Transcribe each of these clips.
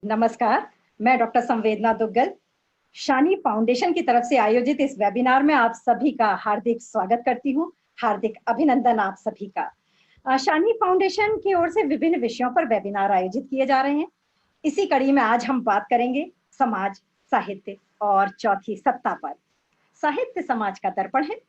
नमस्कार, मैं डॉक्टर संवेदना दुग्गल शानी फाउंडेशन की तरफ से आयोजित इस वेबिनार में आप सभी का हार्दिक स्वागत करती हूँ। हार्दिक अभिनंदन आप सभी का। शानी फाउंडेशन की ओर से विभिन्न विषयों पर वेबिनार आयोजित किए जा रहे हैं। इसी कड़ी में आज हम बात करेंगे समाज, साहित्य और चौथी सत्ता पर। साहित्य समाज का दर्पण है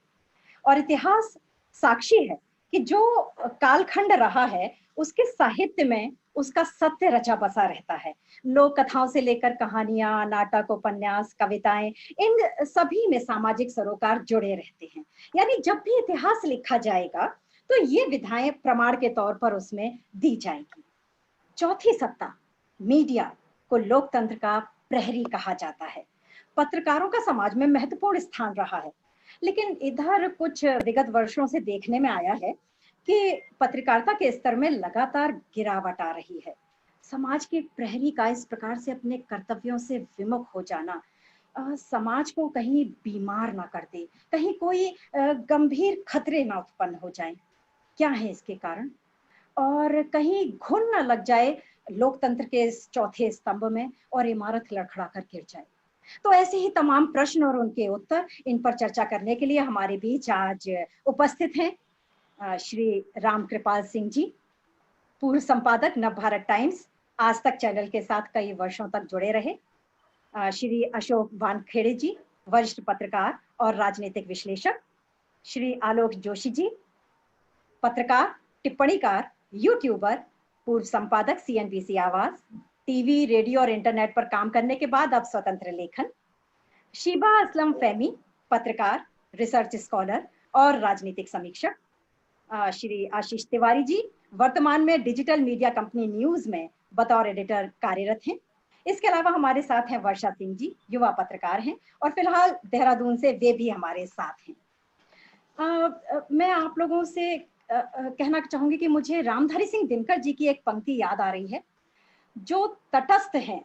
और इतिहास साक्षी है कि जो कालखंड रहा है उसके साहित्य में उसका सत्य रचा बसा रहता है। लोक कथाओं से लेकर कहानियां, नाटक, उपन्यास, कविताएं, इन सभी में सामाजिक सरोकार जुड़े रहते हैं। यानी जब भी इतिहास लिखा जाएगा तो ये विधाएं प्रमाण के तौर पर उसमें दी जाएगी। चौथी सत्ता, मीडिया को लोकतंत्र का प्रहरी कहा जाता है। पत्रकारों का समाज में महत्वपूर्ण स्थान रहा है, लेकिन इधर कुछ विगत वर्षों से देखने में आया है कि पत्रकारिता के स्तर में लगातार गिरावट आ रही है। समाज के प्रहरी का इस प्रकार से अपने कर्तव्यों से विमुख हो जाना समाज को कहीं बीमार ना कर दे, कहीं कोई गंभीर खतरे ना उत्पन्न हो जाए। क्या है इसके कारण? और कहीं घुन न लग जाए लोकतंत्र के इस चौथे स्तंभ में और इमारत लड़खड़ा कर गिर जाए। तो ऐसे ही तमाम प्रश्न और उनके उत्तर, इन पर चर्चा करने के लिए हमारे बीच आज उपस्थित हैं श्री रामकृपाल सिंह जी, पूर्व संपादक नवभारत टाइम्स, आज तक चैनल के साथ कई वर्षों तक जुड़े रहे। श्री अशोक वानखेड़े जी, वरिष्ठ पत्रकार और राजनीतिक विश्लेषक। श्री आलोक जोशी जी, पत्रकार, टिप्पणीकार, यूट्यूबर, पूर्व संपादक CNBC आवाज, टीवी, रेडियो और इंटरनेट पर काम करने के बाद अब स्वतंत्र लेखन। शीबा असलम फैमी, पत्रकार, रिसर्च स्कॉलर और राजनीतिक समीक्षक। श्री आशीष तिवारी जी, वर्तमान में डिजिटल मीडिया कंपनी न्यूज में बतौर एडिटर कार्यरत हैं। इसके अलावा हमारे साथ हैं वर्षा सिंह जी, युवा पत्रकार हैं और फिलहाल देहरादून से वे भी हमारे साथ हैं। मैं आप लोगों से कहना चाहूंगी कि मुझे रामधारी सिंह दिनकर जी की एक पंक्ति याद आ रही है, जो तटस्थ हैं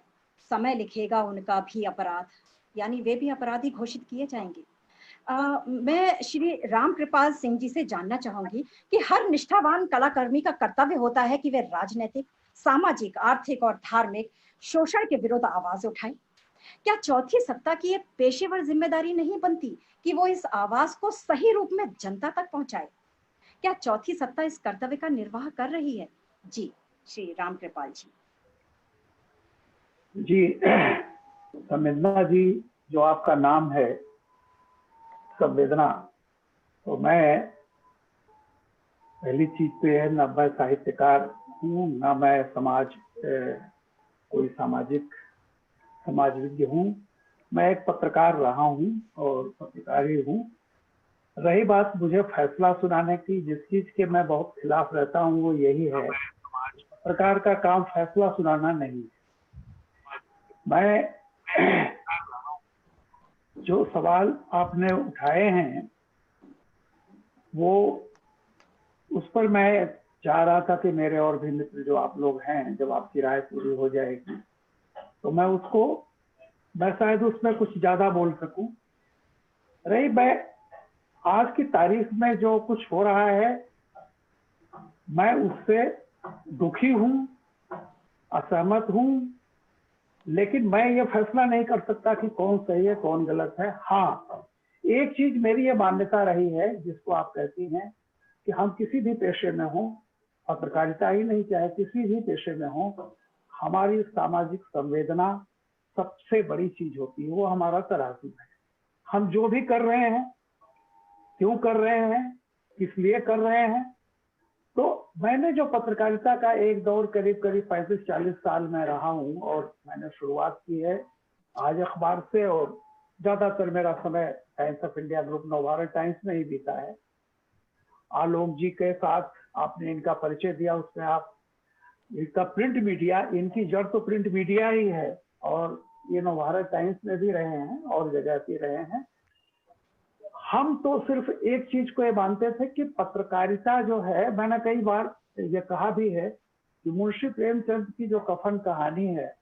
समय लिखेगा उनका भी अपराध, यानी वे भी अपराधी घोषित किए जाएंगे। मैं श्री रामकृपाल सिंह जी से जानना चाहूंगी कि हर निष्ठावान कलाकर्मी का कर्तव्य होता है कि वे राजनीतिक, सामाजिक, आर्थिक और धार्मिक शोषण के विरुद्ध आवाज उठाएं। क्या चौथी सत्ता की एक पेशेवर जिम्मेदारी नहीं बनती कि वो इस आवाज को सही रूप में जनता तक पहुंचाए? क्या चौथी सत्ता इस कर्तव्य का निर्वाह कर रही है? जी, श्री रामकृपाल जी। जी, संवेदना जी, जो आपका नाम है संवेदना, तो मैं पहली चीज तो है, न मैं साहित्यकार हूँ, न मैं कोई समाजविज्ञ हूँ। मैं एक पत्रकार रहा हूँ और पत्रकार ही हूँ। रही बात मुझे फैसला सुनाने की, जिस चीज के मैं बहुत खिलाफ रहता हूँ वो यही है, पत्रकार का काम फैसला सुनाना नहीं है। मैं जो सवाल आपने उठाए हैं वो, उस पर मैं चाह रहा था कि मेरे और भी मित्र जो आप लोग हैं, जब आपकी राय पूरी हो जाएगी तो मैं शायद उसमें कुछ ज्यादा बोल सकूं। रही मैं आज की तारीख में जो कुछ हो रहा है, मैं उससे दुखी हूं, असहमत हूं, लेकिन मैं ये फैसला नहीं कर सकता कि कौन सही है कौन गलत है। हाँ, एक चीज मेरी ये मान्यता रही है, जिसको आप कहती हैं कि हम किसी भी पेशे में हों, पत्रकारिता ही नहीं, चाहे किसी भी पेशे में हों, हमारी सामाजिक संवेदना सबसे बड़ी चीज होती है। वो हमारा तराजू है। हम जो भी कर रहे हैं, क्यों कर रहे हैं, किस लिए कर रहे हैं। तो मैंने जो पत्रकारिता का एक दौर करीब 35-40 साल में रहा हूं, और मैंने शुरुआत की है आज अखबार से, और ज्यादातर मेरा समय times of India group, Navbharat times में ही बीता है। आलोक जी के साथ आपने इनका परिचय दिया, उसमें आप इनका प्रिंट मीडिया, इनकी जड़ तो प्रिंट मीडिया ही है, और ये नवभारत टाइम्स में भी रहे हैं और जगह भी रहे हैं। हम तो सिर्फ एक चीज को ये मानते थे कि पत्रकारिता जो है, मैंने कई बार ये कहा भी है कि मुंशी प्रेमचंद की जो कफन कहानी है,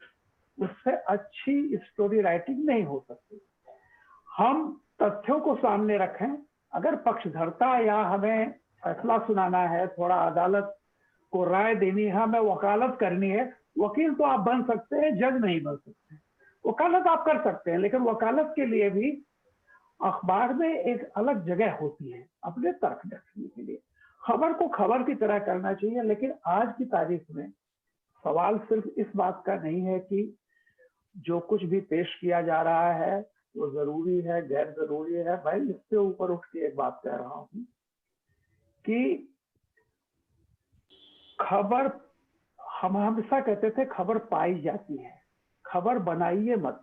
उससे अच्छी स्टोरी राइटिंग नहीं हो सकती। हम तथ्यों को सामने रखें, अगर पक्षधरता या हमें फैसला सुनाना है, थोड़ा अदालत को राय देनी है, हमें वकालत करनी है, वकील तो आप बन सकते हैं, जज नहीं बन सकते। वकालत आप कर सकते हैं, लेकिन वकालत के लिए भी अखबार में एक अलग जगह होती है अपने तर्क रखने के लिए। खबर को खबर की तरह करना चाहिए, लेकिन आज की तारीख में सवाल सिर्फ इस बात का नहीं है कि जो कुछ भी पेश किया जा रहा है वो जरूरी है, गैर जरूरी है। भाई, इससे ऊपर उठ के एक बात कह रहा हूं कि खबर, हम हमेशा कहते थे खबर पाई जाती है, खबर बनाइए मत।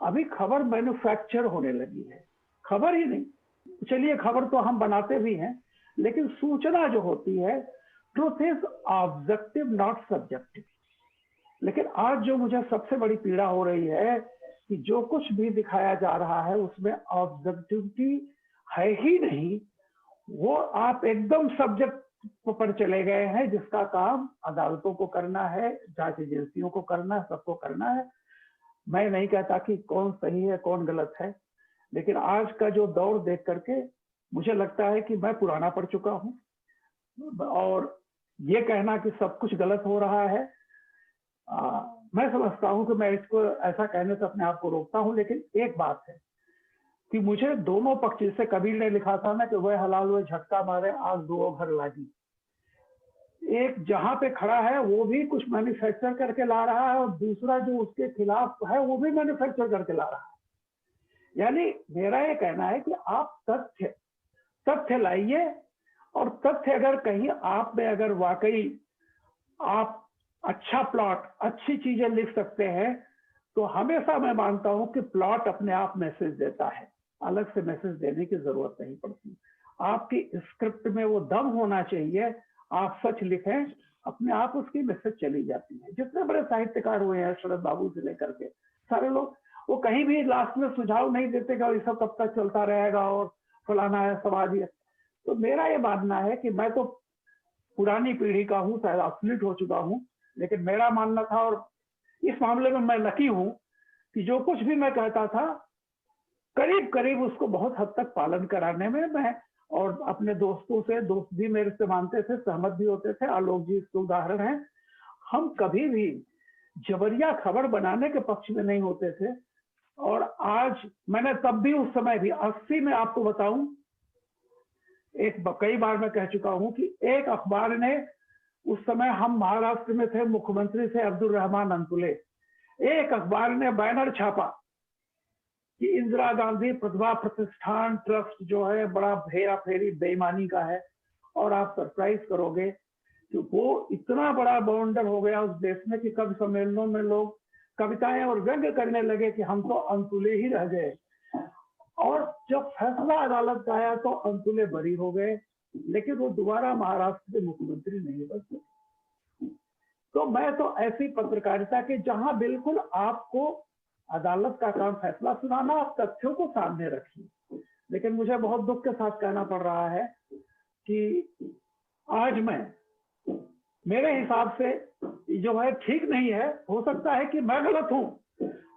अभी खबर मैन्युफैक्चर होने लगी है, खबर ही नहीं, चलिए खबर तो हम बनाते भी हैं, लेकिन सूचना जो होती है, truth is objective not subjective. लेकिन आज जो मुझे सबसे बड़ी पीड़ा हो रही है कि जो कुछ भी दिखाया जा रहा है उसमें ऑब्जेक्टिविटी है ही नहीं। वो आप एकदम सब्जेक्ट पर चले गए हैं, जिसका काम अदालतों को करना है, जांच एजेंसियों को करना है, सबको करना है। मैं नहीं कहता कि कौन सही है कौन गलत है, लेकिन आज का जो दौर देख करके मुझे लगता है कि मैं पुराना पड़ चुका हूं और ये कहना कि सब कुछ गलत हो रहा है, मैं समझता हूं कि मैं इसको ऐसा कहने से अपने आप को रोकता हूं। लेकिन एक बात है कि मुझे दोनों पक्ष, जैसे कबीर ने लिखा था ना कि वह हलाल हुए झटका मारे आग दो घर लागी। एक जहां पे खड़ा है वो भी कुछ मैन्युफैक्चर करके ला रहा है और दूसरा जो उसके खिलाफ है वो भी मैन्युफैक्चर करके ला रहा है। यानी मेरा ये कहना है कि आप तथ्य लाइए, और तथ्य अगर कहीं आप में अगर वाकई आप अच्छा प्लॉट, अच्छी चीजें लिख सकते हैं, तो हमेशा मैं मानता हूं कि प्लॉट अपने आप मैसेज देता है, अलग से मैसेज देने की जरूरत नहीं पड़ती। आपकी स्क्रिप्ट में वो दम होना चाहिए, आप सच लिखें, अपने आप उसकी मैसेज चली जाती है। जितने बड़े साहित्यकार हुए हैं, शरद बाबू से लेकर के सारे लोग, वो कहीं भी लास्ट में सुझाव नहीं देते कि ये सब कब तक चलता रहेगा और फलाना है समाज है। तो मेरा ये मानना है कि मैं तो पुरानी पीढ़ी का हूँ, शायद ऑब्सोलीट हो चुका हूँ, लेकिन मेरा मानना था, और इस मामले में मैं लकी हूँ कि जो कुछ भी मैं कहता था करीब करीब उसको बहुत हद तक पालन कराने में मैं, और अपने दोस्तों से, दोस्त भी मेरे से मानते थे, सहमत भी होते थे। आलोक जी इसके उदाहरण है। हम कभी भी जबरिया खबर बनाने के पक्ष में नहीं होते थे। और आज मैंने तब भी, उस समय भी 80 में आपको बताऊं, कई बार मैं कह चुका हूं कि एक अखबार ने, उस समय हम महाराष्ट्र में थे, मुख्यमंत्री थे अब्दुल रहमान अंतुले, एक अखबार ने बैनर छापा कि इंदिरा गांधी प्रतिभा प्रतिष्ठान ट्रस्ट जो है बड़ा हेरा फेरी बेईमानी का है, और आप सरप्राइज करोगे कि वो इतना बड़ा बाउंडर हो गया उस देश में कि कवि सम्मेलनों में लोग कविताएं और व्यंग करने लगे कि हम तो अंतुले ही रह गए। और जब फैसला अदालत का आया तो अंतुले बरी हो गए, लेकिन वो दोबारा महाराष्ट्र के मुख्यमंत्री नहीं बन सके। तो मैं तो ऐसी पत्रकारिता के, जहां बिल्कुल आपको अदालत का काम फैसला सुनाना, आप तथ्यों को सामने रखिए। लेकिन मुझे बहुत दुख के साथ कहना पड़ रहा है कि आज मैं, मेरे हिसाब से जो है ठीक नहीं है। हो सकता है कि मैं गलत हूं,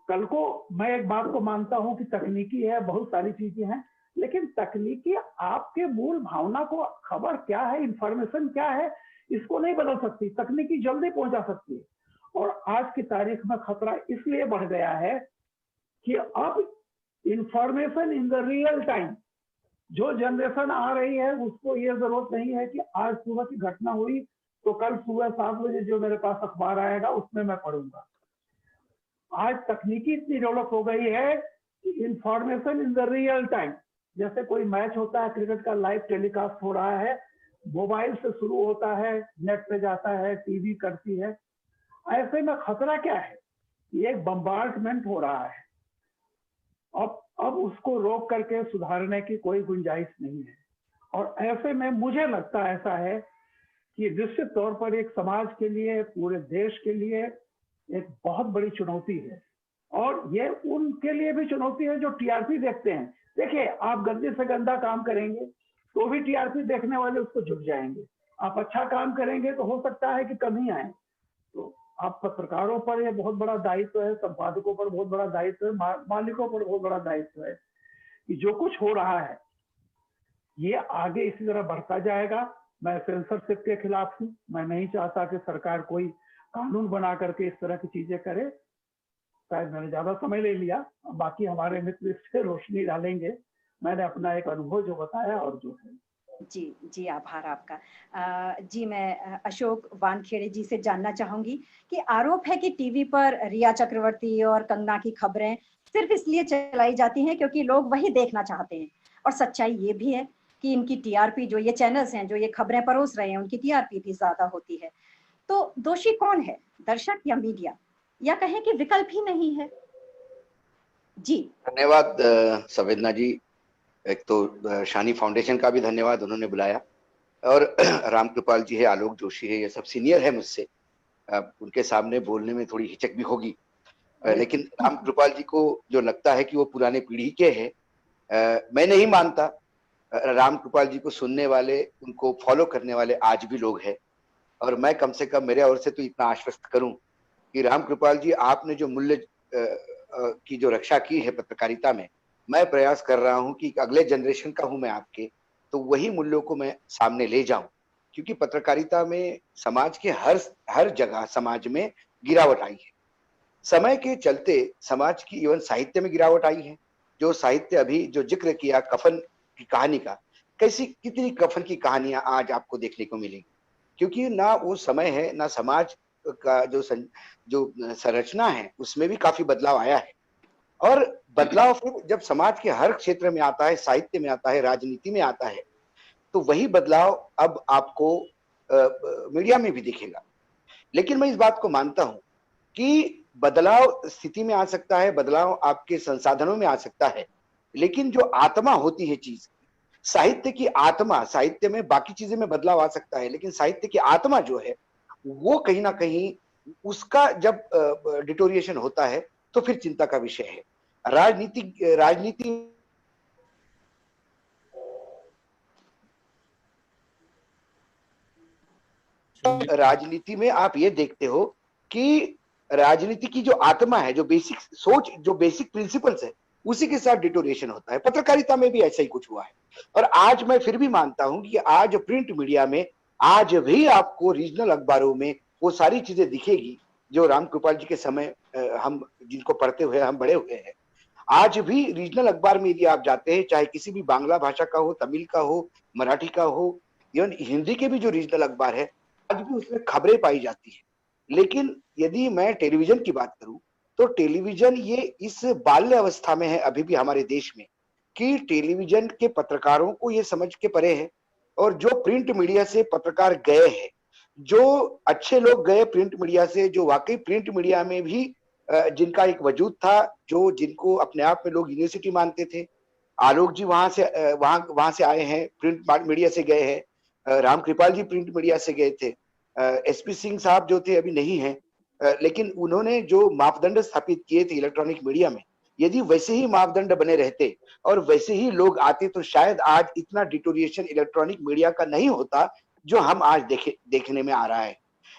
कल को मैं एक बात को मानता हूं कि तकनीकी है, बहुत सारी चीजें हैं, लेकिन तकनीकी आपके मूल भावना को, खबर क्या है, इंफॉर्मेशन क्या है, इसको नहीं बदल सकती। तकनीकी जल्दी पहुंचा सकती है। और आज की तारीख में खतरा इसलिए बढ़ गया है कि अब information in the real time, जो जनरेशन आ रही है उसको ये जरूरत नहीं है कि आज सुबह की घटना हुई तो कल सुबह 7 बजे जो मेरे पास अखबार आएगा उसमें मैं पढ़ूंगा। आज तकनीकी इतनी डेवलप हो गई है कि information in the real time, जैसे कोई मैच होता है क्रिकेट का, लाइव टेलीकास्ट हो रहा है, मोबाइल से शुरू होता है, नेट पे जाता है, टीवी करती है। ऐसे में खतरा क्या है? ये बम्बार्डमेंट हो रहा है। अब उसको रोक करके सुधारने की कोई गुंजाइश नहीं है। और ऐसे में मुझे लगता ऐसा है कि निश्चित तौर पर एक समाज के लिए, पूरे देश के लिए एक बहुत बड़ी चुनौती है। और ये उनके लिए भी चुनौती है जो टीआरपी देखते हैं। देखिए, आप गंदे से गंदा काम करेंगे तो भी टीआरपी देखने वाले उसको झुक जाएंगे। आप अच्छा काम करेंगे तो हो सकता है कि कम ही आए। तो आप पत्रकारों पर ये बहुत बड़ा दायित्व है, संपादकों पर बहुत बड़ा दायित्व है, मालिकों पर बहुत बड़ा दायित्व है कि जो कुछ हो रहा है ये आगे इसी तरह बढ़ता जाएगा। मैं सेंसरशिप के खिलाफ हूं। मैं नहीं चाहता कि सरकार कोई कानून बना करके इस तरह की चीजें करे। शायद मैंने ज्यादा समय ले लिया, बाकी हमारे मित्र इस पे रोशनी डालेंगे। मैंने अपना एक अनुभव जो बताया और जो है। जी, जी, आभार आपका। जी, मैं अशोक वानखेड़े जी से जानना चाहूँगी कि आरोप है कि टीवी पर रिया चक्रवर्ती और कंगना की खबरें सिर्फ़ इसलिए चलाई जाती हैं क्योंकि लोग वही देखना चाहते हैं और सच्चाई ये भी है कि इनकी टीआरपी जो ये चैनल्स हैं, जो ये खबरें परोस रहे हैं, उनकी टीआरपी भी ज़्यादा होती है। तो दोषी कौन है, दर्शक या मीडिया? या कहें कि विकल्प ही नहीं है? जी। धन्यवाद संवेदना जी। एक तो शानी फाउंडेशन का भी धन्यवाद, उन्होंने बुलाया। और राम कृपाल जी है, आलोक जोशी है, ये सब सीनियर है मुझसे, उनके सामने बोलने में थोड़ी हिचक भी होगी। लेकिन राम कृपाल जी को जो लगता है कि वो पुराने पीढ़ी के हैं, मैं नहीं मानता। राम कृपाल जी को सुनने वाले, उनको फॉलो करने वाले आज भी लोग हैं। और मैं कम से कम मेरे ओर से तो इतना आश्वस्त करूं कि राम कृपाल जी, आपने जो मूल्य की जो रक्षा की है पत्रकारिता में, मैं प्रयास कर रहा हूं कि अगले जनरेशन का हूं मैं आपके, तो वही मूल्यों को मैं सामने ले जाऊं। क्योंकि पत्रकारिता में समाज के हर जगह समाज में गिरावट आई है। समय के चलते समाज की, इवन साहित्य में गिरावट आई है। जो साहित्य अभी जो जिक्र किया कफन की कहानी का, कैसी कितनी कफन की कहानियां आज आपको देखने को मिलेंगी। क्योंकि ना वो समय है, ना समाज का जो संरचना है उसमें भी काफी बदलाव आया है। और बदलाव फिर जब समाज के हर क्षेत्र में आता है, साहित्य में आता है, राजनीति में आता है, तो वही बदलाव अब आपको मीडिया में भी दिखेगा। लेकिन मैं इस बात को मानता हूं कि बदलाव स्थिति में आ सकता है, बदलाव आपके संसाधनों में आ सकता है, लेकिन जो आत्मा होती है चीज, साहित्य की आत्मा, साहित्य में बाकी चीजें में बदलाव आ सकता है, लेकिन साहित्य की आत्मा जो है वो कहीं ना कहीं उसका जब डिटोरिएशन होता है तो फिर चिंता का विषय है। राजनीति राजनीति में आप ये देखते हो कि राजनीति की जो आत्मा है, जो बेसिक सोच, जो बेसिक प्रिंसिपल्स है, उसी के साथ डिटोरिएशन होता है। पत्रकारिता में भी ऐसा ही कुछ हुआ है। और आज मैं फिर भी मानता हूं कि आज प्रिंट मीडिया में आज भी आपको रीजनल अखबारों में वो सारी चीजें दिखेगी जो राम कृपाल जी के समय हम जिनको पढ़ते हुए हम बड़े हुए हैं। आज भी रीजनल अखबार में यदि आप जाते हैं, चाहे किसी भी बांग्ला भाषा का हो, तमिल का हो, मराठी का हो, इवन हिंदी के भी जो रीजनल अखबार है, आज भी उसमें खबरें पाई जाती है। लेकिन यदि मैं टेलीविजन की बात करूं तो टेलीविजन ये इस बाल्य अवस्था में है अभी भी हमारे देश में कि टेलीविजन के पत्रकारों को ये समझ के परे है। और जो प्रिंट मीडिया से पत्रकार गए हैं, जो अच्छे लोग गए प्रिंट मीडिया से, जो वाकई प्रिंट मीडिया में भी जिनका एक वजूद था, जो जिनको अपने आप में लोग यूनिवर्सिटी मानते थे, आलोक जी वहां से आए हैं, प्रिंट मीडिया से गए हैं। राम कृपाल जी प्रिंट मीडिया से गए थे। एसपी सिंह साहब जो थे अभी नहीं है, लेकिन उन्होंने जो मापदंड स्थापित किए थे इलेक्ट्रॉनिक मीडिया में, यदि वैसे ही मापदंड बने रहते और वैसे ही लोग आते तो शायद आज इतना डिटोरिएशन इलेक्ट्रॉनिक मीडिया का नहीं होता जो हम आज देखने में आ रहा है।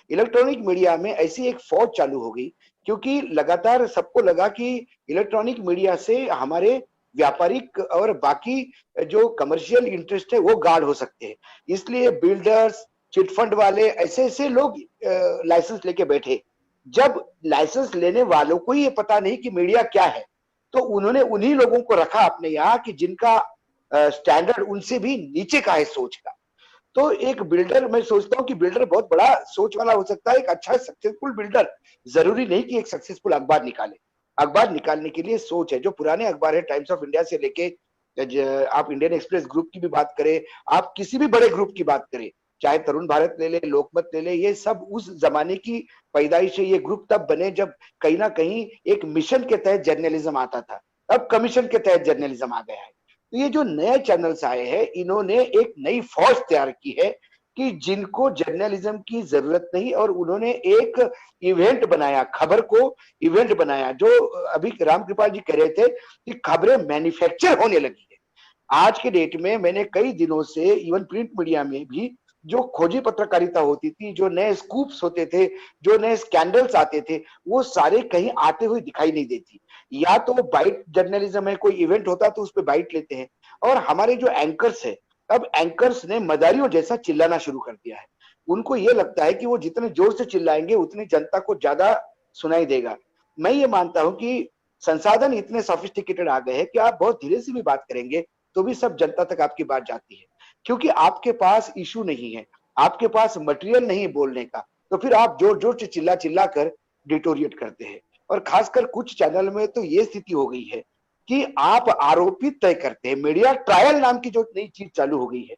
इलेक्ट्रॉनिक मीडिया में ऐसी एक फौज चालू हो गई क्योंकि लगातार सबको लगा कि इलेक्ट्रॉनिक मीडिया से हमारे व्यापारिक और बाकी जो कमर्शियल इंटरेस्ट है वो गार्ड हो सकते हैं। इसलिए बिल्डर्स, चिटफंड वाले, ऐसे ऐसे लोग लाइसेंस लेके बैठे। जब लाइसेंस लेने वालों को ही ये पता नहीं कि मीडिया क्या है, तो उन्होंने उन्हीं लोगों को रखा अपने यहाँ कि जिनका स्टैंडर्ड उनसे भी नीचे का है सोच का। तो एक बिल्डर, मैं सोचता हूँ कि बिल्डर बहुत बड़ा सोच वाला हो सकता है। एक अच्छा सक्सेसफुल बिल्डर जरूरी नहीं कि एक सक्सेसफुल अखबार निकाले। अखबार निकालने के लिए सोच है। जो पुराने अखबार है, टाइम्स ऑफ इंडिया से लेके आप इंडियन एक्सप्रेस ग्रुप की भी बात करें, आप किसी भी बड़े ग्रुप की बात करें, चाहे तरुण भारत ले ले, लोकमत ले ले, ये सब उस जमाने की पैदाइश है। ये ग्रुप तब बने जब कहीं ना कहीं एक मिशन के तहत जर्नलिज्म आता था। अब कमीशन के तहत जर्नलिज्म आ गया है। तो ये जो नए चैनल्स आए हैं, इन्होंने एक नई फौज तैयार की है कि जिनको जर्नलिज्म की जरूरत नहीं, और उन्होंने एक इवेंट बनाया, खबर को इवेंट बनाया। जो अभी राम कृपाल जी कह रहे थे कि खबरें मैन्युफैक्चर होने लगी है आज के डेट में। मैंने कई दिनों से इवन प्रिंट मीडिया में भी जो खोजी पत्रकारिता होती थी, जो नए स्कूप्स होते थे, जो नए स्कैंडल्स आते थे, वो सारे कहीं आते हुए दिखाई नहीं देती। या तो बाइट जर्नलिज्म है, कोई इवेंट होता तो उस पर बाइट लेते हैं। और हमारे जो एंकर्स है, अब एंकर्स ने मदारियों जैसा चिल्लाना शुरू कर दिया है। उनको ये लगता है कि वो जितने जोर से चिल्लाएंगे उतनी जनता को ज्यादा सुनाई देगा। मैं ये मानता हूं कि संसाधन इतने सोफिस्टिकेटेड आ गए हैं कि आप बहुत धीरे से भी बात करेंगे तो भी सब जनता तक आपकी बात जाती है, क्योंकि आपके पास इशू नहीं है, आपके पास मटेरियल नहीं बोलने का, तो फिर आप जोर जोर से चिल्ला चिल्ला कर डिटोरिएट करते हैं। और खासकर कुछ चैनल में तो ये स्थिति हो गई है कि आप आरोपित तय करते हैं। मीडिया ट्रायल नाम की जो नई चीज चालू हो गई है,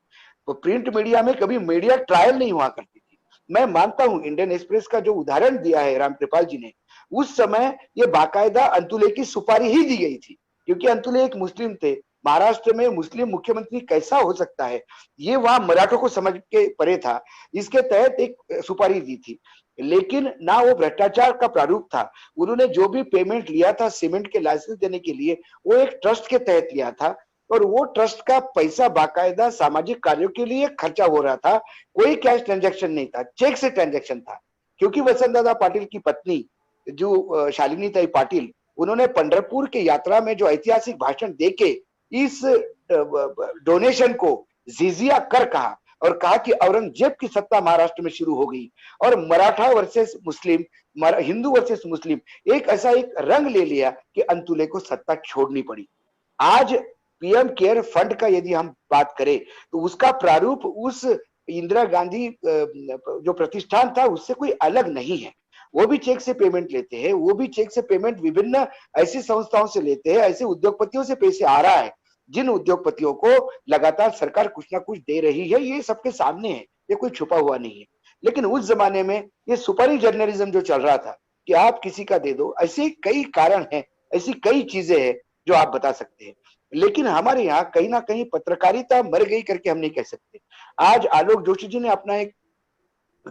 तो प्रिंट मीडिया में कभी मीडिया ट्रायल नहीं हुआ करती थी। मैं मानता हूं इंडियन एक्सप्रेस का जो उदाहरण दिया है रामकृपाल जी ने, उस समय ये बाकायदा अंतुले की सुपारी ही दी गई थी, क्योंकि अंतुले एक मुस्लिम थे। महाराष्ट्र में मुस्लिम मुख्यमंत्री कैसा हो सकता है, ये वहां मराठों को समझ के परे था, इसके तहत एक सुपारी दी थी। लेकिन ना वो भ्रष्टाचार का प्रारूप था। उन्होंने जो भी पेमेंट लिया था सीमेंट के लाइसेंस देने के लिए, वो एक ट्रस्ट के तहत लिया था, और वो ट्रस्ट का पैसा बाकायदा सामाजिक कार्यों के लिए खर्चा हो रहा था। कोई कैश ट्रांजैक्शन नहीं था, चेक से ट्रांजैक्शन था। क्योंकि वसंतदादा पाटिल की पत्नी जो शालिनी ताई पाटिल, उन्होंने पंढरपुर के यात्रा में जो ऐतिहासिक भाषण देके इस डोनेशन को जिजिया कर कहा, और कहा कि औरंगजेब की सत्ता महाराष्ट्र में शुरू हो गई और मराठा वर्सेस मुस्लिम, हिंदू वर्सेस मुस्लिम एक ऐसा एक रंग ले लिया कि अंतुले को सत्ता छोड़नी पड़ी। आज पीएम केयर फंड का यदि हम बात करें तो उसका प्रारूप उस इंदिरा गांधी जो प्रतिष्ठान था उससे कोई अलग नहीं है। वो भी चेक से पेमेंट लेते हैं, वो भी चेक से पेमेंट विभिन्न ऐसी संस्थाओं से लेते हैं, ऐसे उद्योगपतियों से पैसे आ रहा है जिन उद्योगपतियों को लगातार सरकार कुछ ना कुछ दे रही है। ये सबके सामने है, ये कोई छुपा हुआ नहीं है। लेकिन उस जमाने में ये सुपारी जर्नलिज्म जो चल रहा था कि आप किसी का दे दो, ऐसे कई कारण हैं, ऐसी कई चीजें हैं जो आप बता सकते हैं। लेकिन हमारे यहाँ कहीं ना कहीं पत्रकारिता मर गई करके हम नहीं कह सकते। आज आलोक जोशी जी ने अपना एक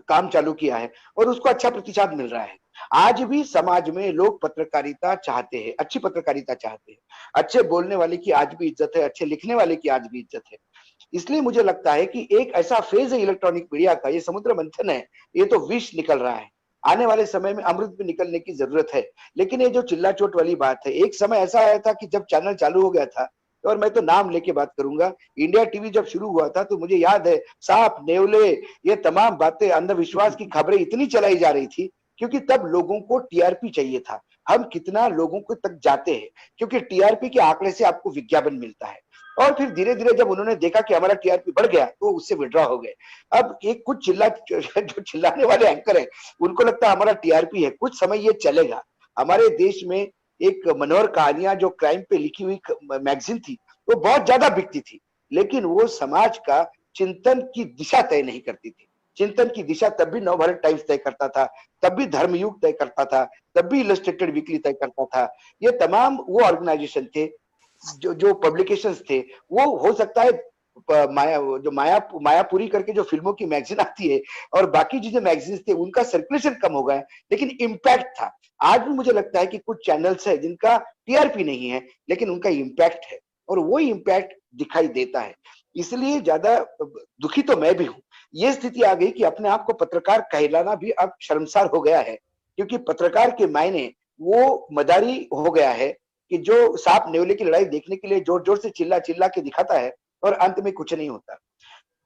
काम चालू किया है और उसको अच्छा प्रतिसाद मिल रहा है। आज भी समाज में लोग पत्रकारिता चाहते हैं, अच्छी पत्रकारिता चाहते हैं। अच्छे बोलने वाले की आज भी इज्जत है, अच्छे लिखने वाले की आज भी इज्जत है। इसलिए मुझे लगता है कि एक ऐसा फेज है इलेक्ट्रॉनिक मीडिया का, ये समुद्र मंथन है, ये तो विष निकल रहा है। आने वाले समय में अमृत भी निकलने की जरूरत है। लेकिन ये जो चिल्ला चोट वाली बात है, एक समय ऐसा आया था कि जब चैनल चालू हो गया था, और मैं तो नाम लेके बात करूंगा, इंडिया टीवी जब शुरू हुआ था तो मुझे याद है सांप नेवले ये तमाम बातें, अंधविश्वास की खबरें इतनी चलाई जा रही थी, क्योंकि तब लोगों को टीआरपी चाहिए था। हम कितना लोगों को तक जाते हैं, क्योंकि टीआरपी के आंकड़े से आपको विज्ञापन मिलता है। और फिर धीरे धीरे जब उन्होंने देखा कि हमारा टीआरपी बढ़ गया तो उससे विड्रॉ हो गए। अब एक कुछ जो चिल्लाने वाले एंकर है, उनको लगता है हमारा टीआरपी है, कुछ समय ये चलेगा। हमारे देश में एक मनोहर कहानियां जो क्राइम पे लिखी हुई मैगजीन थी, वो बहुत ज्यादा बिकती थी, लेकिन वो समाज का चिंतन की दिशा तय नहीं करती थी। चिंतन की दिशा तब भी नवभारत टाइम्स तय करता था, तब भी धर्मयुग तय करता था, तब भी इलस्ट्रेटेड वीकली तय करता था। ये तमाम वो ऑर्गेनाइजेशन थे, जो पब्लिकेशंस थे। वो हो सकता है मायापुरी करके जो फिल्मों की मैगजीन आती है और बाकी जो मैगजीन थे उनका सर्कुलेशन कम हो गया, लेकिन इम्पैक्ट था। आज भी मुझे लगता है कि कुछ चैनल्स है जिनका टीआरपी नहीं है लेकिन उनका इम्पैक्ट है, और वो इम्पैक्ट दिखाई देता है। इसलिए ज्यादा दुखी तो मैं भी हूं। ये स्थिति आ गई कि अपने आप को पत्रकार कहलाना भी अब शर्मसार हो गया है, क्योंकि पत्रकार के मायने वो मदारी हो गया है कि जो सांप नेवले की लड़ाई देखने के लिए जोर जोर से चिल्ला चिल्ला के दिखाता है और अंत में कुछ नहीं होता।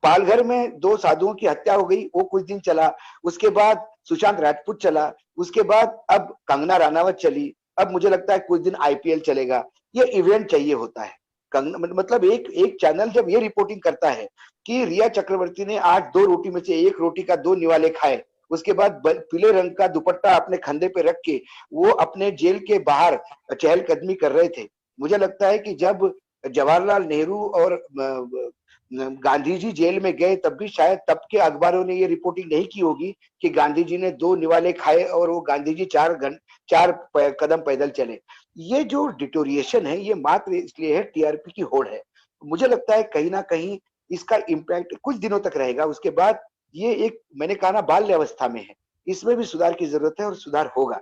पालघर में 2 साधुओं की हत्या हो गई, वो कुछ दिन चला, उसके बाद सुशांत राजपूत चला, उसके बाद अब कंगना रनावत चली, अब मुझे लगता है कुछ दिन आईपीएल चलेगा। ये इवेंट चाहिए होता है। मतलब एक चैनल जब ये रिपोर्टिंग करता है कि रिया चक्रवर्ती ने आज 2 रोटी में से 1 रोटी का 2 निवाले खाए, उसके बाद पीले रंग का दुपट्टा अपने कंधे पे रख के वो अपने जेल के बाहर चहलकदमी कर रहे थे। मुझे लगता है कि जब जवाहरलाल नेहरू और गांधी जी जेल में गए तब भी शायद तब के अखबारों ने ये रिपोर्टिंग नहीं की होगी कि गांधी जी ने 2 निवाले खाए और वो गांधी जी 4 कदम पैदल चले। ये जो डिटोरिएशन है ये मात्र इसलिए है टीआरपी की होड़ है। मुझे लगता है कहीं ना कहीं इसका इम्पैक्ट कुछ दिनों तक रहेगा, उसके बाद ये एक मैंने कहा ना बाल्य अवस्था में है, इसमें भी सुधार की जरूरत है और सुधार होगा।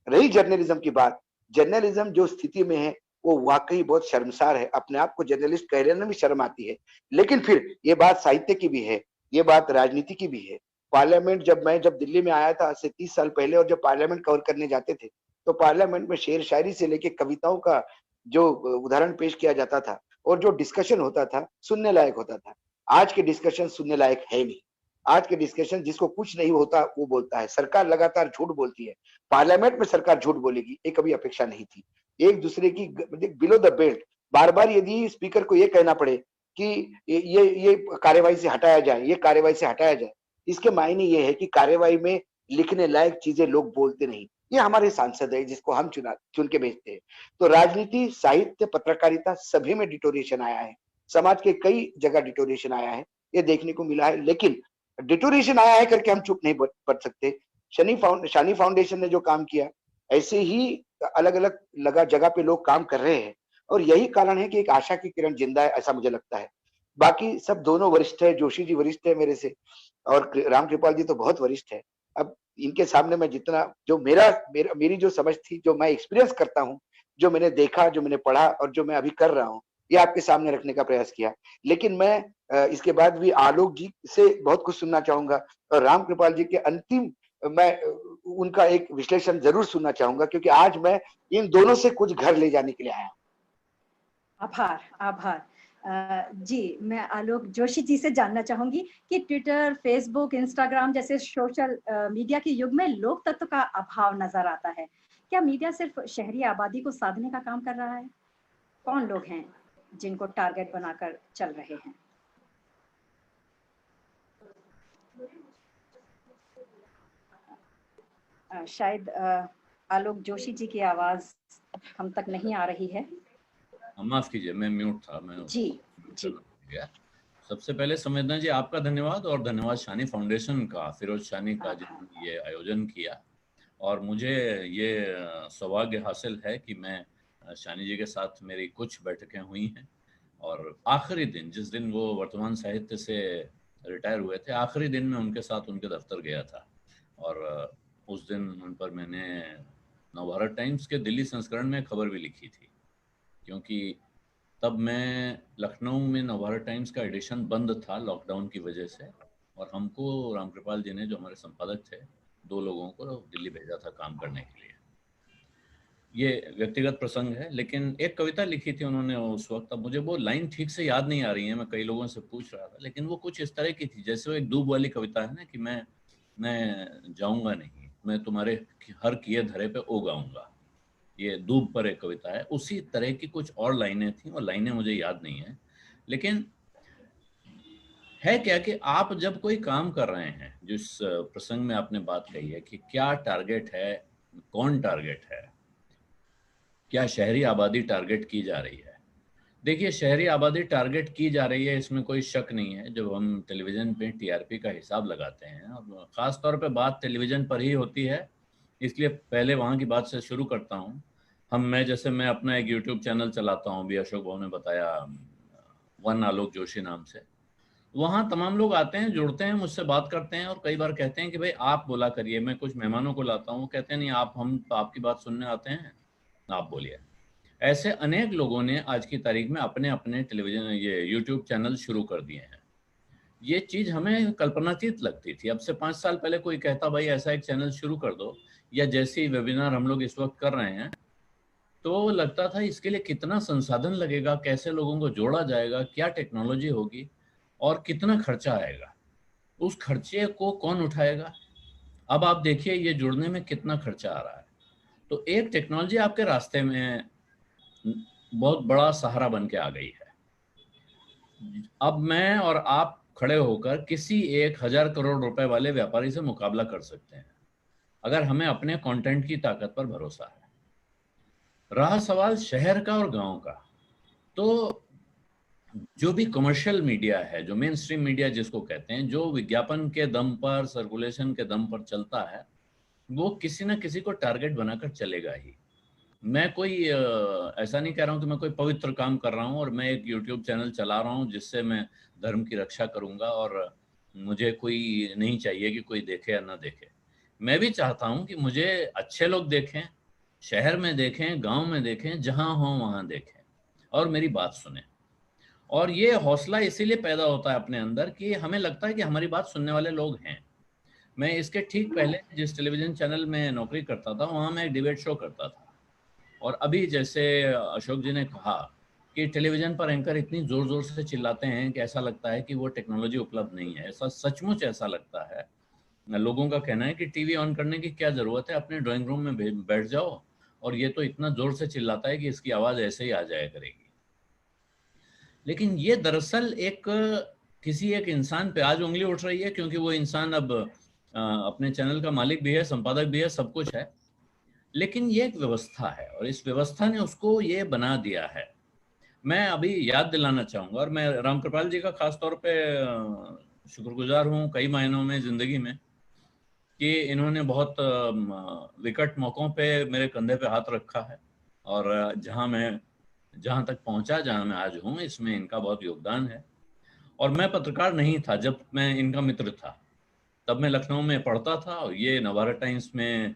रही जर्नलिज्म की बात, जर्नलिज्म जो स्थिति में है वो वाकई बहुत शर्मसार है। अपने आप को जर्नलिस्ट कह लेने में शर्म आती है। लेकिन फिर ये बात साहित्य की भी है, ये बात राजनीति की भी है। पार्लियामेंट जब दिल्ली में आया था आज से 30 साल पहले, और जब पार्लियामेंट कवर करने जाते थे तो पार्लियामेंट में शेर शायरी से लेके कविताओं का जो उदाहरण पेश किया जाता था और जो डिस्कशन होता था सुनने लायक होता था। आज के डिस्कशन सुनने लायक है नहीं। आज के डिस्कशन जिसको कुछ नहीं होता वो बोलता है, सरकार लगातार झूठ बोलती है, पार्लियामेंट में सरकार झूठ बोलेगी, ये कभी अपेक्षा नहीं थी। एक दूसरे की बिलो द बेल्ट बार बार यदि स्पीकर को ये कहना पड़े कि ये कार्यवाही से हटाया जाए, ये कार्यवाही से हटाया जाए, इसके मायने ये है कि कार्यवाही में लिखने लायक चीजें लोग बोलते नहीं। ये हमारे सांसद है जिसको हम चुन के भेजते हैं। तो राजनीति, साहित्य, पत्रकारिता सभी में डिटोरेशन आया है, समाज के कई जगह डिटोरेशन आया है, ये देखने को मिला है। लेकिन डिटोरेशन आया है करके हम चुप नहीं पड़ सकते। शानी फाउंडेशन ने जो काम किया, ऐसे ही अलग अलग लगा जगह पे लोग काम कर रहे हैं, और यही कारण है कि एक आशा की किरण जिंदा है, ऐसा मुझे लगता है। बाकी सब दोनों वरिष्ठ है, जोशी जी वरिष्ठ है मेरे से, और रामकृपाल जी तो बहुत वरिष्ठ है। अब इनके सामने मैं जितना जो मेरी जो समझ थी, जो मैं एक्सपीरियंस करता हूँ, जो मैंने देखा, जो मैंने पढ़ा और जो मैं अभी कर रहा हूँ, ये आपके सामने रखने का प्रयास किया। लेकिन मैं इसके बाद भी आलोक जी से बहुत कुछ सुनना चाहूंगा, और रामकृपाल जी के अंतिम मैं उनका एक विश्लेषण जरूर सुनना चाहूंगा, क्योंकि आज मैं इन दोनों से कुछ घर ले जाने के लिए आया हूँ। आभार, आभार। जी, मैं आलोक जोशी जी से जानना चाहूंगी कि ट्विटर, फेसबुक, इंस्टाग्राम जैसे सोशल मीडिया के युग में लोक तत्व का अभाव नजर आता है। क्या मीडिया सिर्फ शहरी आबादी को साधने का काम कर रहा है? कौन लोग हैं जिनको टारगेट बनाकर चल रहे हैं? शायद आलोक जोशी जी की आवाज हम तक नहीं आ रही है। माफ कीजिए, मैं म्यूट था, मैं जी जी। सबसे पहले संवेदना जी आपका धन्यवाद, और धन्यवाद शानी फाउंडेशन का, फिरोज शानी का, जिन्होंने ये आयोजन किया। और मुझे ये सौभाग्य हासिल है कि मैं शानी जी के साथ मेरी कुछ बैठकें हुई हैं, और आखिरी दिन जिस दिन वो वर्तमान साहित्य से रिटायर हुए थे, आखिरी दिन में उनके साथ उनके दफ्तर गया था, और उस दिन उन पर मैंने नवभारत टाइम्स के दिल्ली संस्करण में खबर भी लिखी थी, क्योंकि तब मैं लखनऊ में नवभारत टाइम्स का एडिशन बंद था लॉकडाउन की वजह से, और हमको रामकृपाल जी ने, जो हमारे संपादक थे, 2 लोगों को दिल्ली भेजा था काम करने के लिए। ये व्यक्तिगत प्रसंग है, लेकिन एक कविता लिखी थी उन्होंने उस वक्त, अब मुझे वो लाइन ठीक से याद नहीं आ रही है, मैं कई लोगों से पूछ रहा था, लेकिन वो कुछ इस तरह की थी जैसे वो एक दूब वाली कविता है ना, कि मैं जाऊंगा नहीं, मैं तुम्हारे हर किए धरे पे उगाऊंगा। ये दूब पर एक कविता है, उसी तरह की कुछ और लाइनें थी, और लाइनें मुझे याद नहीं है। लेकिन है क्या कि आप जब कोई काम कर रहे हैं, जिस प्रसंग में आपने बात कही है कि क्या टारगेट है, कौन टारगेट है, क्या शहरी आबादी टारगेट की जा रही है। देखिए, शहरी आबादी टारगेट की जा रही है, इसमें कोई शक नहीं है। जब हम टेलीविजन पे टीआरपी का हिसाब लगाते हैं, और खास तौर पे बात टेलीविजन पर ही होती है, इसलिए पहले वहाँ की बात से शुरू करता हूँ। मैं अपना एक यूट्यूब चैनल चलाता हूँ, भी अशोक भाव ने बताया, वन आलोक जोशी नाम से। वहाँ तमाम लोग आते हैं, जुड़ते हैं, मुझसे बात करते हैं, और कई बार कहते हैं कि भाई आप बोला करिए। मैं कुछ मेहमानों को लाता हूँ, कहते हैं नहीं, हम तो आपकी बात सुनने आते हैं, आप बोलिए। ऐसे अनेक लोगों ने आज की तारीख में अपने अपने टेलीविजन, ये यूट्यूब चैनल शुरू कर दिए हैं। ये चीज़ हमें कल्पनातीत लगती थी। अब से 5 साल पहले कोई कहता भाई ऐसा एक चैनल शुरू कर दो, या जैसे वेबिनार हम लोग इस वक्त कर रहे हैं, तो लगता था इसके लिए कितना संसाधन लगेगा, कैसे लोगों को जोड़ा जाएगा, क्या टेक्नोलॉजी होगी, और कितना खर्चा आएगा, उस खर्चे को कौन उठाएगा। अब आप देखिए ये जुड़ने में कितना खर्चा आ रहा है। तो एक टेक्नोलॉजी आपके रास्ते में बहुत बड़ा सहारा बन के आ गई है। अब मैं और आप खड़े होकर किसी 1000 करोड़ रुपए वाले व्यापारी से मुकाबला कर सकते हैं, अगर हमें अपने कंटेंट की ताकत पर भरोसा है। रहा सवाल शहर का और गांव का, तो जो भी कमर्शियल मीडिया है, जो मेन स्ट्रीम मीडिया जिसको कहते हैं, जो विज्ञापन के दम पर, सर्कुलेशन के दम पर चलता है, वो किसी ना किसी को टारगेट बनाकर चलेगा ही। मैं कोई ऐसा नहीं कह रहा हूँ कि मैं कोई पवित्र काम कर रहा हूँ और मैं एक यूट्यूब चैनल चला रहा हूँ जिससे मैं धर्म की रक्षा करूंगा और मुझे कोई नहीं चाहिए कि कोई देखे या ना देखे। मैं भी चाहता हूँ कि मुझे अच्छे लोग देखें, शहर में देखें, गांव में देखें, जहां हो वहां देखें और मेरी बात सुने। और ये हौसला इसीलिए पैदा होता है अपने अंदर कि हमें लगता है कि हमारी बात सुनने वाले लोग हैं। मैं इसके ठीक पहले जिस टेलीविजन चैनल में नौकरी करता था, वहाँ मैं एक डिबेट शो करता था। और अभी जैसे अशोक जी ने कहा कि टेलीविजन पर एंकर इतनी जोर जोर से चिल्लाते हैं कि ऐसा लगता है कि वो टेक्नोलॉजी उपलब्ध नहीं है। ऐसा सचमुच ऐसा लगता है। लोगों का कहना है कि टीवी ऑन करने की क्या जरूरत है, अपने ड्राइंग रूम में बैठ जाओ, और ये तो इतना जोर से चिल्लाता है कि इसकी आवाज ऐसे ही आ जाया करेगी। लेकिन ये दरअसल किसी एक इंसान पे आज उंगली उठ रही है, क्योंकि वो इंसान अब अपने चैनल का मालिक भी है, संपादक भी है, सब कुछ है। लेकिन ये एक व्यवस्था है और इस व्यवस्था ने उसको ये बना दिया है। मैं अभी याद दिलाना चाहूंगा, और मैं रामकृपाल जी का खास तौर पे शुक्रगुजार हूँ कई मायनों में जिंदगी में, कि इन्होंने बहुत विकट मौकों पे मेरे कंधे पे हाथ रखा है, और जहां तक पहुंचा, जहां मैं आज हूँ, इसमें इनका बहुत योगदान है। और मैं पत्रकार नहीं था जब मैं इनका मित्र था, तब मैं लखनऊ में पढ़ता था और ये नवभारत टाइम्स में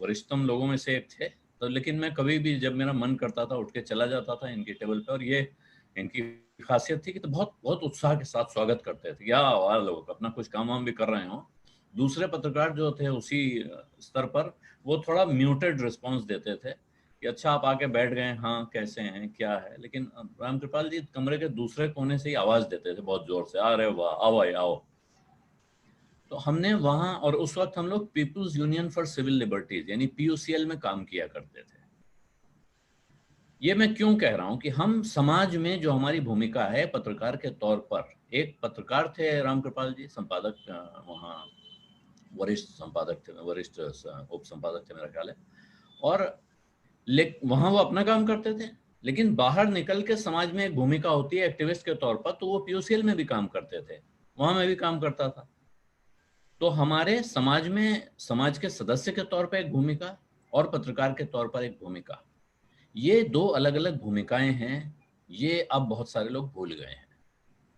वरिष्ठतम लोगों में से एक थे। तो लेकिन मैं कभी भी जब मेरा मन करता था उठ के चला जाता था इनकी टेबल पे, और ये इनकी खासियत थी कि तो बहुत बहुत उत्साह के साथ स्वागत करते थे। या वाह, लोग अपना कुछ काम वाम भी कर रहे हो। दूसरे पत्रकार जो थे उसी स्तर पर, वो थोड़ा म्यूटेड रिस्पॉन्स देते थे कि अच्छा आप आके बैठ गए, हाँ कैसे हैं, क्या है। लेकिन रामकृपाल जी कमरे के दूसरे कोने से ही आवाज देते थे बहुत जोर से, अरे वाह, आओ भाई आओ। तो हमने वहां, और उस वक्त हम लोग People's Union for Civil Liberties यानी पीयूसीएल में काम किया करते थे। ये मैं क्यों कह रहा हूं कि हम समाज में जो हमारी भूमिका है पत्रकार के तौर पर, एक पत्रकार थे रामकृपाल जी, संपादक वहाँ वरिष्ठ संपादक थे, वरिष्ठ उप संपादक थे मेरा ख्याल है, और वहां वो अपना काम करते थे। लेकिन बाहर निकल के समाज में एक भूमिका होती है एक्टिविस्ट के तौर पर, तो वो पीयूसीएल में भी काम करते थे, वहां मैं भी काम करता था। तो हमारे समाज में समाज के सदस्य के तौर पर एक भूमिका और पत्रकार के तौर पर एक भूमिका, ये दो अलग अलग भूमिकाएं हैं। ये अब बहुत सारे लोग भूल गए हैं।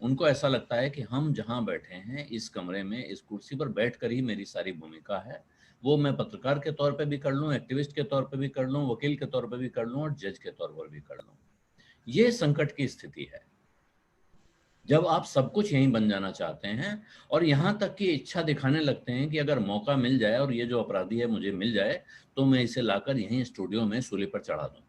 उनको ऐसा लगता है कि हम जहां बैठे हैं इस कमरे में, इस कुर्सी पर बैठकर ही मेरी सारी भूमिका है। वो मैं पत्रकार के तौर पे भी कर लूं, एक्टिविस्ट के तौर पे भी कर लूं, वकील के तौर पे भी कर लूं, और जज के तौर पर भी कर लूं। ये संकट की स्थिति है जब आप सब कुछ यहीं बन जाना चाहते हैं, और यहां तक की इच्छा दिखाने लगते हैं कि अगर मौका मिल जाए और ये जो अपराधी है मुझे मिल जाए, तो मैं इसे लाकर यहीं स्टूडियो में सूली पर चढ़ा दूं।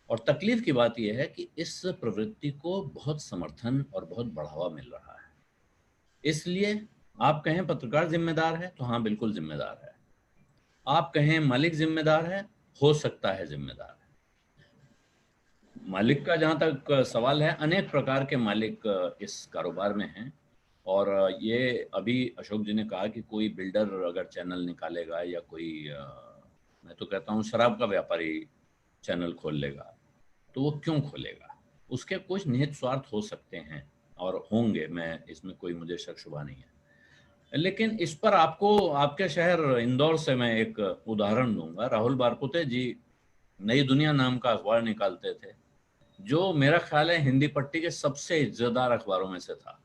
और तकलीफ की बात यह है कि इस प्रवृत्ति को बहुत समर्थन और बहुत बढ़ावा मिल रहा है। इसलिए आप कहें पत्रकार जिम्मेदार है, तो हाँ बिल्कुल जिम्मेदार है। आप कहें मालिक जिम्मेदार है, हो सकता है जिम्मेदार है। मालिक का जहां तक सवाल है, अनेक प्रकार के मालिक इस कारोबार में हैं। और ये अभी अशोक जी ने कहा कि कोई बिल्डर अगर चैनल निकालेगा, या कोई मैं तो कहता हूँ शराब का व्यापारी चैनल खोल लेगा, तो वो क्यों खोलेगा? उसके कुछ निहित स्वार्थ हो सकते हैं और होंगे, मैं इसमें कोई मुझे शक शुबा नहीं है। लेकिन इस पर आपको, आपके शहर इंदौर से मैं एक उदाहरण दूंगा। राहुल बारपुते जी नई दुनिया नाम का अखबार निकालते थे, जो मेरा ख्याल है हिंदी पट्टी के सबसे इज्जतदार अखबारों में से था।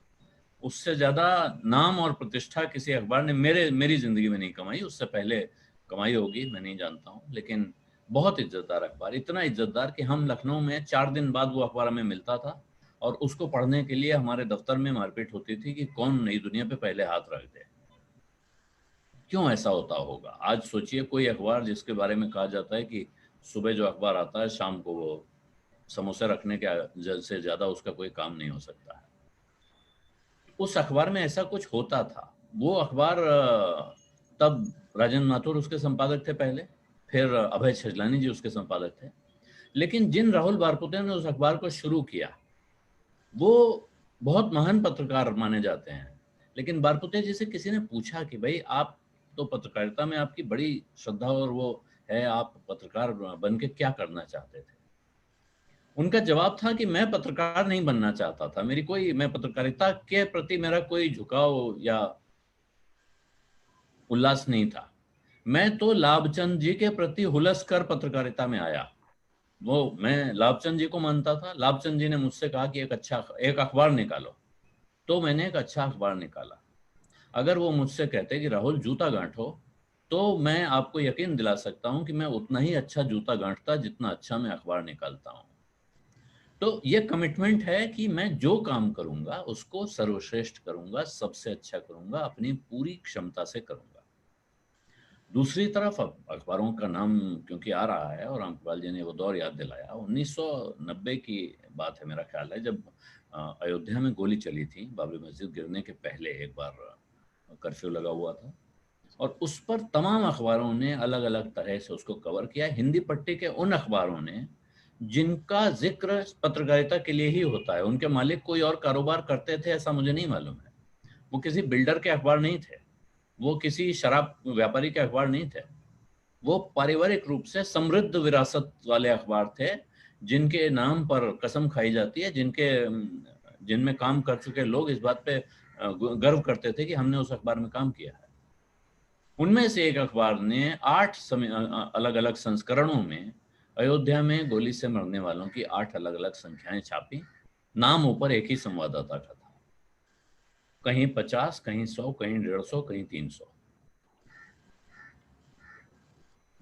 उससे ज्यादा नाम और प्रतिष्ठा किसी अखबार ने मेरी जिंदगी में नहीं कमाई। उससे पहले कमाई होगी, मैं नहीं जानता हूँ, लेकिन बहुत इज्जतदार अखबार, इतना इज्जतदार कि हम लखनऊ में 4 दिन बाद वो अखबार हमें मिलता था, और उसको पढ़ने के लिए हमारे दफ्तर में मारपीट होती थी कि कौन नई दुनिया पे पहले हाथ रख दे। क्यों ऐसा होता होगा? आज सोचिए, कोई अखबार जिसके बारे में कहा जाता है कि सुबह जो अखबार आता है शाम को वो समोसे रखने के से ज्यादा उसका कोई काम नहीं हो सकता है। उस अखबार में ऐसा कुछ होता था। वो अखबार तब राजेंद्र माथुर उसके संपादक थे पहले, फिर अभय छजलानी जी उसके संपादक थे। लेकिन जिन राहुल बारपुते ने उस अखबार को शुरू किया, वो बहुत महान पत्रकार माने जाते हैं। लेकिन बारपुते जी से किसी ने पूछा कि भाई, आप तो पत्रकारिता में आपकी बड़ी श्रद्धा और वो है, आप पत्रकार बन के क्या करना चाहते थे? उनका जवाब था कि मैं पत्रकार नहीं बनना चाहता था, मैं पत्रकारिता के प्रति मेरा कोई झुकाव या उल्लास नहीं था। मैं तो लाभचंद जी के प्रति हुलस कर पत्रकारिता में आया। मैं लाभचंद जी को मानता था। लाभचंद जी ने मुझसे कहा कि एक अखबार निकालो, तो मैंने एक अच्छा अखबार निकाला। अगर वो मुझसे कहते कि राहुल जूता गांठो, तो मैं आपको यकीन दिला सकता हूं कि मैं उतना ही अच्छा जूता गांठता जितना अच्छा मैं अखबार निकालता हूं। तो ये कमिटमेंट है कि मैं जो काम करूंगा उसको सर्वश्रेष्ठ करूंगा, सबसे अच्छा करूंगा, अपनी पूरी क्षमता से करूंगा। दूसरी तरफ अब अखबारों का नाम क्योंकि आ रहा है और अंकपाल जी ने वो दौर याद दिलाया, 1990 की बात है मेरा ख्याल है, जब अयोध्या में गोली चली थी बाबरी मस्जिद गिरने के पहले, एक बार कर्फ्यू लगा हुआ था और उस पर तमाम अखबारों ने अलग अलग तरह से उसको कवर किया। हिंदी पट्टी के उन अखबारों ने जिनका जिक्र पत्रकारिता के लिए ही होता है, उनके मालिक कोई और कारोबार करते थे ऐसा मुझे नहीं मालूम है, वो किसी बिल्डर के अखबार नहीं थे, वो किसी शराब व्यापारी के अखबार नहीं थे, वो पारिवारिक रूप से समृद्ध विरासत वाले अखबार थे जिनके नाम पर कसम खाई जाती है, जिनमें काम कर चुके लोग इस बात पे गर्व करते थे कि हमने उस अखबार में काम किया है। उनमें से एक अखबार ने 8 अलग अलग संस्करणों में अयोध्या में गोली से मरने वालों की 8 अलग अलग संख्याएं छापी। नाम ऊपर एक ही संवाददाता का था, कहीं 50, कहीं 100, कहीं 150, कहीं 300।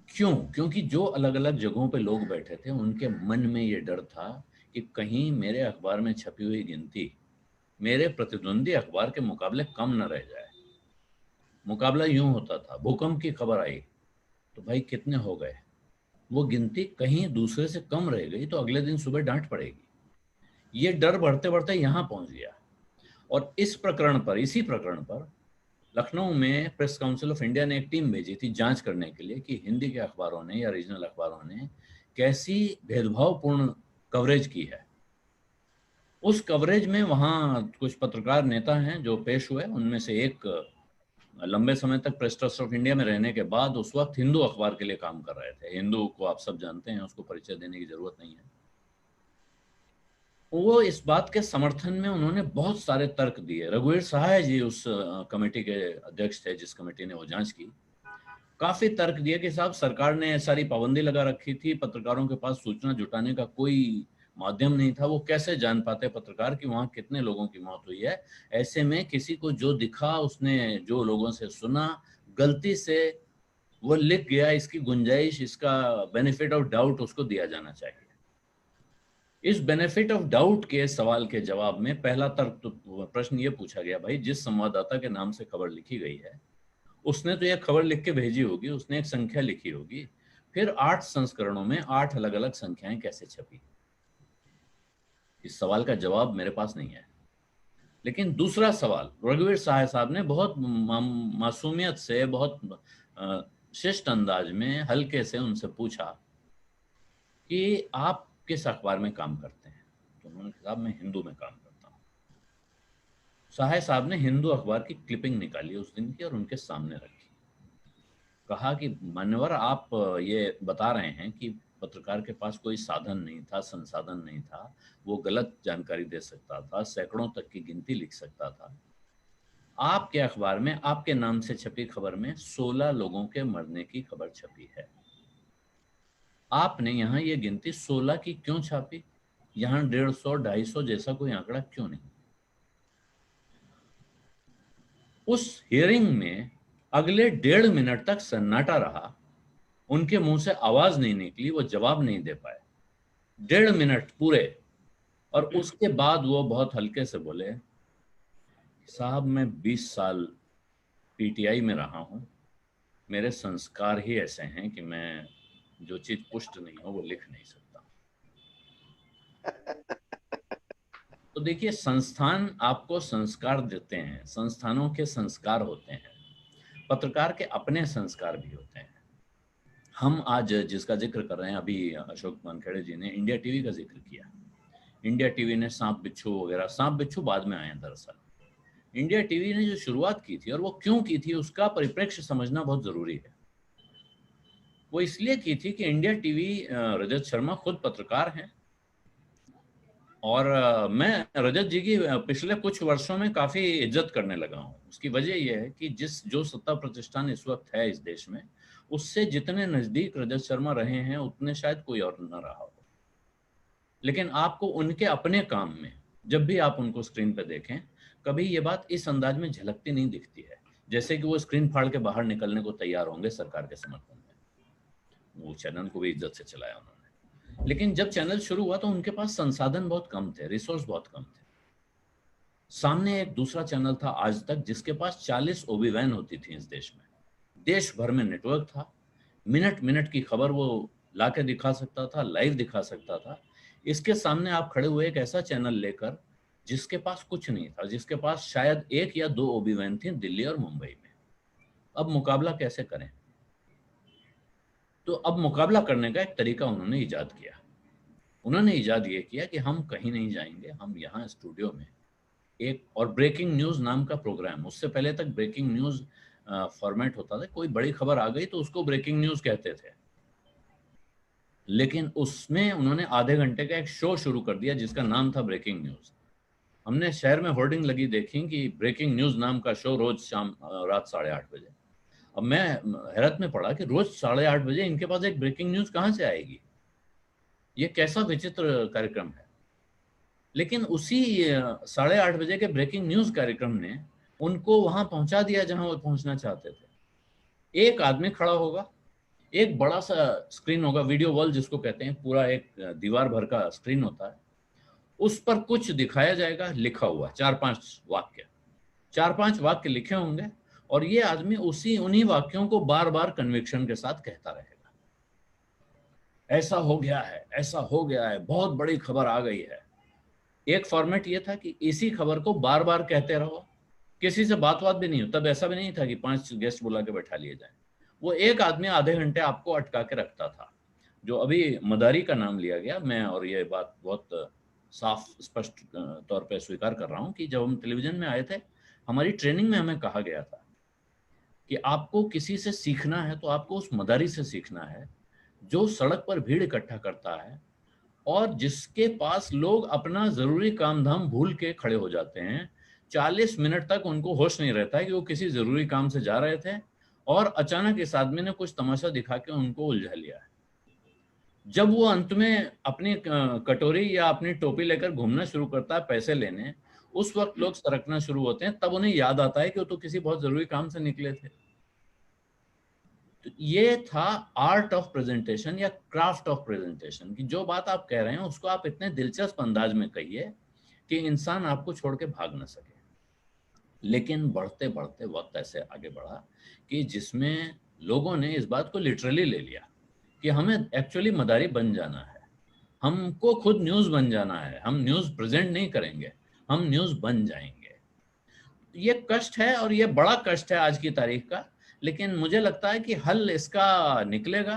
क्यों? क्योंकि जो अलग अलग जगहों पे लोग बैठे थे उनके मन में ये डर था कि कहीं मेरे अखबार में छपी हुई गिनती मेरे प्रतिद्वंदी अखबार के मुकाबले कम न रह जाए। मुकाबला यूं होता था, भूकंप की खबर आई तो भाई कितने हो गए, वो गिनती कहीं दूसरे से कम रह गई तो अगले दिन सुबह डांट पड़ेगी। ये डर बढ़ते बढ़ते यहां पहुंच गया और इसी प्रकरण पर लखनऊ में प्रेस काउंसिल ऑफ इंडिया ने एक टीम भेजी थी जांच करने के लिए कि हिंदी के अखबारों ने या रीजनल अखबारों ने कैसी भेदभावपूर्ण कवरेज की है। उस कवरेज में वहां कुछ पत्रकार नेता हैं जो पेश हुए, उनमें से एक लंबे समय तक प्रेस ट्रस्ट ऑफ इंडिया में रहने के बाद उस वक्त हिंदू अखबार के लिए काम कर रहे थे। हिंदू को आप सब जानते हैं, उसको परिचय देने की जरूरत नहीं है। वो इस बात के समर्थन में उन्होंने बहुत सारे तर्क दिए। रघुवीर सहाय जी उस कमेटी के अध्यक्ष थे जिस कमेटी ने वो जांच की। काफी तर्क दिए कि साहब सरकार ने सारी पाबंदी लगा रखी थी, पत्रकारों के पास सूचना जुटाने का कोई माध्यम नहीं था, वो कैसे जान पाते पत्रकार कि वहां कितने लोगों की मौत हुई है। ऐसे में किसी को जो दिखा, उसने जो लोगों से सुना, गलती से वो लिख गया, इसकी गुंजाइश, इसका बेनिफिट ऑफ डाउट उसको दिया जाना चाहिए। इस बेनिफिट ऑफ डाउट के सवाल के जवाब में पहला तर्क तो प्रश्न ये पूछा गया, भाई जिस संवाददाता के नाम से खबर लिखी गई है उसने तो यह खबर लिख के भेजी होगी, उसने एक संख्या लिखी होगी, फिर 8 संस्करणों में 8 अलग अलग संख्याएं कैसे छपी? इस सवाल का जवाब मेरे पास नहीं है। लेकिन दूसरा सवाल रघुवीर सहाय साहब ने बहुत मासूमियत से, बहुत शिष्ट अंदाज में, हल्के से उनसे पूछा कि आप किस अखबार में काम करते हैं? तो उन्होंने कहा मैं हिंदू में काम करता हूँ। सहाय साहब ने हिंदू अखबार की क्लिपिंग निकाली उस दिन की और उनके सामने रखी। कहा कि मान्यवर, आप ये बता रहे हैं कि पत्रकार के पास कोई साधन नहीं था, संसाधन नहीं था, वो गलत जानकारी दे सकता था, सैकड़ों तक की गिनती लिख सकता था। आपके अखबार में आपके नाम से छपी खबर में 16 लोगों के मरने की खबर छपी है। आपने यहाँ ये गिनती 16 की क्यों छापी? यहाँ 150, 250 जैसा कोई आंकड़ा क्यों नहीं? उस हियरिंग में अगले 1.5 मिनट तक सन्नाटा रहा, उनके मुंह से आवाज नहीं निकली, वो जवाब नहीं दे पाए 1.5 मिनट पूरे। और उसके बाद वो बहुत हल्के से बोले, साहब मैं 20 साल पीटीआई में रहा हूं, मेरे संस्कार ही ऐसे हैं कि मैं जो चीज पुष्ट नहीं हो वो लिख नहीं सकता। तो देखिए, संस्थान आपको संस्कार देते हैं, संस्थानों के संस्कार होते हैं, पत्रकार के अपने संस्कार भी होते हैं। हम आज जिसका जिक्र कर रहे हैं, अभी अशोक वानखेड़े जी ने इंडिया टीवी का जिक्र किया। इंडिया टीवी ने सांप बिच्छू वगैरह, सांप बिच्छू बाद में आए हैं दरअसल। इंडिया टीवी ने जो शुरुआत की थी और वो क्यों की थी उसका परिप्रेक्ष्य समझना बहुत जरूरी है। वो इसलिए की थी कि इंडिया टीवी, रजत शर्मा खुद पत्रकार हैं और मैं रजत जी की पिछले कुछ वर्षों में काफी इज्जत करने लगा हूँ। उसकी वजह यह है कि जो सत्ता प्रतिष्ठान इस वक्त है इस देश में, उससे जितने नजदीक रजत शर्मा रहे हैं उतने शायद कोई और न रहा हो। लेकिन आपको उनके अपने काम में, जब भी आप उनको स्क्रीन पे देखें, कभी ये बात इस अंदाज में झलकती नहीं दिखती है जैसे कि वो स्क्रीन फाड़ के बाहर निकलने को तैयार होंगे सरकार के समर्थन में। वो चैनल को भी इज्जत से चलाया उन्होंने, लेकिन जब चैनल शुरू हुआ तो उनके पास संसाधन बहुत कम थे, रिसोर्स बहुत कम थे। सामने एक दूसरा चैनल था आज तक, जिसके पास 40 ओबी वैन होती थी इस देश में, देश भर में नेटवर्क था, मिनट मिनट की खबर वो लाके दिखा सकता था, लाइव दिखा सकता था। इसके सामने आप खड़े हुए एक ऐसा चैनल लेकर जिसके पास कुछ नहीं था, जिसके पास शायद 1 या 2 ओबी वैन थी दिल्ली और मुंबई में। अब मुकाबला कैसे करें? तो अब मुकाबला करने का एक तरीका उन्होंने इजाद किया। उन्होंने इजाद ये किया कि हम कहीं नहीं जाएंगे, हम यहाँ स्टूडियो में एक और ब्रेकिंग न्यूज नाम का प्रोग्राम, उससे पहले तक ब्रेकिंग न्यूज फॉर्मेट होता था, कोई बड़ी खबर आ गई तो उसको ब्रेकिंग न्यूज कहते थे, लेकिन उसमें उन्होंने आधे घंटे का एक शो शुरू कर दिया जिसका नाम था ब्रेकिंग न्यूज। हमने शहर में होर्डिंग लगी देखी कि ब्रेकिंग न्यूज नाम का शो रोज शाम रात 8:30 बजे। अब मैं हैरत में पड़ा कि रोज 8:30 बजे इनके पास एक ब्रेकिंग न्यूज कहाँ से आएगी, ये कैसा विचित्र कार्यक्रम है। लेकिन उसी 8:30 बजे के ब्रेकिंग न्यूज कार्यक्रम ने उनको वहां पहुंचा दिया जहां वो पहुंचना चाहते थे। एक आदमी खड़ा होगा, एक बड़ा सा स्क्रीन होगा, वीडियो वॉल जिसको कहते हैं, पूरा एक दीवार भर का स्क्रीन होता है, उस पर कुछ दिखाया जाएगा लिखा हुआ, 4-5 वाक्य लिखे होंगे, और ये आदमी उन्हीं वाक्यों को बार बार कन्विक्शन के साथ कहता रहेगा। ऐसा हो गया है, ऐसा हो गया है, बहुत बड़ी खबर आ गई है। एक फॉर्मेट ये था कि इसी खबर को बार बार कहते रहो, किसी से बात भी नहीं हो। तब ऐसा भी नहीं था कि 5 गेस्ट बुला के बैठा लिए जाए। वो एक आदमी आधे घंटे आपको अटका के रखता था, जो अभी मदारी का नाम लिया गया। मैं और ये बात बहुत साफ स्पष्ट तौर पे स्वीकार कर रहा हूँ कि जब हम टेलीविजन में आए थे, हमारी ट्रेनिंग में हमें कहा गया था कि आपको किसी से सीखना है तो आपको उस मदारी से सीखना है जो सड़क पर भीड़ इकट्ठा करता है और जिसके पास लोग अपना जरूरी काम धाम भूल के खड़े हो जाते हैं। 40 मिनट तक उनको होश नहीं रहता है कि वो किसी जरूरी काम से जा रहे थे और अचानक इस आदमी ने कुछ तमाशा दिखा के उनको उलझा लिया है। जब वो अंत में अपनी कटोरी या अपनी टोपी लेकर घूमना शुरू करता है पैसे लेने, उस वक्त लोग सरकना शुरू होते हैं। तब उन्हें याद आता है कि वो तो किसी बहुत जरूरी काम से निकले थे। तो ये था आर्ट ऑफ प्रेजेंटेशन या क्राफ्ट ऑफ प्रेजेंटेशन, कि जो बात आप कह रहे हैं उसको आप इतने दिलचस्प अंदाज में कहिए कि इंसान आपको छोड़ के भाग ना सके। लेकिन बढ़ते बढ़ते वक्त ऐसे आगे बढ़ा कि जिसमें लोगों ने इस बात को लिटरली ले लिया कि हमें एक्चुअली मदारी बन जाना है, हमको खुद न्यूज बन जाना है। हम न्यूज प्रेजेंट नहीं करेंगे, हम न्यूज बन जाएंगे। ये कष्ट है और ये बड़ा कष्ट है आज की तारीख का, लेकिन मुझे लगता है कि हल इसका निकलेगा।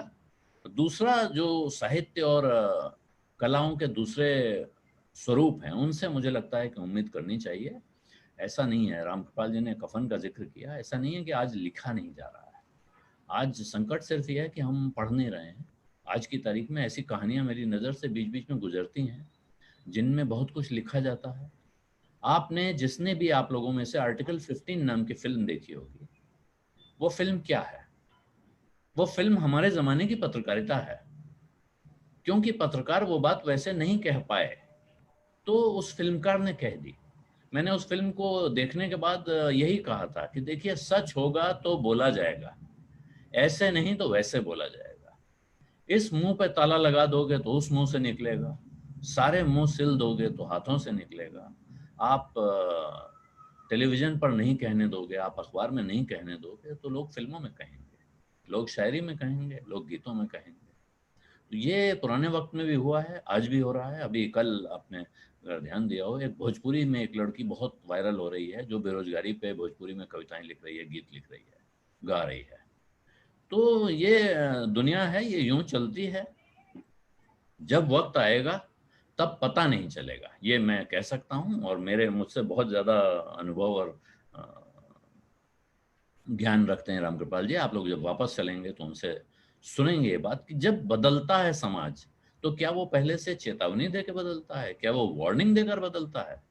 दूसरा जो साहित्य और कलाओं के दूसरे स्वरूप हैं, उनसे मुझे लगता है कि उम्मीद करनी चाहिए। ऐसा नहीं है, रामकृपाल जी ने कफन का जिक्र किया, ऐसा नहीं है कि आज लिखा नहीं जा रहा है। आज संकट सिर्फ यह है कि हम पढ़ नहीं रहे हैं। आज की तारीख में ऐसी कहानियां मेरी नज़र से बीच बीच में गुजरती हैं जिनमें बहुत कुछ लिखा जाता है। आपने जिसने भी आप लोगों में से आर्टिकल 15 नाम की फिल्म देखी होगी, वो फिल्म क्या है? वो फिल्म हमारे जमाने की पत्रकारिता है। क्योंकि पत्रकार वो बात वैसे नहीं कह पाए तो उस फिल्मकार ने कह दी। मैंने उस फिल्म को देखने के बाद यही कहा था कि देखिए, सच होगा तो बोला जाएगा, ऐसे नहीं तो वैसे बोला जाएगा। इस मुंह पे ताला लगा दोगे तो उस मुंह से निकलेगा, सारे मुंह सिल दोगे तो हाथों से निकलेगा। आप टेलीविजन पर नहीं कहने दोगे, आप अखबार में नहीं कहने दोगे तो लोग फिल्मों में कहेंगे, लोग शायरी में कहेंगे, लोग गीतों में कहेंगे। तो ये पुराने वक्त में भी हुआ है, आज भी हो रहा है। अभी कल आपने ध्यान दिया हो, एक भोजपुरी में एक लड़की बहुत वायरल हो रही है जो बेरोजगारी पे भोजपुरी में कविताएं लिख रही है, गीत लिख रही है, गा रही है। तो ये दुनिया है, ये यूं चलती है। जब वक्त आएगा तब पता नहीं चलेगा, ये मैं कह सकता हूं। और मुझसे बहुत ज्यादा अनुभव और ज्ञान रखते हैं रामकृपाल जी। आप लोग जब वापस चलेंगे तो उनसे सुनेंगे ये बात कि जब बदलता है समाज तो क्या वो पहले से चेतावनी देकर बदलता है, क्या वो वार्निंग देकर बदलता है?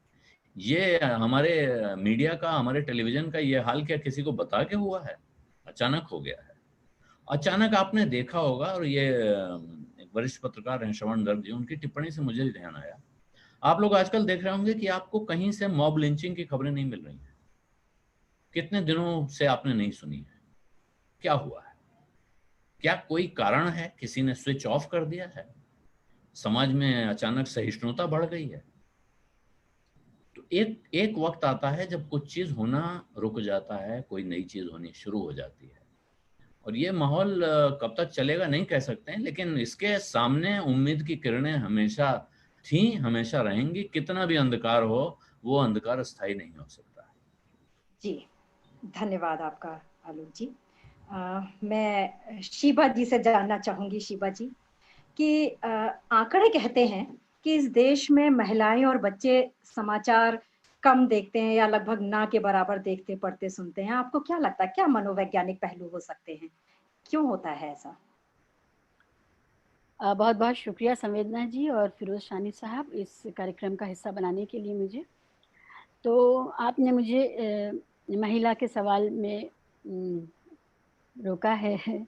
ये हमारे मीडिया का, हमारे टेलीविजन का ये हाल क्या किसी को बता के हुआ है? अचानक हो गया है। अचानक आपने देखा होगा, और ये एक वरिष्ठ पत्रकार हैं श्रवण गर्ग जी, उनकी टिप्पणी से मुझे ध्यान आया। आप लोग आजकल देख रहे होंगे कि आपको कहीं से मॉब लिंचिंग की खबरें नहीं मिल रही हैं। कितने दिनों से आपने नहीं सुनी है। क्या हुआ है? क्या कोई कारण है? किसी ने स्विच ऑफ कर दिया है? समाज में अचानक सहिष्णुता बढ़ गई है? तो एक वक्त आता है जब कुछ चीज होना रुक जाता है, कोई नई चीज होनी शुरू हो जाती है। और ये माहौल कब तक चलेगा नहीं कह सकते हैं, लेकिन इसके सामने उम्मीद की किरणें हमेशा थी, हमेशा रहेंगी। कितना भी अंधकार हो, वो अंधकार स्थायी नहीं हो सकता। जी, धन्यवाद आपका आलोक जी। मैं शीबा जी से जानना चाहूंगी, शीबा जी, कि आंकड़े कहते हैं कि इस देश में महिलाएं और बच्चे समाचार कम देखते हैं या लगभग ना के बराबर देखते, पढ़ते, सुनते हैं। आपको क्या लगता है, क्या मनोवैज्ञानिक पहलू हो सकते हैं, क्यों होता है ऐसा? बहुत बहुत शुक्रिया संवेदना जी और फिरोज शानी साहब इस कार्यक्रम का हिस्सा बनाने के लिए मुझे। तो आपने मुझे महिला के सवाल में रोका है।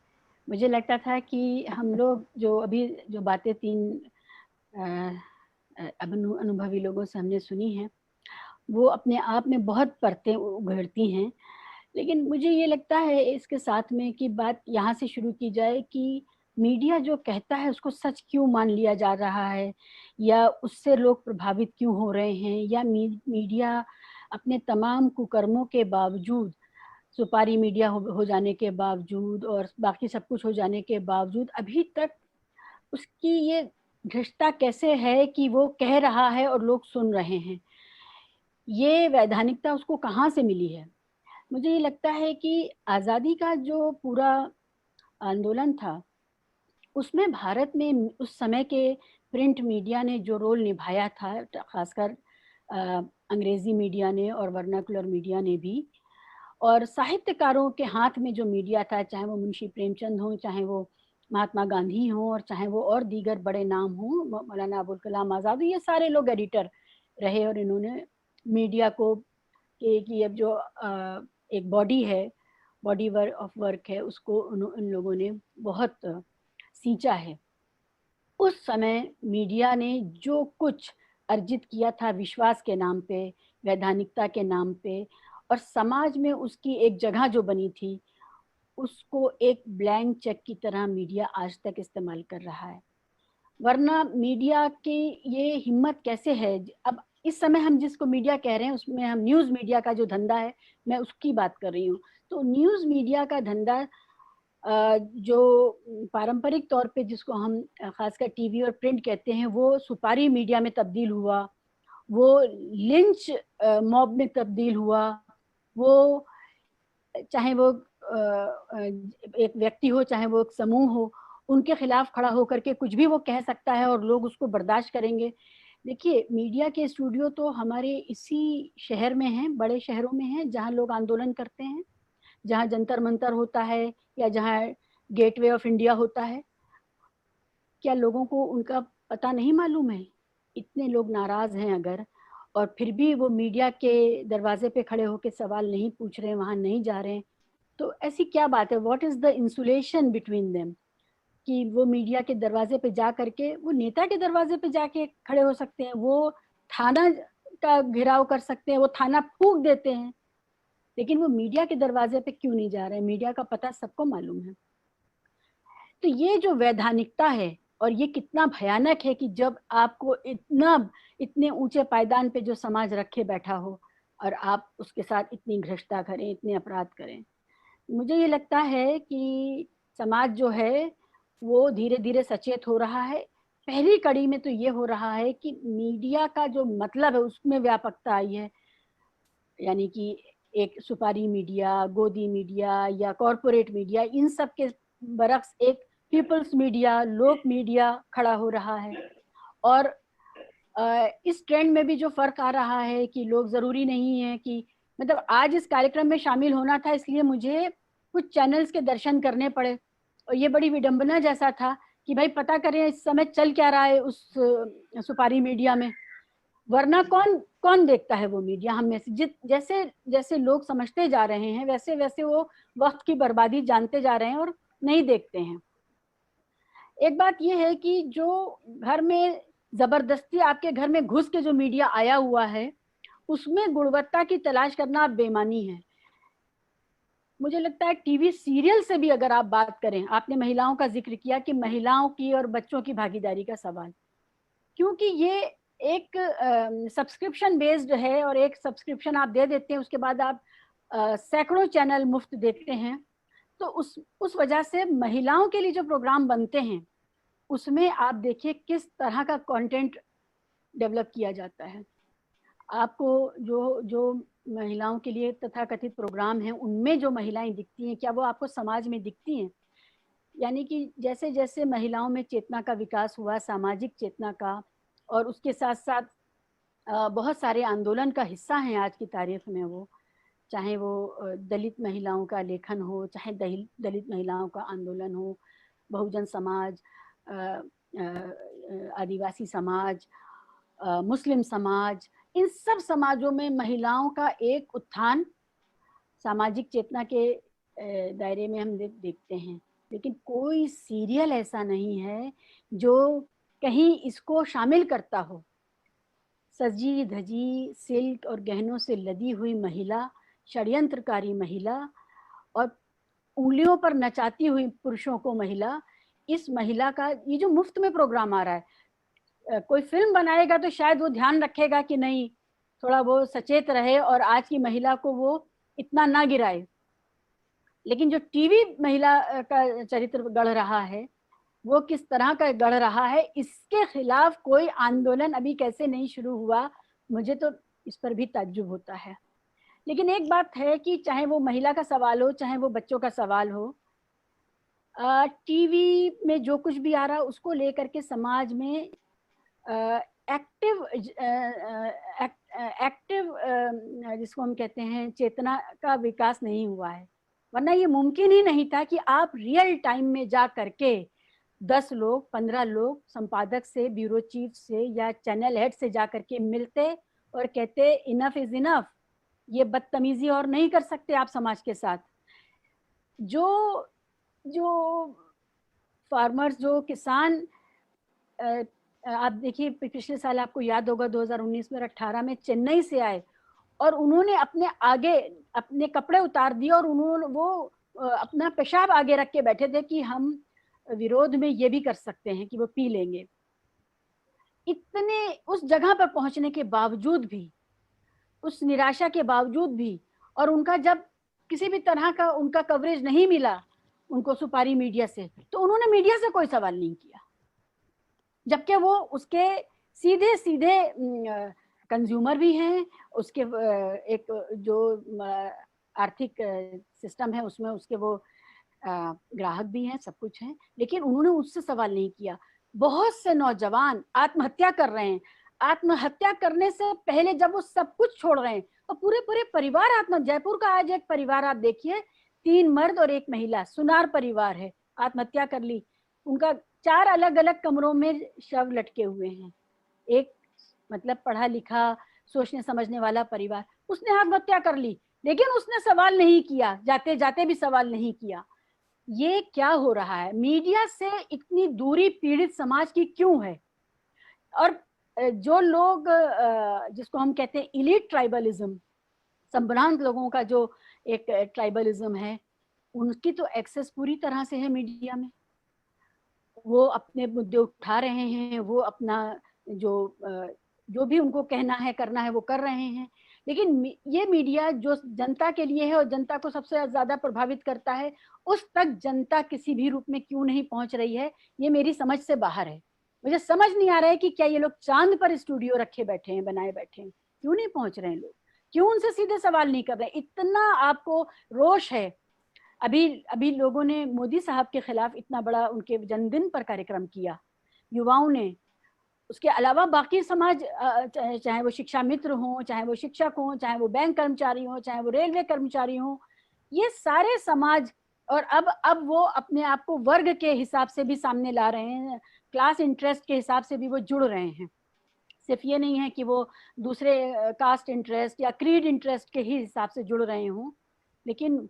मुझे लगता था कि हम लोग जो अभी जो बातें तीन अनुभवी लोगों से हमने सुनी हैं, वो अपने आप में बहुत परतें उघड़ती हैं। लेकिन मुझे ये लगता है इसके साथ में कि बात यहाँ से शुरू की जाए कि मीडिया जो कहता है उसको सच क्यों मान लिया जा रहा है, या उससे लोग प्रभावित क्यों हो रहे हैं, या मीडिया अपने तमाम कुकर्मों के बावजूद, सुपारी मीडिया हो जाने के बावजूद और बाकी सब कुछ हो जाने के बावजूद अभी तक उसकी ये धृष्टता कैसे है कि वो कह रहा है और लोग सुन रहे हैं। ये वैधानिकता उसको कहाँ से मिली है? मुझे ये लगता है कि आज़ादी का जो पूरा आंदोलन था, उसमें भारत में उस समय के प्रिंट मीडिया ने जो रोल निभाया था, खासकर अंग्रेजी मीडिया ने और वर्नाकुलर मीडिया ने भी, और साहित्यकारों के हाथ में जो मीडिया था, चाहे वो मुंशी प्रेमचंद हो, चाहे वो महात्मा गांधी हो, और चाहे वो और दीगर बड़े नाम हो, मौलाना अबुल कलाम आज़ाद, ये सारे लोग एडिटर रहे और इन्होंने मीडिया को कि अब जो एक बॉडी है, बॉडी ऑफ वर्क है, उसको इन लोगों ने बहुत सींचा है। उस समय मीडिया ने जो कुछ अर्जित किया था विश्वास के नाम पे, वैधानिकता के नाम पे, और समाज में उसकी एक जगह जो बनी थी, उसको एक ब्लैंक चेक की तरह मीडिया आज तक इस्तेमाल कर रहा है। वरना मीडिया की ये हिम्मत कैसे है? अब इस समय हम जिसको मीडिया कह रहे हैं उसमें हम न्यूज़ मीडिया का जो धंधा है, मैं उसकी बात कर रही हूँ। तो न्यूज़ मीडिया का धंधा जो पारंपरिक तौर पे जिसको हम खासकर टीवी और प्रिंट कहते हैं, वो सुपारी मीडिया में तब्दील हुआ, वो लिंच मॉब में तब्दील हुआ, वो चाहे वो एक व्यक्ति हो, चाहे वो एक समूह हो, उनके खिलाफ खड़ा होकर के कुछ भी वो कह सकता है और लोग उसको बर्दाश्त करेंगे। देखिए, मीडिया के स्टूडियो तो हमारे इसी शहर में हैं, बड़े शहरों में हैं, जहाँ लोग आंदोलन करते हैं, जहाँ जंतर मंतर होता है या जहाँ गेटवे ऑफ इंडिया होता है। क्या लोगों को उनका पता नहीं मालूम है? इतने लोग नाराज हैं अगर, और फिर भी वो मीडिया के दरवाजे पे खड़े होकर सवाल नहीं पूछ रहे, वहां नहीं जा रहे हैं, तो ऐसी क्या बात है? What is the insulation between them कि वो मीडिया के दरवाजे पे जा करके, वो नेता के दरवाजे पे जाके खड़े हो सकते हैं, वो थाना का घेराव कर सकते हैं, वो थाना फूंक देते हैं, लेकिन वो मीडिया के दरवाजे पे क्यों नहीं जा रहे हैं? मीडिया का पता सबको मालूम है। तो ये जो वैधानिकता है, और ये कितना भयानक है कि जब आपको इतने ऊंचे पायदान पे जो समाज रखे बैठा हो और आप उसके साथ इतनी घृष्टता करें, इतने अपराध करें। मुझे ये लगता है कि समाज जो है वो धीरे धीरे सचेत हो रहा है। पहली कड़ी में तो ये हो रहा है कि मीडिया का जो मतलब है उसमें व्यापकता आई है, यानी कि एक सुपारी मीडिया, गोदी मीडिया या कॉरपोरेट मीडिया, इन सब के बरक्स एक पीपल्स मीडिया, लोक मीडिया खड़ा हो रहा है। और इस ट्रेंड में भी जो फर्क आ रहा है कि लोग जरूरी नहीं है कि, मतलब आज इस कार्यक्रम में शामिल होना था इसलिए मुझे कुछ चैनल्स के दर्शन करने पड़े, और ये बड़ी विडंबना जैसा था कि भाई पता करें इस समय चल क्या रहा है उस सुपारी मीडिया में, वरना कौन देखता है वो मीडिया? हम में से जैसे जैसे लोग समझते जा रहे हैं वैसे वैसे वो वक्त की बर्बादी जानते जा रहे हैं और नहीं देखते हैं। एक बात ये है कि जो घर में जबरदस्ती आपके घर में घुस के जो मीडिया आया हुआ है, उसमें गुणवत्ता की तलाश करना बेईमानी है। मुझे लगता है टीवी सीरियल से भी अगर आप बात करें, आपने महिलाओं का जिक्र किया कि महिलाओं की और बच्चों की भागीदारी का सवाल, क्योंकि ये एक सब्सक्रिप्शन बेस्ड है, और एक सब्सक्रिप्शन आप दे देते हैं, उसके बाद आप सैकड़ों चैनल मुफ्त देखते हैं, तो उस वजह से महिलाओं के लिए जो प्रोग्राम बनते हैं उसमें आप देखिए किस तरह का कंटेंट डेवलप किया जाता है। आपको जो जो महिलाओं के लिए तथाकथित प्रोग्राम हैं उनमें जो महिलाएं दिखती हैं, क्या वो आपको समाज में दिखती हैं? यानी कि जैसे जैसे महिलाओं में चेतना का विकास हुआ, सामाजिक चेतना का, और उसके साथ साथ बहुत सारे आंदोलन का हिस्सा हैं आज की तारीख में वो, चाहे वो दलित महिलाओं का लेखन हो, चाहे दलित महिलाओं का आंदोलन हो, बहुजन समाज, आदिवासी समाज, मुस्लिम समाज, इन सब समाजों में महिलाओं का एक उत्थान सामाजिक चेतना के दायरे में हम देखते हैं। लेकिन कोई सीरियल ऐसा नहीं है जो कहीं इसको शामिल करता हो। सजी धजी सिल्क और गहनों से लदी हुई महिला, षड्यंत्रकारी महिला और उंगलियों पर नचाती हुई पुरुषों को महिला, इस महिला का ये जो मुफ्त में प्रोग्राम आ रहा है, कोई फिल्म बनाएगा तो शायद वो ध्यान रखेगा कि नहीं, थोड़ा वो सचेत रहे और आज की महिला को वो इतना ना गिराए। लेकिन जो टीवी महिला का चरित्र गढ़ रहा है वो किस तरह का गढ़ रहा है, इसके खिलाफ कोई आंदोलन अभी कैसे नहीं शुरू हुआ, मुझे तो इस पर भी ताज्जुब होता है। लेकिन एक बात है कि चाहे वो महिला का सवाल हो, चाहे वो बच्चों का सवाल हो, टीवी में जो कुछ भी आ रहा है उसको लेकर के समाज में एक्टिव जिसको हम कहते हैं चेतना का विकास नहीं हुआ है। वरना ये मुमकिन ही नहीं था कि आप रियल टाइम में जा करके 10 लोग 15 लोग संपादक से, ब्यूरो चीफ से या चैनल हेड से जा करके मिलते और कहते इनफ इज इनफ, ये बदतमीजी और नहीं कर सकते आप समाज के साथ। जो फार्मर्स, जो किसान, आप देखिए पिछले साल आपको याद होगा 2019 में 18 में चेन्नई से आए और उन्होंने अपने कपड़े उतार दिए और वो अपना पेशाब आगे रख के बैठे थे कि हम विरोध में ये भी कर सकते हैं कि वो पी लेंगे। इतने उस जगह पर पहुंचने के बावजूद भी, उस निराशा के बावजूद भी, और उनका जब किसी भी तरह का उनका कवरेज नहीं मिला उनको सुपारी मीडिया से, तो उन्होंने मीडिया से कोई सवाल नहीं किया, जबकि वो उसके सीधे सीधे कंज्यूमर भी हैं, उसके एक जो आर्थिक सिस्टम है उसमें उसके वो ग्राहक भी हैं, सब कुछ है, लेकिन उन्होंने उससे सवाल नहीं किया। बहुत से नौजवान आत्महत्या कर रहे हैं, आत्महत्या करने से पहले जब वो सब कुछ छोड़ रहे हैं और पूरे परिवार जयपुर का आज एक परिवार आप देखिए, 3 मर्द और 1 महिला, सुनार परिवार है, आत्महत्या कर ली। उनका 4 अलग अलग कमरों में शव लटके हुए हैं। एक मतलब पढ़ा लिखा सोचने समझने वाला परिवार, उसने आत्महत्या कर ली, लेकिन उसने सवाल नहीं किया, जाते जाते भी सवाल नहीं किया। ये क्या हो रहा है? मीडिया से इतनी दूरी पीड़ित समाज की क्यों है? और जो लोग जिसको हम कहते हैं इलीट ट्राइबलिज्म, संभ्रांत लोगों का जो एक ट्राइबलिज्म है, उनकी तो एक्सेस पूरी तरह से है मीडिया में। वो अपने मुद्दे उठा रहे हैं, वो अपना जो भी उनको कहना है करना है वो कर रहे हैं। लेकिन ये मीडिया जो जनता के लिए है और जनता को सबसे ज्यादा प्रभावित करता है, उस तक जनता किसी भी रूप में क्यों नहीं पहुंच रही है, ये मेरी समझ से बाहर है। मुझे समझ नहीं आ रहा है कि क्या ये लोग चांद पर स्टूडियो रखे बैठे हैं, बनाए बैठे हैं, क्यों नहीं पहुंच रहे हैं लोग, क्यों उनसे सीधे सवाल नहीं कर रहे? इतना आपको रोष है। अभी लोगों ने मोदी साहब के खिलाफ इतना बड़ा उनके जन्मदिन पर कार्यक्रम किया, युवाओं ने। उसके अलावा बाकी समाज, चाहे वो शिक्षा मित्र हो, चाहे वो शिक्षक हो, चाहे वो बैंक कर्मचारी हो, चाहे वो रेलवे कर्मचारी हो, ये सारे समाज, और अब वो अपने आप को वर्ग के हिसाब से भी सामने ला रहे हैं, क्लास इंटरेस्ट के हिसाब से भी वो जुड़ रहे हैं। सिर्फ ये नहीं है कि वो दूसरे कास्ट इंटरेस्ट या क्रीड इंटरेस्ट के ही हिसाब से जुड़ रहे हों। लेकिन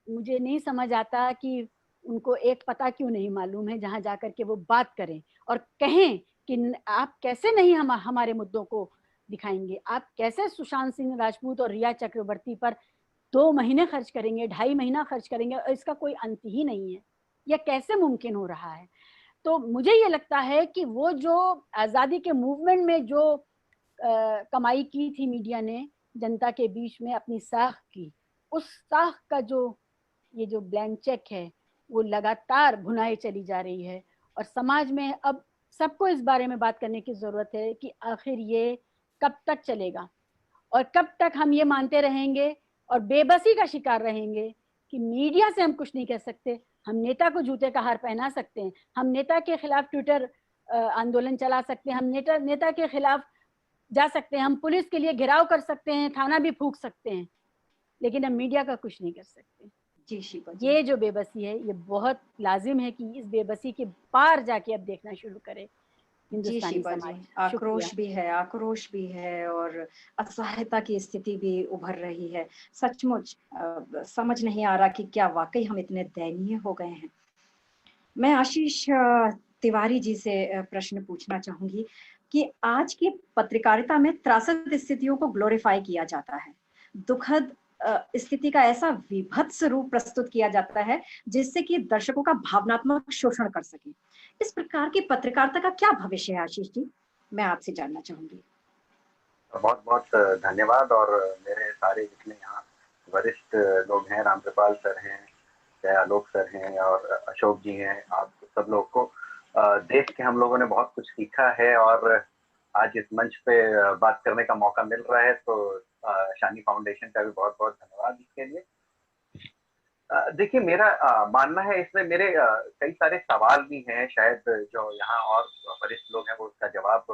मुझे नहीं समझ आता कि उनको एक पता क्यों नहीं मालूम है जहां जाकर के वो बात करें और कहें कि आप कैसे नहीं हमारे मुद्दों को दिखाएंगे, आप कैसे सुशांत सिंह राजपूत और रिया चक्रवर्ती पर 2 महीने खर्च करेंगे, 2.5 महीना खर्च करेंगे और इसका कोई अंत ही नहीं है। यह कैसे मुमकिन हो रहा है? तो मुझे ये लगता है कि वो जो आज़ादी के मूवमेंट में जो कमाई की थी मीडिया ने जनता के बीच में अपनी साख की, उस साख का जो ये जो ब्लैंक चेक है वो लगातार भुनाई चली जा रही है, और समाज में अब सबको इस बारे में बात करने की जरूरत है कि आखिर ये कब तक चलेगा और कब तक हम ये मानते रहेंगे और बेबसी का शिकार रहेंगे कि मीडिया से हम कुछ नहीं कह सकते। हम नेता को जूते का हार पहना सकते हैं, हम नेता के खिलाफ ट्विटर आंदोलन चला सकते हैं, हम नेता के खिलाफ जा सकते हैं, हम पुलिस के लिए घेराव कर सकते हैं, थाना भी फूंक सकते हैं, लेकिन हम मीडिया का कुछ नहीं कर सकते। जी शिल्पा जी, ये जो बेबसी है, ये बहुत लाजिम है कि इस बेबसी के पार जाके अब देखना शुरू करे जी हिंदुस्तानी शिल्पा जी, समाज। आक्रोश भी है, आक्रोश भी है और असहायता की स्थिति भी उभर रही है। सचमुच समझ नहीं आ रहा कि क्या वाकई हम इतने दयनीय हो गए हैं। मैं आशीष तिवारी जी से प्रश्न पूछना चाहूंगी कि आज की पत्रकारिता में त्रासद स्थितियों को ग्लोरीफाई किया जाता है, दुखद स्थिति का ऐसा विभत्स रूप प्रस्तुत किया जाता है जिससे कि दर्शकों का भावनात्मक शोषण कर सके। इस प्रकार की पत्रकारिता का क्या भविष्य है आशीष जी, मैं आपसे जानना चाहूंगी। बहुत बहुत धन्यवाद। और मेरे सारे जितने यहाँ वरिष्ठ लोग हैं, रामकृपाल सर हैं, चाहे आलोक सर हैं और अशोक जी हैं, आप सब लोग को देख के हम लोगों ने बहुत कुछ सीखा है और आज इस मंच पे बात करने का मौका मिल रहा है, तो शानी फाउंडेशन का भी बहुत बहुत धन्यवाद इसके लिए। देखिए, मेरा मानना है इसमें मेरे कई सारे सवाल भी हैं, शायद जो यहाँ और वरिष्ठ लोग हैं वो उसका जवाब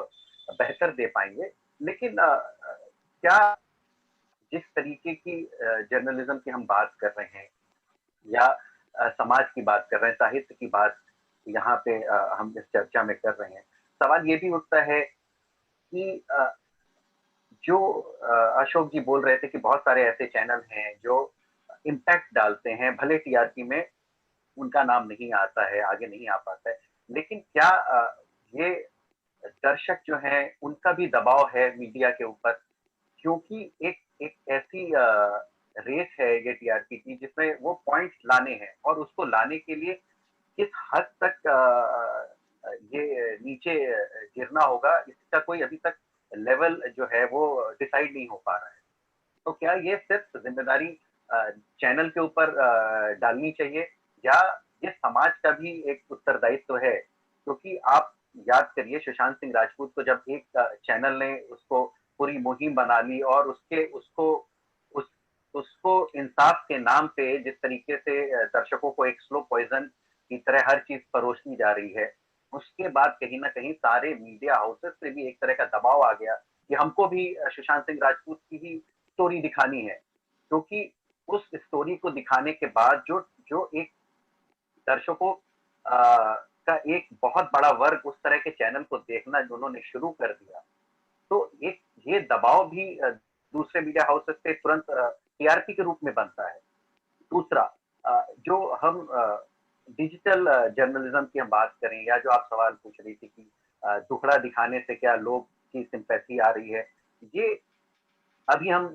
बेहतर दे पाएंगे। लेकिन क्या जिस तरीके की जर्नलिज्म की हम बात कर रहे हैं या समाज की बात कर रहे हैं, साहित्य की बात यहाँ पे हम इस चर्चा में कर रहे हैं, सवाल ये भी उठता है कि जो अशोक जी बोल रहे थे कि बहुत सारे ऐसे चैनल हैं जो इम्पैक्ट डालते हैं, भले टीआरपी में उनका नाम नहीं आता है, आगे नहीं आ पाता है, लेकिन क्या ये दर्शक जो हैं उनका भी दबाव है मीडिया के ऊपर? क्योंकि एक ऐसी रेस है ये टीआरपी की जिसमें वो पॉइंट्स लाने हैं और उसको लाने के लिए किस हद तक ये नीचे गिरना होगा, इसका कोई अभी तक लेवल जो है वो डिसाइड नहीं हो पा रहा है। तो क्या ये सिर्फ जिम्मेदारी चैनल के ऊपर डालनी चाहिए या ये समाज का भी एक उत्तरदायित्व है? क्योंकि आप याद करिए, सुशांत सिंह राजपूत को जब एक चैनल ने उसको पूरी मुहिम बना ली और उसको इंसाफ के नाम पे जिस तरीके से दर्शकों को एक स्लो पॉइजन की तरह हर चीज परोसनी जा रही है, उसके बाद कहीं ना कहीं सारे मीडिया हाउसेस से भी एक तरह का दबाव आ गया कि हमको भी सुशांत सिंह राजपूत की ही स्टोरी दिखानी है। क्योंकि उस स्टोरी को दिखाने के बाद जो एक दर्शकों का एक बहुत बड़ा वर्ग उस तरह के चैनल को देखना उन्होंने शुरू कर दिया, तो एक ये दबाव भी दूसरे मीडिया हाउसेस पे तुरंत टीआरपी के रूप में बनता है। दूसरा, जो हम डिजिटल जर्नलिज्म की हम बात करें या जो आप सवाल पूछ रही थी कि दुखड़ा दिखाने से क्या लोग की सिंपैथी आ रही है, ये अभी हम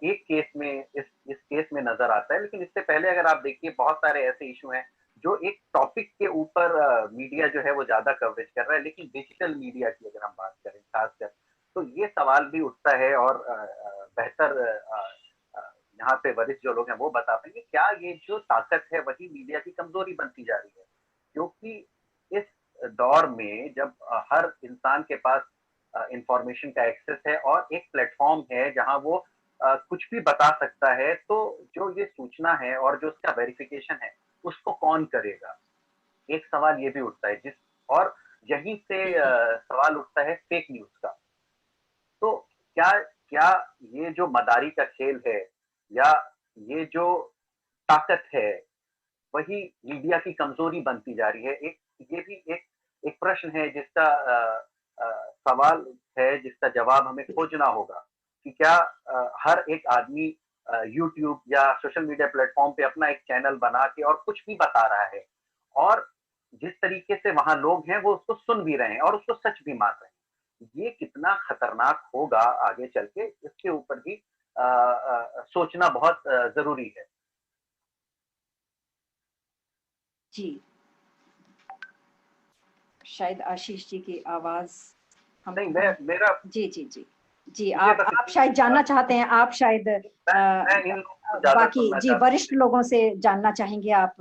एक केस में इस केस में नजर आता है, लेकिन इससे पहले अगर आप देखिए बहुत सारे ऐसे इशू हैं जो एक टॉपिक के ऊपर मीडिया जो है वो ज्यादा कवरेज कर रहा है, लेकिन डिजिटल मीडिया की अगर हम बात करें खासकर, तो ये सवाल भी उठता है और बेहतर यहाँ पे वरिष्ठ जो लोग हैं वो बता पाएंगे क्या ये जो ताकत है वही मीडिया की कमजोरी बनती जा रही है। क्योंकि इस दौर में जब हर इंसान के पास इंफॉर्मेशन का एक्सेस है और एक प्लेटफॉर्म है जहां वो कुछ भी बता सकता है, तो जो ये सूचना है और जो उसका वेरिफिकेशन है उसको कौन करेगा, एक सवाल ये भी उठता है और यहीं से सवाल उठता है फेक न्यूज का। तो क्या ये जो मदारी का खेल है या ये जो ताकत है वही मीडिया की कमजोरी बनती जा रही है? ये भी एक प्रश्न है जिसका सवाल है जिसका जवाब हमें खोजना होगा कि क्या हर एक आदमी यूट्यूब या सोशल मीडिया प्लेटफॉर्म पे अपना एक चैनल बना के और कुछ भी बता रहा है और जिस तरीके से वहां लोग हैं वो उसको सुन भी रहे हैं और उसको सच भी मान रहे हैं, ये कितना खतरनाक होगा आगे चल के, इसके ऊपर भी सोचना बहुत जरूरी है। जी, शायद आशीष जी की आवाज नहीं, मेरा जी जी जी जी आप शायद जानना चाहते हैं, आप शायद मैं इन लोगों ज्यादा बाकी सुनना जी चाहते वरिष्ठ लोगों से जानना चाहेंगे आप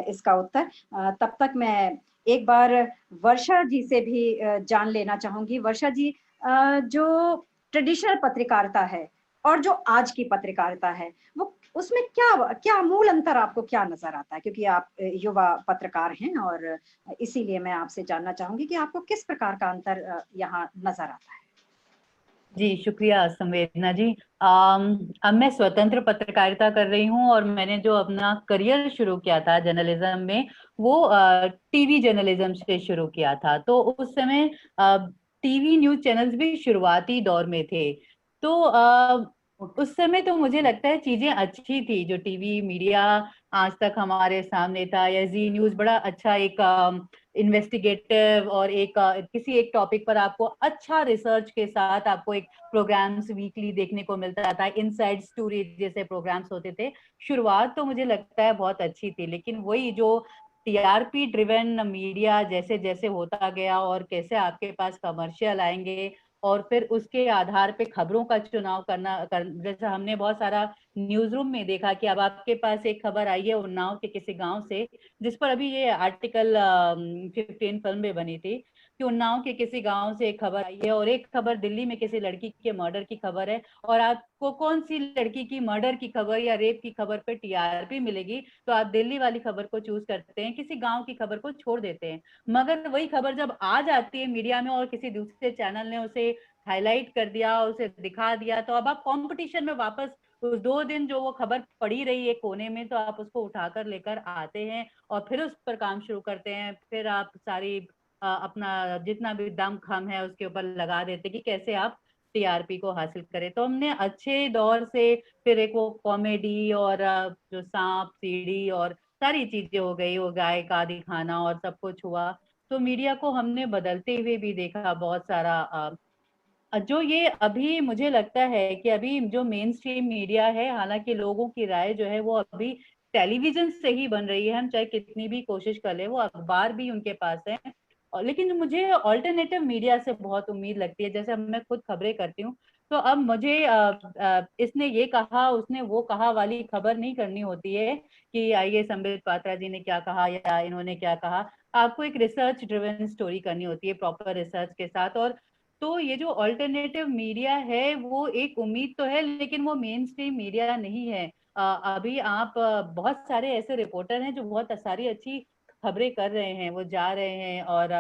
इसका उत्तर। तब तक मैं एक बार वर्षा जी से भी जान लेना चाहूंगी। वर्षा जी, जो ट्रेडिशनल पत्रकारिता है और जो आज की पत्रकारिता है, वो उसमें क्या क्या मूल अंतर आपको क्या नजर आता है? क्योंकि आप युवा पत्रकार हैं और इसीलिए मैं आपसे जानना चाहूंगी कि आपको किस प्रकार का अंतर यहाँ नजर आता है। जी शुक्रिया संवेदना जी। अब मैं स्वतंत्र पत्रकारिता कर रही हूँ और मैंने जो अपना करियर शुरू किया था जर्नलिज्म में, वो टीवी जर्नलिज्म से शुरू किया था। तो उस समय टीवी न्यूज चैनल्स भी शुरुआती दौर में थे। तो उस समय तो मुझे लगता है चीजें अच्छी थी। जो टीवी मीडिया आज तक हमारे सामने था, या जी न्यूज बड़ा अच्छा एक इन्वेस्टिगेटिव और एक किसी एक टॉपिक पर आपको अच्छा रिसर्च के साथ आपको एक प्रोग्राम्स वीकली देखने को मिलता था। इनसाइड स्टोरी जैसे प्रोग्राम्स होते थे। शुरुआत तो मुझे लगता है बहुत अच्छी थी, लेकिन वही जो टीआरपी ड्रिवन मीडिया जैसे जैसे होता गया और कैसे आपके पास कमर्शियल आएंगे और फिर उसके आधार पे खबरों का चुनाव जैसे हमने बहुत सारा न्यूज रूम में देखा कि अब आपके पास एक खबर आई है उन्नाव के किसी गांव से, जिस पर अभी ये आर्टिकल 15 फिल्म में बनी थी कि उन्नाव के किसी गांव से एक खबर आई है, और एक खबर दिल्ली में किसी लड़की के मर्डर की खबर है, और आपको कौन सी लड़की की मर्डर की खबर या रेप की खबर पे टीआरपी मिलेगी, तो आप दिल्ली वाली खबर को चूज करते हैं, किसी गांव की खबर को छोड़ देते हैं। मगर वही खबर जब आ जाती है मीडिया में और किसी दूसरे चैनल ने उसे हाईलाइट कर दिया, उसे दिखा दिया, तो अब आप कंपटीशन में वापस उस 2 दिन जो वो खबर पड़ी रही है कोने में, तो आप उसको उठाकर लेकर आते हैं और फिर उस पर काम शुरू करते हैं। फिर आप सारी अपना जितना भी दम खम है उसके ऊपर लगा देते कि कैसे आप टीआरपी को हासिल करें। तो हमने अच्छे दौर से फिर एक वो कॉमेडी और जो सांप सीढ़ी और सारी चीजें हो गई, वो गाय का दिखाना और सब कुछ हुआ। तो मीडिया को हमने बदलते हुए भी देखा बहुत सारा। जो ये अभी मुझे लगता है कि अभी जो मेन स्ट्रीम मीडिया है, हालांकि लोगों की राय जो है वो अभी टेलीविजन से ही बन रही है, हम चाहे कितनी भी कोशिश कर ले, वो अखबार भी उनके पास है। और लेकिन मुझे ऑल्टरनेटिव मीडिया से बहुत उम्मीद लगती है। जैसे मैं खुद खबरें करती हूँ, तो अब मुझे इसने ये कहा उसने वो कहा वाली खबर नहीं करनी होती है कि आइए संबित पात्रा जी ने क्या कहा या इन्होंने क्या कहा। आपको एक रिसर्च ड्रिवन स्टोरी करनी होती है प्रॉपर रिसर्च के साथ। और तो ये जो ऑल्टरनेटिव मीडिया है वो एक उम्मीद तो है, लेकिन वो मेन स्ट्रीम मीडिया नहीं है। अभी आप बहुत सारे ऐसे रिपोर्टर हैं जो बहुत सारी अच्छी खबरें कर रहे हैं, वो जा रहे हैं और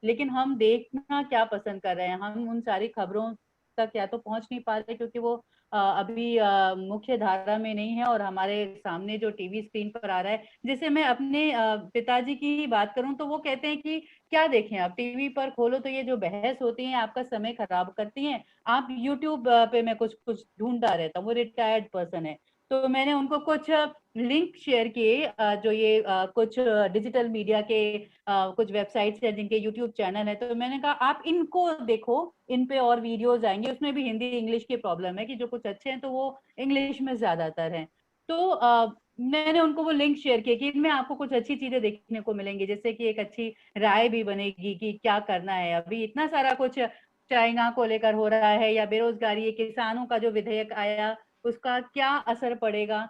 लेकिन हम देखना क्या पसंद कर रहे हैं, हम उन सारी खबरों तक या तो पहुंच नहीं पा रहे क्योंकि वो अभी मुख्य धारा में नहीं है और हमारे सामने जो टीवी स्क्रीन पर आ रहा है। जैसे मैं अपने पिताजी की ही बात करूं तो वो कहते हैं कि क्या देखें, आप टीवी पर खोलो तो ये जो बहस होती है आपका समय खराब करती हैं। आप यूट्यूब पे मैं कुछ कुछ ढूंढता रहता हूँ, वो रिटायर्ड पर्सन है, तो मैंने उनको कुछ लिंक शेयर किए जो ये कुछ डिजिटल मीडिया के कुछ वेबसाइट्स है जिनके यूट्यूब चैनल है। तो मैंने कहा आप इनको देखो, इन पे और वीडियोज आएंगे। उसमें भी हिंदी इंग्लिश की प्रॉब्लम है कि जो कुछ अच्छे हैं तो वो इंग्लिश में ज्यादातर हैं। तो मैंने उनको वो लिंक शेयर किया कि इनमें आपको कुछ अच्छी चीजें देखने को मिलेंगी, जैसे कि एक अच्छी राय भी बनेगी कि क्या करना है। अभी इतना सारा कुछ चाइना को लेकर हो रहा है, या बेरोजगारी, किसानों का जो विधेयक आया उसका क्या असर पड़ेगा।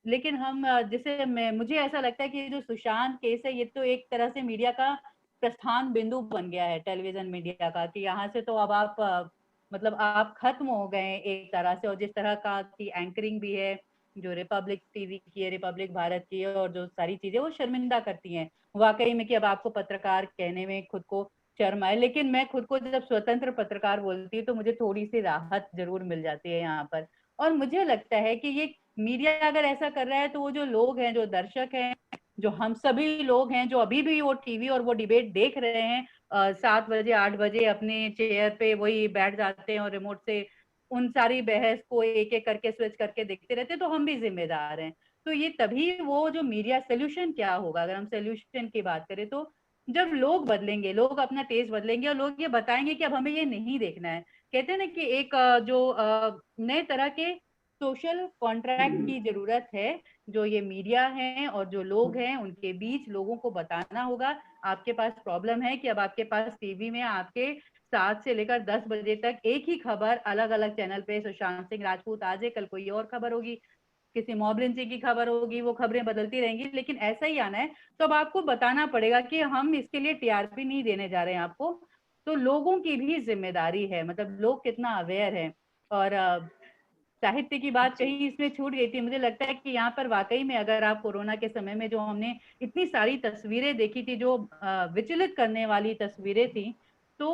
लेकिन हम जैसे मुझे ऐसा लगता है कि जो सुशांत केस है ये तो एक तरह से मीडिया का प्रस्थान बिंदु बन गया है, टेलीविजन मीडिया का, कि यहाँ से तो अब आप मतलब आप खत्म हो गए एक तरह से। और जिस तरह का की एंकरिंग भी है जो रिपब्लिक टीवी की है, रिपब्लिक भारत की है, और जो सारी चीजें वो शर्मिंदा करती हैं वाकई में कि अब आपको पत्रकार कहने में खुद को शर्म आए। लेकिन मैं खुद को जब स्वतंत्र पत्रकार बोलती हूँ तो मुझे थोड़ी सी राहत जरूर मिल जाती है यहाँ पर। और मुझे लगता है कि ये मीडिया अगर ऐसा कर रहा है तो वो जो लोग हैं, जो दर्शक हैं, जो हम सभी लोग हैं जो अभी भी वो टीवी और वो डिबेट देख रहे हैं 7 बजे 8 बजे अपने चेयर पे वही बैठ जाते हैं और रिमोट से उन सारी बहस को एक एक करके स्विच करके देखते रहते हैं, तो हम भी जिम्मेदार हैं। तो ये तभी वो जो मीडिया सोल्यूशन क्या होगा, अगर हम सोल्यूशन की बात करें तो जब लोग बदलेंगे, लोग अपना टेस्ट बदलेंगे और लोग ये बताएंगे कि अब हमें ये नहीं देखना है। कहते हैं ना कि एक जो नए तरह के सोशल कॉन्ट्रैक्ट की जरूरत है, जो ये मीडिया है और जो लोग हैं उनके बीच लोगों को बताना होगा आपके पास प्रॉब्लम है कि अब आपके पास टीवी में आपके 7 से लेकर 10 बजे तक एक ही खबर अलग अलग चैनल पे, सुशांत सिंह राजपूत आज है, कल कोई और खबर होगी, किसी मॉब लिंचिंग की खबर होगी, वो खबरें बदलती रहेंगी, लेकिन ऐसा ही आना है तो अब आपको बताना पड़ेगा कि हम इसके लिए टीआरपी नहीं देने जा रहे हैं आपको। तो लोगों की भी जिम्मेदारी है, मतलब लोग कितना अवेयर है। और साहित्य की बात कहीं इसमें छूट गई थी, मुझे लगता है कि यहाँ पर वाकई में अगर आप कोरोना के समय में जो हमने इतनी सारी तस्वीरें देखी थी, जो विचलित करने वाली तस्वीरें थी, तो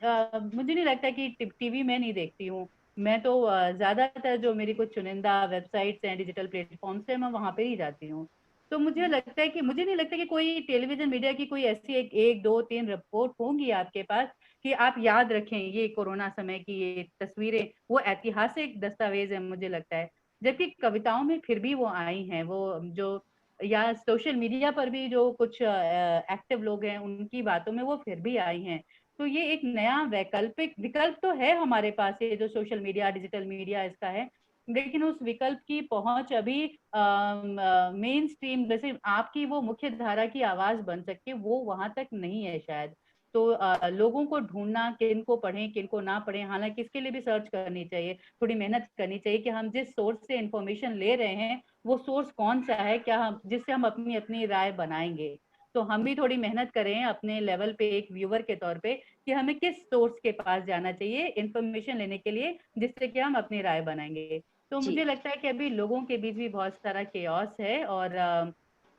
मुझे नहीं लगता कि टीवी में नहीं देखती हूँ मैं, तो ज्यादातर जो मेरी कुछ चुनिंदा वेबसाइट्स हैं, डिजिटल प्लेटफॉर्म्स है, मैं वहां पे ही जाती हूँ। तो मुझे लगता है कि मुझे नहीं लगता कि कोई टेलीविजन मीडिया की कोई ऐसी एक दो तीन रिपोर्ट होंगी आपके पास कि आप याद रखें ये कोरोना समय की ये तस्वीरें, वो ऐतिहासिक दस्तावेज है मुझे लगता है। जबकि कविताओं में फिर भी वो आई हैं, वो जो या सोशल मीडिया पर भी जो कुछ एक्टिव लोग हैं उनकी बातों में वो फिर भी आई हैं। तो ये एक नया वैकल्पिक विकल्प तो है हमारे पास, ये जो सोशल मीडिया डिजिटल मीडिया इसका है, लेकिन उस विकल्प की पहुंच अभी मेन स्ट्रीम जैसे आपकी वो मुख्य धारा की आवाज बन सके वो वहां तक नहीं है शायद। तो लोगों को ढूंढना, किनको पढ़ें किनको ना पढ़ें, हालांकि इसके लिए भी सर्च करनी चाहिए, थोड़ी मेहनत करनी चाहिए कि हम जिस सोर्स से इंफॉर्मेशन ले रहे हैं वो सोर्स कौन सा है, क्या हम जिससे हम अपनी अपनी राय बनाएंगे। तो हम भी थोड़ी मेहनत करें अपने लेवल पे एक व्यूअर के तौर पे कि हमें किस सोर्स के पास जाना चाहिए इंफॉर्मेशन लेने के लिए, जिससे कि हम अपनी राय बनाएंगे। तो मुझे लगता है कि अभी लोगों के बीच भी बहुत सारा केओस है, और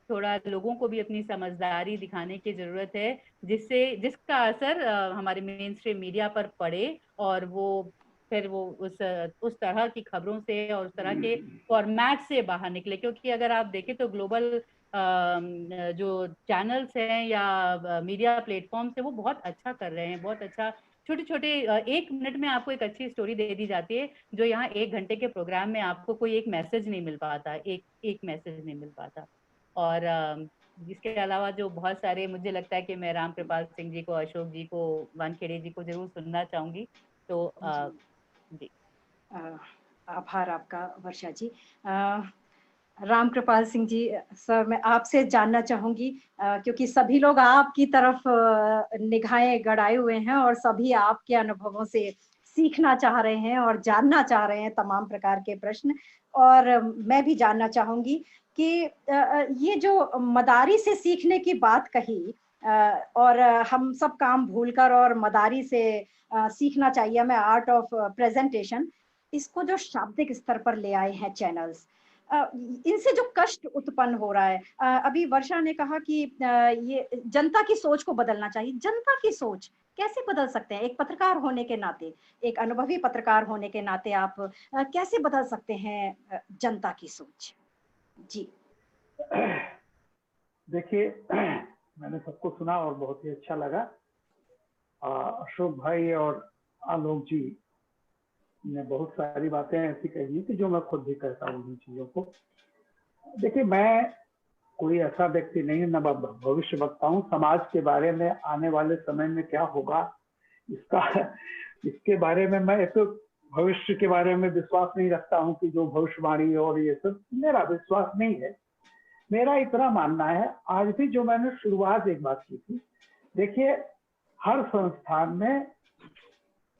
थोड़ा लोगों को भी अपनी समझदारी दिखाने की जरूरत है, जिसका असर हमारे मेन स्ट्रीम मीडिया पर पड़े, और वो फिर वो उस तरह की खबरों से और उस तरह के फॉर्मेट से बाहर निकले। क्योंकि अगर आप देखें तो ग्लोबल जो चैनल्स हैं या मीडिया प्लेटफॉर्म्स है वो बहुत अच्छा कर रहे हैं, बहुत अच्छा। छोटे छोटे 1 मिनट में आपको एक अच्छी स्टोरी दे दी जाती है, जो यहाँ 1 घंटे के प्रोग्राम में आपको कोई एक मैसेज नहीं मिल पाता, एक मैसेज नहीं मिल पाता। और इसके अलावा जो बहुत सारे, मुझे लगता है कि मैं राम कृपाल सिंह जी को, अशोक जी को, वानखेड़े जी को जरूर सुनना चाहूंगी। तो जी आभार आपका वर्षा जी। राम कृपाल सिंह जी सर, मैं आपसे जानना चाहूंगी क्योंकि सभी लोग आपकी तरफ निगाहें गड़ाए हुए हैं और सभी आपके अनुभवों से सीखना चाह रहे हैं और जानना चाह रहे हैं तमाम प्रकार के प्रश्न। और मैं भी जानना चाहूंगी कि ये जो मदारी से सीखने की बात कही, और हम सब काम भूलकर और मदारी से सीखना चाहिए हमें, आर्ट ऑफ प्रेजेंटेशन, इसको जो शाब्दिक स्तर पर ले आए हैं चैनल्स, इनसे जो कष्ट उत्पन्न हो रहा है, अभी वर्षा ने कहा कि ये जनता की सोच को बदलना चाहिए। जनता की सोच कैसे बदल सकते हैं? एक पत्रकार होने के नाते, एक अनुभवी पत्रकार होने के नाते आप कैसे बदल सकते हैं जनता की सोच? जी देखिए, मैंने सबको सुना और बहुत ही अच्छा लगा। अशोक भाई और आलोक जी ने बहुत सारी बातें ऐसी कही कि जो मैं खुद भी करता हूँ उन चीजों को। देखिए, मैं कोई ऐसा व्यक्ति नहीं, न भविष्य वक्ता हूँ। समाज के बारे में आने वाले समय में क्या होगा इसके बारे में मैं तो भविष्य के बारे में विश्वास नहीं रखता हूँ कि जो भविष्यवाणी और ये सब मेरा विश्वास नहीं है। मेरा इतना मानना है, आज भी जो मैंने शुरुआत एक बात की थी, देखिए हर संस्थान में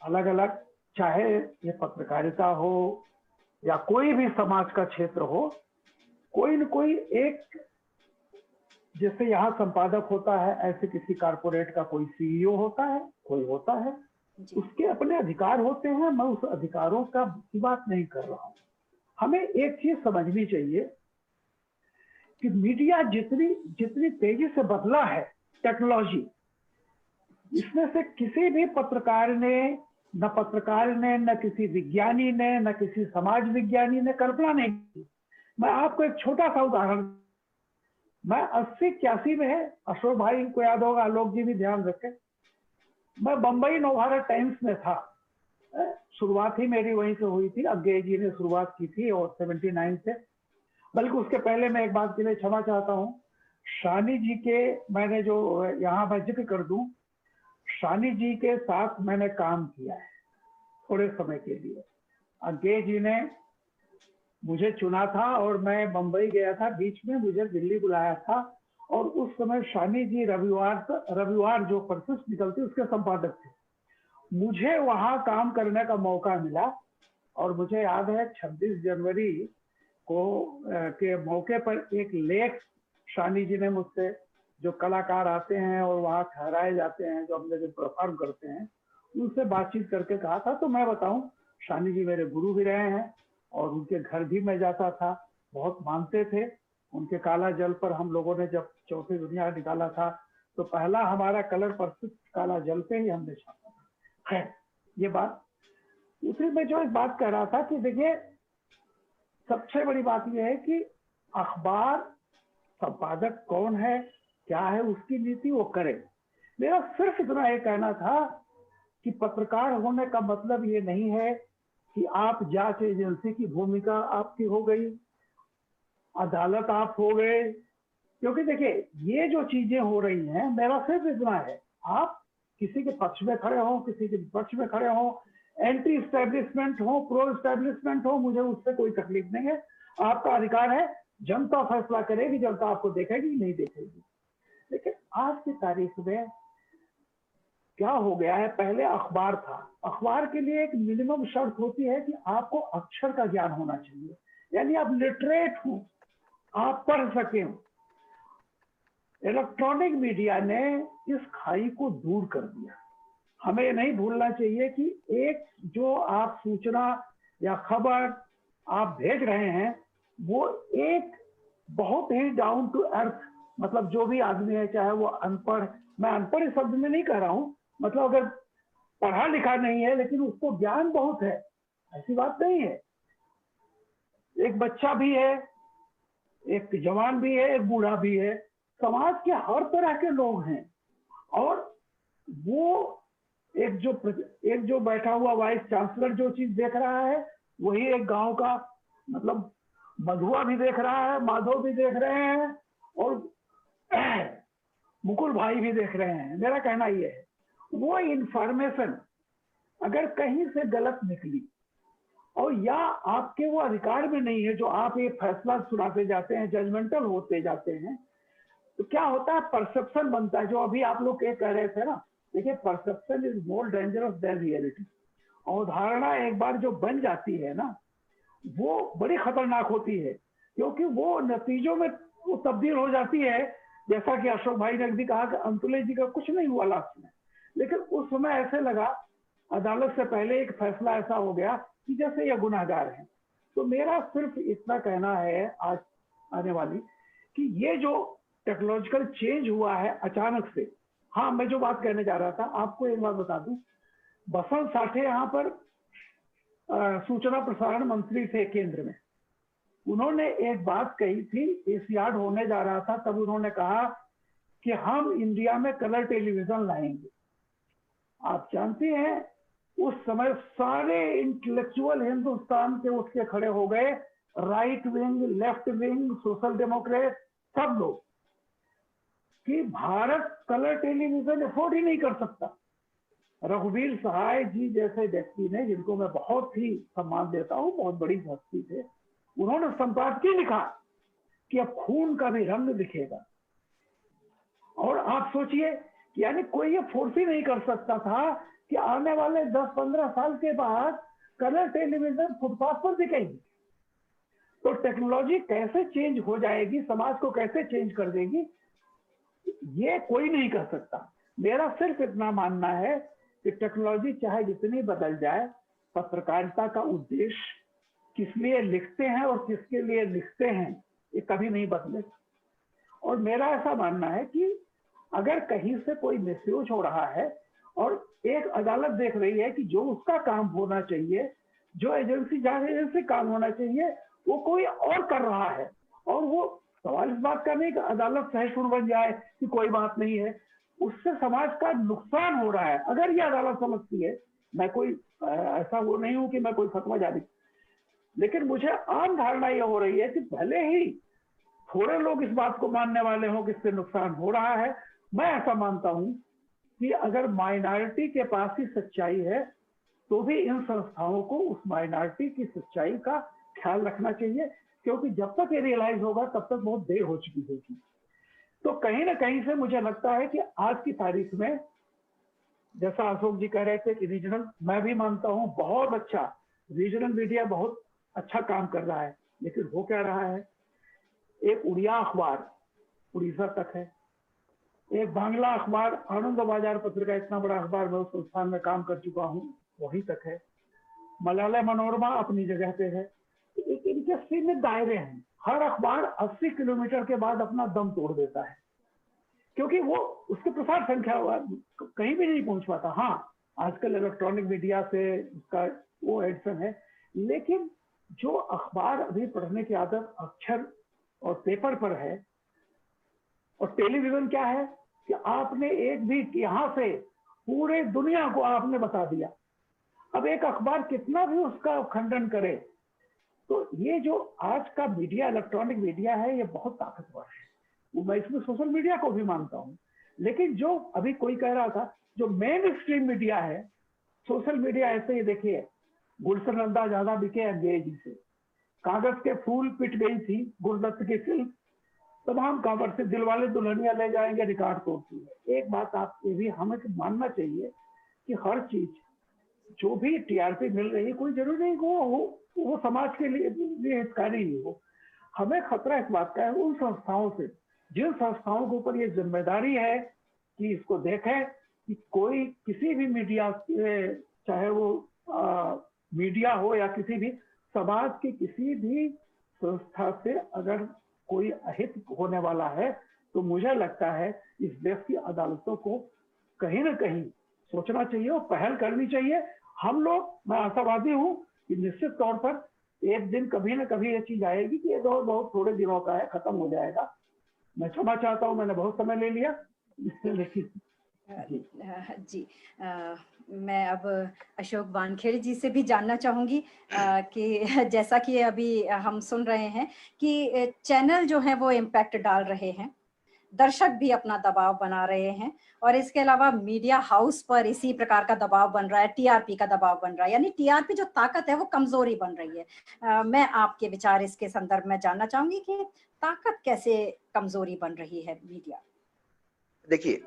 अलग अलग, चाहे ये पत्रकारिता हो या कोई भी समाज का क्षेत्र हो, कोई न कोई एक, जैसे यहाँ संपादक होता है ऐसे किसी कारपोरेट का कोई सीईओ होता है, कोई होता है, उसके अपने अधिकार होते हैं। मैं उस अधिकारों का बात नहीं कर रहा हूँ। हमें एक चीज समझनी चाहिए कि मीडिया जितनी तेजी से बदला है, टेक्नोलॉजी, इसमें से किसी भी पत्रकार ने, न किसी विज्ञानी ने, न किसी समाज विज्ञानी ने कल्पना नहीं की। मैं आपको एक छोटा सा उदाहरण, मैं 80-81 में, अशोक भाई को याद होगा, आलोक जी भी ध्यान रखें, मैं बंबई नवभारत टाइम्स में था। शुरुआत ही मेरी वहीं से हुई थी, अज्ञे जी ने शुरुआत की थी और 79 से। बल्कि उसके पहले मैं एक बात के लिए क्षमा चाहता हूँ, शानी जी के, मैंने जो यहाँ मैं जिक्र कर दूं, शानी जी के साथ मैंने काम किया है थोड़े समय के लिए। अज्ञे जी ने मुझे चुना था और मैं बंबई गया था, बीच में मुझे दिल्ली बुलाया था, और उस समय शानी जी रविवार जो परिशिष्ट निकलती उसके संपादक थे। मुझे वहां काम करने का मौका मिला और मुझे याद है 26 जनवरी के मौके पर एक लेख शानी जी ने मुझसे, जो कलाकार आते हैं और वहाँ ठहराए जाते हैं, जो अपने दिन परफॉर्म करते हैं, उनसे बातचीत करके कहा था। तो मैं बताऊं, शानी जी मेरे गुरु भी रहे हैं और उनके घर भी मैं जाता था, बहुत मानते थे। उनके काला जल पर हम लोगों ने जब चौथी दुनिया निकाला था तो पहला हमारा कलर प्रस्तुत काला जल पे ही हमने छापा था। खैर ये बात। दूसरी मैं जो एक बात कह रहा था कि देखिए, सबसे बड़ी बात यह है कि अखबार संपादक कौन है, क्या है उसकी नीति, वो करे। मेरा सिर्फ इतना ये कहना था कि पत्रकार होने का मतलब ये नहीं है कि आप जांच एजेंसी की भूमिका आपकी हो गई, अदालत आप हो गए। क्योंकि देखिए, ये जो चीजें हो रही हैं, मेरा सिर्फ इतना है, आप किसी के पक्ष में खड़े हो, किसी के विपक्ष में खड़े हो, एंटी स्टैब्लिशमेंट हो, प्रो स्टैब्लिशमेंट हो, मुझे उससे कोई तकलीफ नहीं है। आपका अधिकार है, जनता फैसला करेगी, जनता आपको देखेगी नहीं देखेगी। लेकिन आज की तारीख में क्या हो गया है, पहले अखबार था, अखबार के लिए एक मिनिमम शर्त होती है कि आपको अक्षर का ज्ञान होना चाहिए, यानी आप लिटरेट हो, आप पढ़ सके। इलेक्ट्रॉनिक मीडिया ने इस खाई को दूर कर दिया। हमें ये नहीं भूलना चाहिए कि एक जो आप सूचना या खबर आप भेज रहे हैं, वो एक बहुत ही डाउन टू अर्थ, मतलब जो भी आदमी है, चाहे वो अनपढ़, मैं अनपढ़ इस शब्द में नहीं कह रहा हूं, मतलब अगर पढ़ा लिखा नहीं है लेकिन उसको ज्ञान बहुत है, ऐसी बात नहीं है। एक बच्चा भी है, एक जवान भी है, एक बूढ़ा भी है, समाज के हर तरह के लोग हैं। और वो एक जो बैठा हुआ वाइस चांसलर जो चीज देख रहा है, वही एक गांव का, मतलब मधुआ भी देख रहा है, माधव भी देख रहे हैं, और मुकुल भाई भी देख रहे हैं। मेरा कहना यह है, वो इंफॉर्मेशन अगर कहीं से गलत निकली और या आपके वो अधिकार में नहीं है, जो आप ये फैसला सुनाते जाते हैं, जजमेंटल होते जाते हैं, तो क्या होता है, परसेप्शन बनता है। जो अभी आप लोग ये कह रहे थे ना, देखिए, perception is more dangerous than reality. और धारणा एक बार जो बन जाती है ना, वो बड़ी खतरनाक होती है, क्योंकि वो नतीजों में वो तब्दील हो जाती है। जैसा कि अशोक भाई ने भी कहा कि अंतुले जी का कुछ नहीं हुआ लास्ट में, लेकिन उस समय ऐसे लगा, अदालत से पहले एक फैसला ऐसा हो गया कि जैसे ये गुनाहगार हैं। तो मेरा सिर्फ इतना कहना है आज आने वाली, कि ये जो टेक्नोलॉजिकल चेंज हुआ है अचानक से। हाँ, मैं जो बात कहने जा रहा था, आपको एक बात बता दूं, बसंत साठे यहाँ पर सूचना प्रसारण मंत्री थे केंद्र में। उन्होंने एक बात कही थी, एशियाड होने जा रहा था, तब उन्होंने कहा कि हम इंडिया में कलर टेलीविजन लाएंगे। आप जानते हैं, उस समय सारे इंटेलेक्चुअल हिंदुस्तान के उठ के खड़े हो गए, right wing, left wing, social Democrat, सब लोग, कि भारत कलर टेलीविजन अफोर्ड ही नहीं कर सकता। रघुवीर सहाय जी जैसे व्यक्ति ने, जिनको मैं बहुत ही सम्मान देता हूं, बहुत बड़ी हस्ती थे, उन्होंने संपादकीय लिखा कि अब खून का भी रंग दिखेगा। और आप सोचिए कि यानी कोई ये फोर्स ही नहीं कर सकता था कि आने वाले 10-15 साल के बाद कलर टेलीविजन फुटपाथ पर दिखेगी। तो टेक्नोलॉजी कैसे चेंज हो जाएगी, समाज को कैसे चेंज कर देगी, ये कोई नहीं कर सकता। मेरा सिर्फ इतना मानना है कि टेक्नोलॉजी चाहे जितनी बदल जाए, पत्रकारिता का उद्देश्य, किस लिए लिखते हैं और किसके लिए लिखते हैं, ये कभी नहीं बदले। और मेरा ऐसा मानना है कि अगर कहीं से कोई मिसयूज हो रहा है और एक अदालत देख रही है कि जो उसका काम होना चाहिए, जो एजेंसी जहाँ एजेंसी काम होना चाहिए, वो कोई और कर रहा है, और वो सवाल इस बात का नहीं कि अदालत सहिष्णु बन जाए कि कोई बात नहीं है, उससे समाज का नुकसान हो रहा है। अगर ये अदालत समझती है, मैं कोई ऐसा वो नहीं हूं कि मैं कोई फतवा जारी, लेकिन मुझे आम धारणा ये हो रही है कि भले ही थोड़े लोग इस बात को मानने वाले हों कि इससे नुकसान हो रहा है, मैं ऐसा मानता हूं कि अगर माइनॉरिटी के पास ही सच्चाई है, तो भी इन संस्थाओं को उस माइनॉरिटी की सच्चाई का ख्याल रखना चाहिए, क्योंकि जब तक ये रियलाइज होगा तब तक बहुत देर हो चुकी होगी। तो कहीं ना कहीं से मुझे लगता है कि आज की तारीख में, जैसा अशोक जी कह रहे थे कि रीजनल, मैं भी मानता हूं बहुत अच्छा रीजनल मीडिया बहुत अच्छा काम कर रहा है, लेकिन हो क्या रहा है, एक उड़िया अखबार उड़ीसा तक है, एक बांग्ला अखबार आनंद बाजार पत्रिका, इतना बड़ा अखबार, मैं उस संस्थान में काम कर चुका हूँ, वहीं तक है। मलयालय मनोरमा अपनी जगह पे है। इनके सीमित दायरे हैं। हर अखबार 80 किलोमीटर के बाद अपना दम तोड़ देता है, क्योंकि वो उसके प्रसार संख्या कहीं भी नहीं पहुंच पाता। हाँ, आजकल इलेक्ट्रॉनिक मीडिया से उसका वो एडिशन है, लेकिन जो अखबार अभी पढ़ने की आदत अक्षर और पेपर पर है, और टेलीविजन क्या है कि आपने एक भी यहाँ से पूरे दुनिया को आपने बता दिया। अब एक अखबार कितना भी उसका खंडन करे, तो ये जो आज का मीडिया, इलेक्ट्रॉनिक मीडिया है, ये बहुत ताकतवर है। मैं इसमें सोशल मीडिया को भी मानता हूँ, लेकिन जो अभी कोई कह रहा था, जो मेन स्ट्रीम मीडिया है, सोशल मीडिया ऐसे ही देखिए, गुलशन नंदा ज्यादा बिके अंग्रेजी से, कागज के फूल पिट गई थी गुरदत्त की फिल्म, तमाम खबर से दिलवाले दुल्हनिया ले जाएंगे रिकॉर्ड तोड़ती है। एक बात आप ये भी हमें मानना चाहिए कि हर चीज जो भी टीआरपी मिल रही है, कोई जरूरी नहीं वो समाज के लिए हितकारी ही हो। हमें खतरा इस बात का है उन संस्थाओं से, जिन संस्थाओं के ऊपर ये जिम्मेदारी है कि इसको देखें कि कोई किसी भी मीडिया, चाहे वो मीडिया हो या किसी भी समाज की किसी भी संस्था से अगर कोई अहित होने वाला है, तो मुझे लगता है इस देश की अदालतों को कहीं ना कहीं सोचना चाहिए और पहल करनी चाहिए। हम लोग, मैं आशावादी हूँ कि निश्चित तौर पर एक दिन कभी ना कभी ये चीज आएगी कि ये दौर बहुत थोड़े दिनों का है, खत्म हो जाएगा। मैं क्षमा चाहता हूँ, मैंने बहुत समय ले लिया, लेकिन जी मैं अब अशोक वानखेड़े जी से भी जानना चाहूंगी कि जैसा कि अभी हम सुन रहे हैं कि चैनल जो है वो इम्पैक्ट डाल रहे हैं, दर्शक भी अपना दबाव बना रहे हैं, और इसके अलावा मीडिया हाउस पर इसी प्रकार का दबाव बन रहा है, टीआरपी का दबाव बन रहा है, यानी टीआरपी जो ताकत है वो कमजोरी बन रही है। मैं आपके विचार इसके संदर्भ में जानना चाहूंगी कि ताकत कैसे कमजोरी बन रही है मीडिया। देखिए,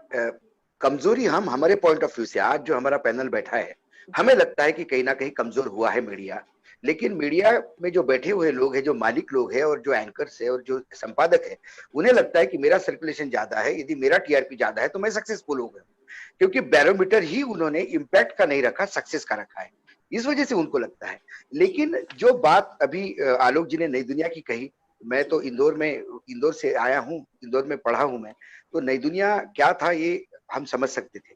कमजोरी हम हमारे पॉइंट ऑफ व्यू से, आज जो हमारा पैनल बैठा है, हमें लगता है कि कहीं ना कहीं कमजोर हुआ है मीडिया। लेकिन मीडिया में जो बैठे हुए लोग हैं, जो मालिक लोग हैं और जो एंकर्स है और जो संपादक है, उन्हें लगता है कि मेरा सर्कुलेशन ज्यादा है, यदि मेरा टीआरपी ज्यादा है तो मैं सक्सेसफुल हो गया, क्योंकि बैरोमीटर ही उन्होंने इम्पैक्ट का नहीं रखा, सक्सेस का रखा है, इस वजह से उनको लगता है। लेकिन जो बात अभी आलोक जी ने नई दुनिया की कही, मैं तो इंदौर से आया हूँ, इंदौर में पढ़ा हूँ मैं, तो नई दुनिया क्या था ये हम समझ सकते थे।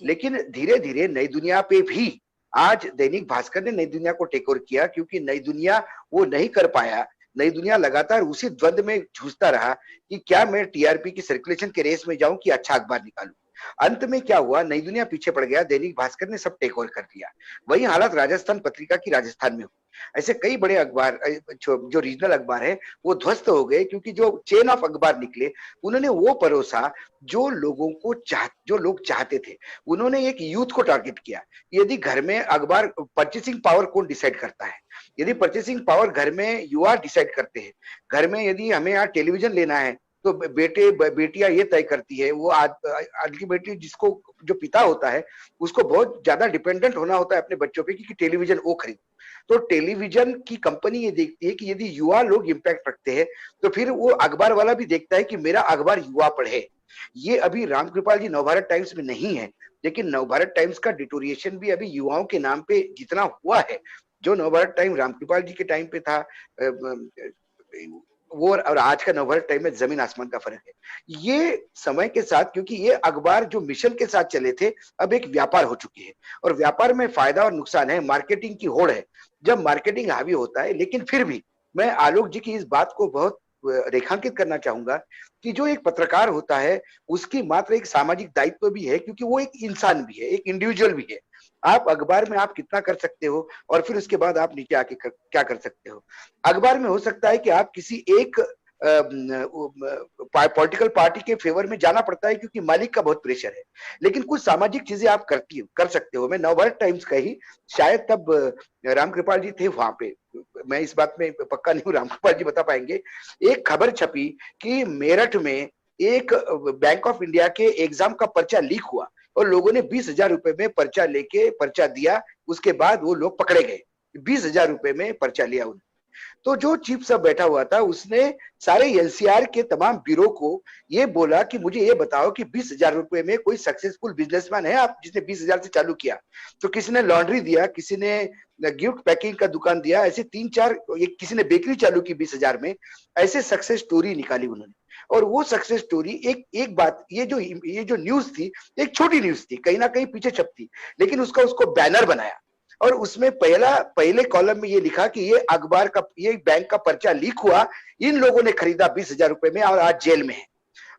लेकिन धीरे धीरे नई दुनिया पे भी आज दैनिक भास्कर ने नई दुनिया को टेक ओवर किया, क्योंकि नई दुनिया वो नहीं कर पाया। नई दुनिया लगातार उसी द्वंद में जूझता रहा कि क्या मैं टीआरपी की सर्कुलेशन के रेस में जाऊं कि अच्छा अखबार निकालूं। अंत में क्या हुआ, नई दुनिया पीछे पड़ गया, दैनिक भास्कर ने सब टेक ओवर कर दिया। वही हालत राजस्थान पत्रिका की राजस्थान में हुई। ऐसे कई बड़े अखबार, जो रीजनल अखबार है, वो ध्वस्त हो गए, क्योंकि जो चेन ऑफ अखबार निकले, उन्होंने वो परोसा जो लोग चाहते थे। उन्होंने एक यूथ को टारगेट किया। यदि घर में अखबार, परचेसिंग पावर कौन डिसाइड करता है? यदि परचेसिंग पावर घर में युवा डिसाइड करते हैं। घर में यदि हमें यहाँ टेलीविजन लेना है तो बेटियां ये तय करती है। वो अल्टीमेटली जिसको, जो पिता होता है, उसको बहुत ज्यादा डिपेंडेंट होना होता है अपने बच्चों पे कि टेलीविजन वो खरीद। तो टेलीविजन की कंपनी ये देखती है कि यदि युवा लोग इम्पैक्ट रखते हैं, तो फिर वो अखबार वाला भी देखता है कि मेरा अखबार युवा पढ़े। ये अभी रामकृपाल जी नवभारत टाइम्स में नहीं है, लेकिन नवभारत टाइम्स का डिटोरिएशन भी अभी युवाओं के नाम पे जितना हुआ है, जो नवभारत टाइम रामकृपाल जी के टाइम पे था, वो और आज का नवभारत टाइम में जमीन आसमान का फर्क है। ये समय के साथ, क्योंकि ये अखबार जो मिशन के साथ चले थे, अब एक व्यापार हो चुके हैं, और व्यापार में फायदा और नुकसान है, मार्केटिंग की होड़ है। जब मार्केटिंग हावी होता है, लेकिन फिर भी मैं आलोक जी की इस बात को बहुत रेखांकित करना चाहूंगा कि जो एक पत्रकार होता है, उसकी मात्र एक सामाजिक दायित्व भी है, क्योंकि वो एक इंसान भी है, एक इंडिविजुअल भी है। आप अखबार में आप कितना कर सकते हो, और फिर उसके बाद आप नीचे आके क्या कर सकते हो। अखबार में हो सकता है कि आप किसी एक पॉलिटिकल पार्टी के फेवर में जाना पड़ता है, क्योंकि मालिक का बहुत प्रेशर है, लेकिन कुछ सामाजिक चीजें आप कर सकते हो। मैं नवभारत टाइम्स का ही, शायद तब रामकृपाल जी थे वहां पे, मैं इस बात में पक्का नहीं हूँ, रामकृपाल जी बता पाएंगे। एक खबर छपी कि मेरठ में एक बैंक ऑफ इंडिया के एग्जाम का पर्चा लीक हुआ, और लोगों ने 20,000 रुपए में पर्चा दिया। उसके बाद वो लोग पकड़े गए, 20,000 रुपए में पर्चा लिया उन्होंने। तो जो चीफ साहब बैठा हुआ था उसने सारे एनसीआर के तमाम ब्यूरो को ये बोला कि मुझे ये बताओ कि 20,000 रुपए में कोई सक्सेसफुल बिजनेसमैन है आप जिसने 20,000 से चालू किया? तो किसी ने लॉन्ड्री दिया, किसी ने गिफ्ट पैकिंग का दुकान दिया, ऐसे 3-4, किसी ने बेकरी चालू की 20,000 में। ऐसे सक्सेस स्टोरी निकाली उन्होंने। और वो सक्सेस स्टोरी एक बात, ये जो न्यूज थी, एक छोटी न्यूज थी, कहीं ना कहीं पीछे छपती, लेकिन उसको बैनर बनाया और उसमें पहले कॉलम में ये लिखा कि ये बैंक का पर्चा लीक हुआ, इन लोगों ने खरीदा 20,000 रुपए में और आज जेल में है।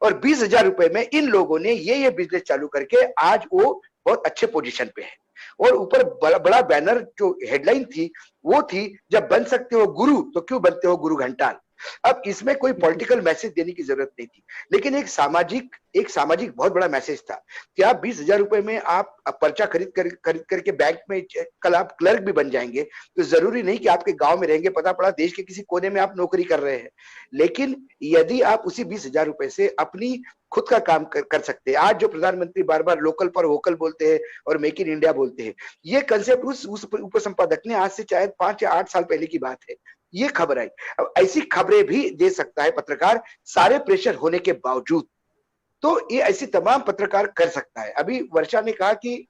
और 20,000 रुपए में इन लोगों ने ये बिजनेस चालू करके आज वो बहुत अच्छे पोजीशन पे है। और ऊपर बड़ा बैनर जो हेडलाइन थी वो थी, जब बन सकते हो गुरु तो क्यों बनते हो गुरु घंटाल। अब इसमें कोई पॉलिटिकल मैसेज देने की जरूरत नहीं थी, लेकिन एक सामाजिक बहुत बड़ा मैसेज था कि आप 20,000 रुपए में आप पर्चा खरीद करके बैंक में कल आप क्लर्क भी बन जाएंगे, तो जरूरी नहीं कि आपके गांव में रहेंगे, पता पड़ा देश के किसी कोने में आप नौकरी कर रहे हैं। लेकिन यदि आप उसी 20,000 रुपए से अपनी खुद का काम कर सकते हैं। आज जो प्रधानमंत्री बार बार लोकल पर वोकल बोलते हैं और मेक इन इंडिया बोलते हैं, ये कंसेप्ट उस उपसंपादक ने आज से शायद 5 या 8 साल पहले की बात है, ये खबर आई। अब ऐसी खबरें भी दे सकता है पत्रकार, सारे प्रेशर होने के बावजूद। तो ये ऐसी तमाम पत्रकार कर सकता है। अभी वर्षा ने कहा कि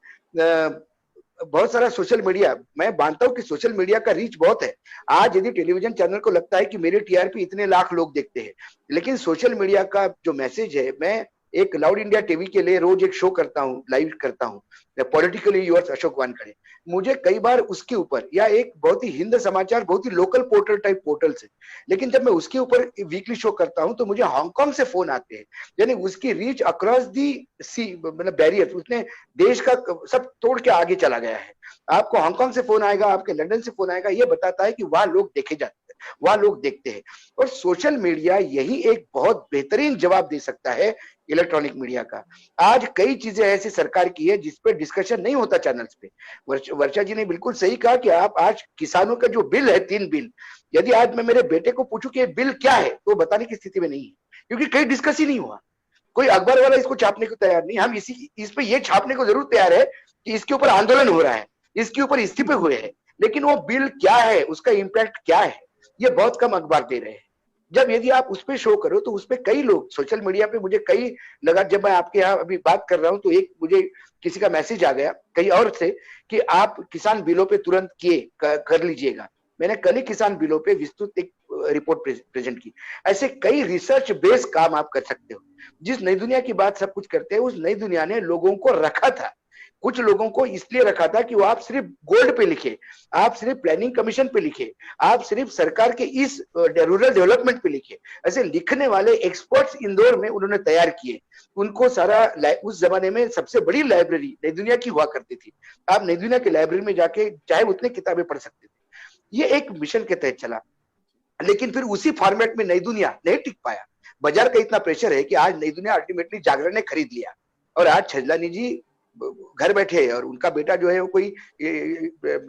बहुत सारा सोशल मीडिया, मैं मानता हूं कि सोशल मीडिया का रीच बहुत है। आज यदि टेलीविजन चैनल को लगता है कि मेरे टीआरपी इतने लाख लोग देखते हैं, लेकिन सोशल मीडिया का जो मैसेज है, मैं एक लाउड इंडिया टीवी के लिए रोज एक शो करता हूँ, लाइव करता हूँ, पॉलिटिकली यूअर्स अशोक वानखड़े। मुझे कई बार उसके ऊपर, या एक बहुत ही हिंद समाचार, बहुत ही लोकल पोर्टल टाइप पोर्टल से, लेकिन जब मैं उसके ऊपर वीकली शो करता हूं तो मुझे हांगकांग से फोन आते हैं। यानी उसकी रीच अक्रॉस दी सी, मतलब बैरियर, उसने देश का सब तोड़ के आगे चला गया है। आपको हांगकांग से फोन आएगा, आपके लंदन से फोन आएगा, ये बताता है कि वहां लोग देखे जाते हैं, वहां लोग देखते हैं। और सोशल मीडिया यही एक बहुत बेहतरीन जवाब दे सकता है इलेक्ट्रॉनिक मीडिया का। आज कई चीजें ऐसी सरकार की है जिस पे डिस्कशन नहीं होता चैनल्स पे। वर्षा जी ने बिल्कुल सही कहा कि आप आज किसानों का जो बिल है, 3 बिल, यदि आज मैं मेरे बेटे को पूछूं कि बिल क्या है, तो बताने की स्थिति में नहीं है, क्योंकि कहीं डिस्कस ही नहीं हुआ। कोई अखबार वाला इसको छापने को तैयार नहीं। हम इस पे ये छापने को जरूर तैयार है कि इसके ऊपर आंदोलन हो रहा है, इसके ऊपर इस्तीफे हुए हैं, लेकिन वो बिल क्या है, उसका इम्पैक्ट क्या है, ये बहुत कम अखबार दे रहे हैं। जब यदि आप उस पे शो करो तो उस पे कई लोग सोशल मीडिया पे, मुझे कई लगा, जब मैं आपके यहाँ अभी बात कर रहा हूं तो एक मुझे किसी का मैसेज आ गया कहीं और से कि आप किसान बिलों पे तुरंत कर लीजिएगा। मैंने कल ही किसान बिलों पे विस्तृत एक रिपोर्ट प्रेजेंट की। ऐसे कई रिसर्च बेस्ड काम आप कर सकते हो। जिस नई दुनिया की बात सब कुछ करते हैं, उस नई दुनिया ने लोगों को रखा था, कुछ लोगों को इसलिए रखा था कि वो आप सिर्फ गोल्ड पे लिखे, आप सिर्फ प्लानिंग कमीशन पे लिखे, आप सिर्फ सरकार के इस रूरल डेवलपमेंट पे लिखे। ऐसे लिखने वाले एक्सपर्ट्स इंदौर में उन्होंने तैयार किए। उनको सारा, उस जमाने में सबसे बड़ी लाइब्रेरी नई दुनिया की हुआ करती थी। आप नई दुनिया की लाइब्रेरी में जाके चाहे उतने किताबें पढ़ सकते थे। ये एक मिशन के तहत चला, लेकिन फिर उसी फॉर्मेट में नई दुनिया नहीं टिक पाया। बाजार का इतना प्रेशर है कि आज नई दुनिया अल्टीमेटली जागरण ने खरीद लिया, और आज छजलानी जी घर बैठे और उनका बेटा जो है वो कोई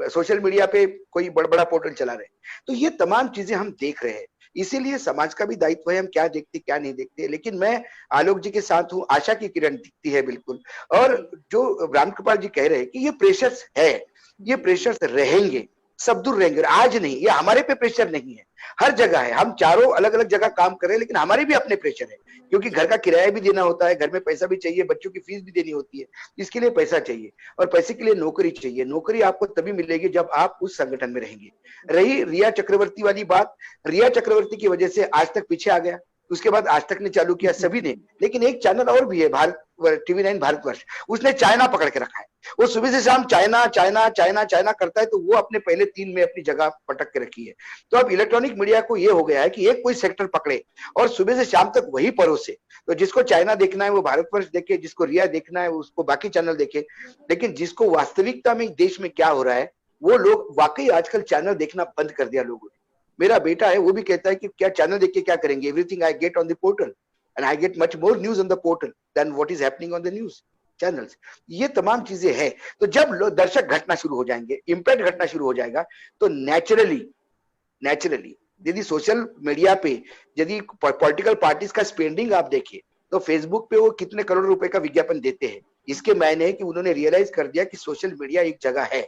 सोशल मीडिया पे कोई बड़ा पोर्टल चला रहे। तो ये तमाम चीजें हम देख रहे हैं। इसीलिए समाज का भी दायित्व है, हम क्या देखते क्या नहीं देखते। लेकिन मैं आलोक जी के साथ हूँ, आशा की किरण दिखती है बिल्कुल। और जो रामकृपाल जी कह रहे हैं कि ये प्रेशर्स है, ये प्रेशर्स रहेंगे, सब दूर रहेंगे। आज नहीं, ये हमारे पे प्रेशर नहीं है, हर जगह है। हम चारों अलग अलग जगह काम कर रहे हैं, लेकिन हमारे भी अपने प्रेशर है, क्योंकि घर का किराया भी देना होता है, घर में पैसा भी चाहिए, बच्चों की फीस भी देनी होती है, इसके लिए पैसा चाहिए। और पैसे के लिए नौकरी चाहिए। नौकरी आपको तभी मिलेगी जब आप उस संगठन में रहेंगे। रही रिया चक्रवर्ती वाली बात, रिया चक्रवर्ती की वजह से आज तक पीछे आ गया। उसके बाद आज तक ने चालू किया, सभी ने। लेकिन एक चैनल और भी है, भारत TV9 भारतवर्ष, उसने चाइना पकड़ के रखा है। वो सुबह से शाम चाइना चाइना चाइना चाइना करता है, तो वो अपने पहले 3 में अपनी जगह पटक के रखी है। तो अब इलेक्ट्रॉनिक मीडिया को ये हो गया है कि एक कोई सेक्टर पकड़े और सुबह से शाम तक वही परोसे। तो जिसको चाइना देखना है वो भारतवर्ष देखे, जिसको रिया देखना है उसको बाकी चैनल देखे। लेकिन जिसको वास्तविकता में देश में क्या हो रहा है, वो लोग वाकई आजकल चैनल देखना बंद कर दिया लोगों ने। मेरा बेटा है, वो भी कहता है कि क्या चैनल देख के क्या करेंगे, everything I get on the portal and I get much more news on the portal then what is happening on the news channels. ये तमाम चीजें हैं। तो जब दर्शक घटना शुरू हो जाएंगे, इम्पैक्ट घटना शुरू हो जाएगा, तो नेचुरली यदि सोशल मीडिया पे यदि पॉलिटिकल पार्टीज का स्पेंडिंग आप देखें, तो फेसबुक पे वो कितने करोड़ रुपए का विज्ञापन देते हैं। इसके मायने है कि उन्होंने रियलाइज कर दिया कि सोशल मीडिया एक जगह है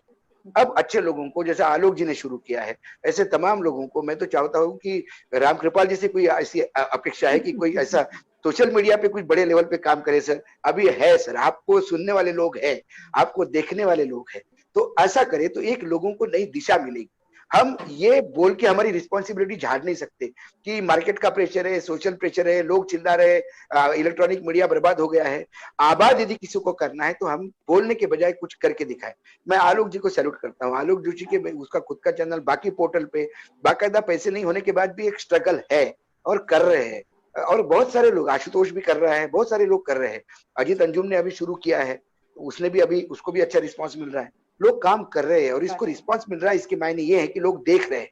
अब अच्छे लोगों को, जैसे आलोक जी ने शुरू किया है, ऐसे तमाम लोगों को मैं तो चाहता हूँ कि राम कृपाल जी से कोई ऐसी अपेक्षा है कि कोई ऐसा सोशल मीडिया पे कुछ बड़े लेवल पे काम करे सर। अभी है सर, आपको सुनने वाले लोग हैं, आपको देखने वाले लोग हैं, तो ऐसा करे तो एक लोगों को नई दिशा मिलेगी। हम ये बोल के हमारी रिस्पॉन्सिबिलिटी झाड़ नहीं सकते कि मार्केट का प्रेशर है, सोशल प्रेशर है, लोग चिल्ला रहे, इलेक्ट्रॉनिक मीडिया बर्बाद हो गया है। आबाद यदि किसी को करना है तो हम बोलने के बजाय कुछ करके दिखाएं। मैं आलोक जी को सैल्यूट करता हूँ। आलोक जोशी के उसका खुद का चैनल बाकी पोर्टल पे बाकायदा पैसे नहीं होने के बाद भी एक स्ट्रगल है और कर रहे हैं, और बहुत सारे लोग, आशुतोष भी कर रहा है, बहुत सारे लोग कर रहे हैं। अजीत अंजुम ने अभी शुरू किया है, उसने भी अभी, उसको भी अच्छा रिस्पांस मिल रहा है। लोग काम कर रहे हैं और इसको रिस्पांस मिल रहा है, इसके मायने ये है कि लोग देख रहे हैं।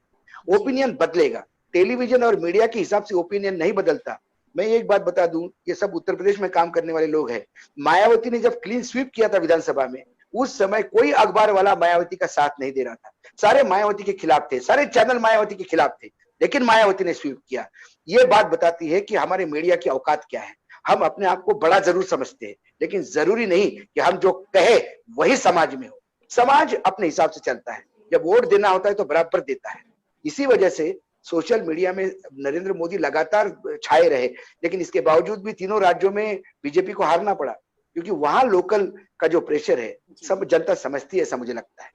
ओपिनियन बदलेगा, टेलीविजन और मीडिया के हिसाब से ओपिनियन नहीं बदलता। मैं एक बात बता दूं, ये सब उत्तर प्रदेश में काम करने वाले लोग हैं। मायावती ने जब क्लीन स्वीप किया था विधानसभा में, उस समय कोई अखबार वाला मायावती का साथ नहीं दे रहा था, सारे मायावती के खिलाफ थे, सारे चैनल मायावती के खिलाफ थे, लेकिन मायावती ने स्वीप किया। ये बात बताती है कि हमारे मीडिया की औकात क्या है। हम अपने आप को बड़ा जरूर समझते हैं, लेकिन जरूरी नहीं कि हम जो कहे वही समाज में हो। समाज अपने हिसाब से चलता है, जब वोट देना होता है तो बराबर देता है। इसी वजह से सोशल मीडिया में नरेंद्र मोदी लगातार छाए रहे, लेकिन इसके बावजूद भी तीनों राज्यों में बीजेपी को हारना पड़ा, क्योंकि वहां लोकल का जो प्रेशर है सब जनता समझती है, ऐसा मुझे लगता है।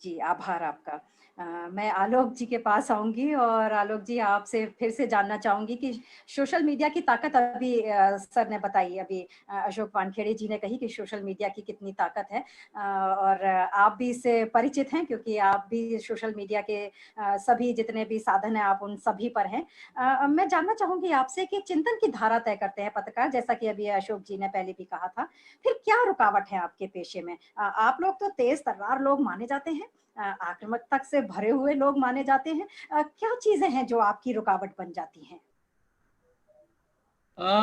जी, आभार आपका। मैं आलोक जी के पास आऊंगी और आलोक जी आपसे फिर से जानना चाहूंगी कि सोशल मीडिया की ताकत अभी सर ने बताई, अभी अशोक वानखेड़े जी ने कही कि सोशल मीडिया की कितनी ताकत है, और आप भी इससे परिचित हैं क्योंकि आप भी सोशल मीडिया के सभी जितने भी साधन हैं आप उन सभी पर हैं। मैं जानना चाहूंगी आपसे कि चिंतन की धारा तय करते हैं पत्रकार, जैसा कि अभी अशोक जी ने पहले भी कहा था, फिर क्या रुकावट है आपके पेशे में? आप लोग तो तेज तर्रार लोग माने जाते हैं, आक्रामकता से भरे हुए लोग माने जाते हैं, क्या चीजें हैं जो आपकी रुकावट बन जाती हैं?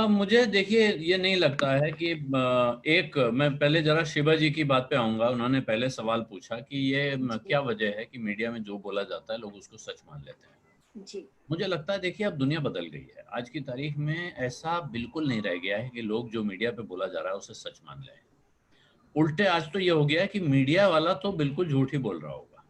मुझे देखिए ये नहीं लगता है कि मैं पहले जरा शिवा जी की बात पे आऊंगा। उन्होंने पहले सवाल पूछा कि ये क्या वजह है कि मीडिया में जो बोला जाता है लोग उसको सच मान लेते हैं। जी। मुझे लगता है देखिए अब दुनिया बदल गई है। आज की तारीख में ऐसा बिल्कुल नहीं रह गया है कि लोग जो मीडिया पे बोला जा रहा है उसे सच मान लें। उल्टे आज तो ये हो गया है कि मीडिया वाला तो बिल्कुल झूठ ही बोल रहा होगा।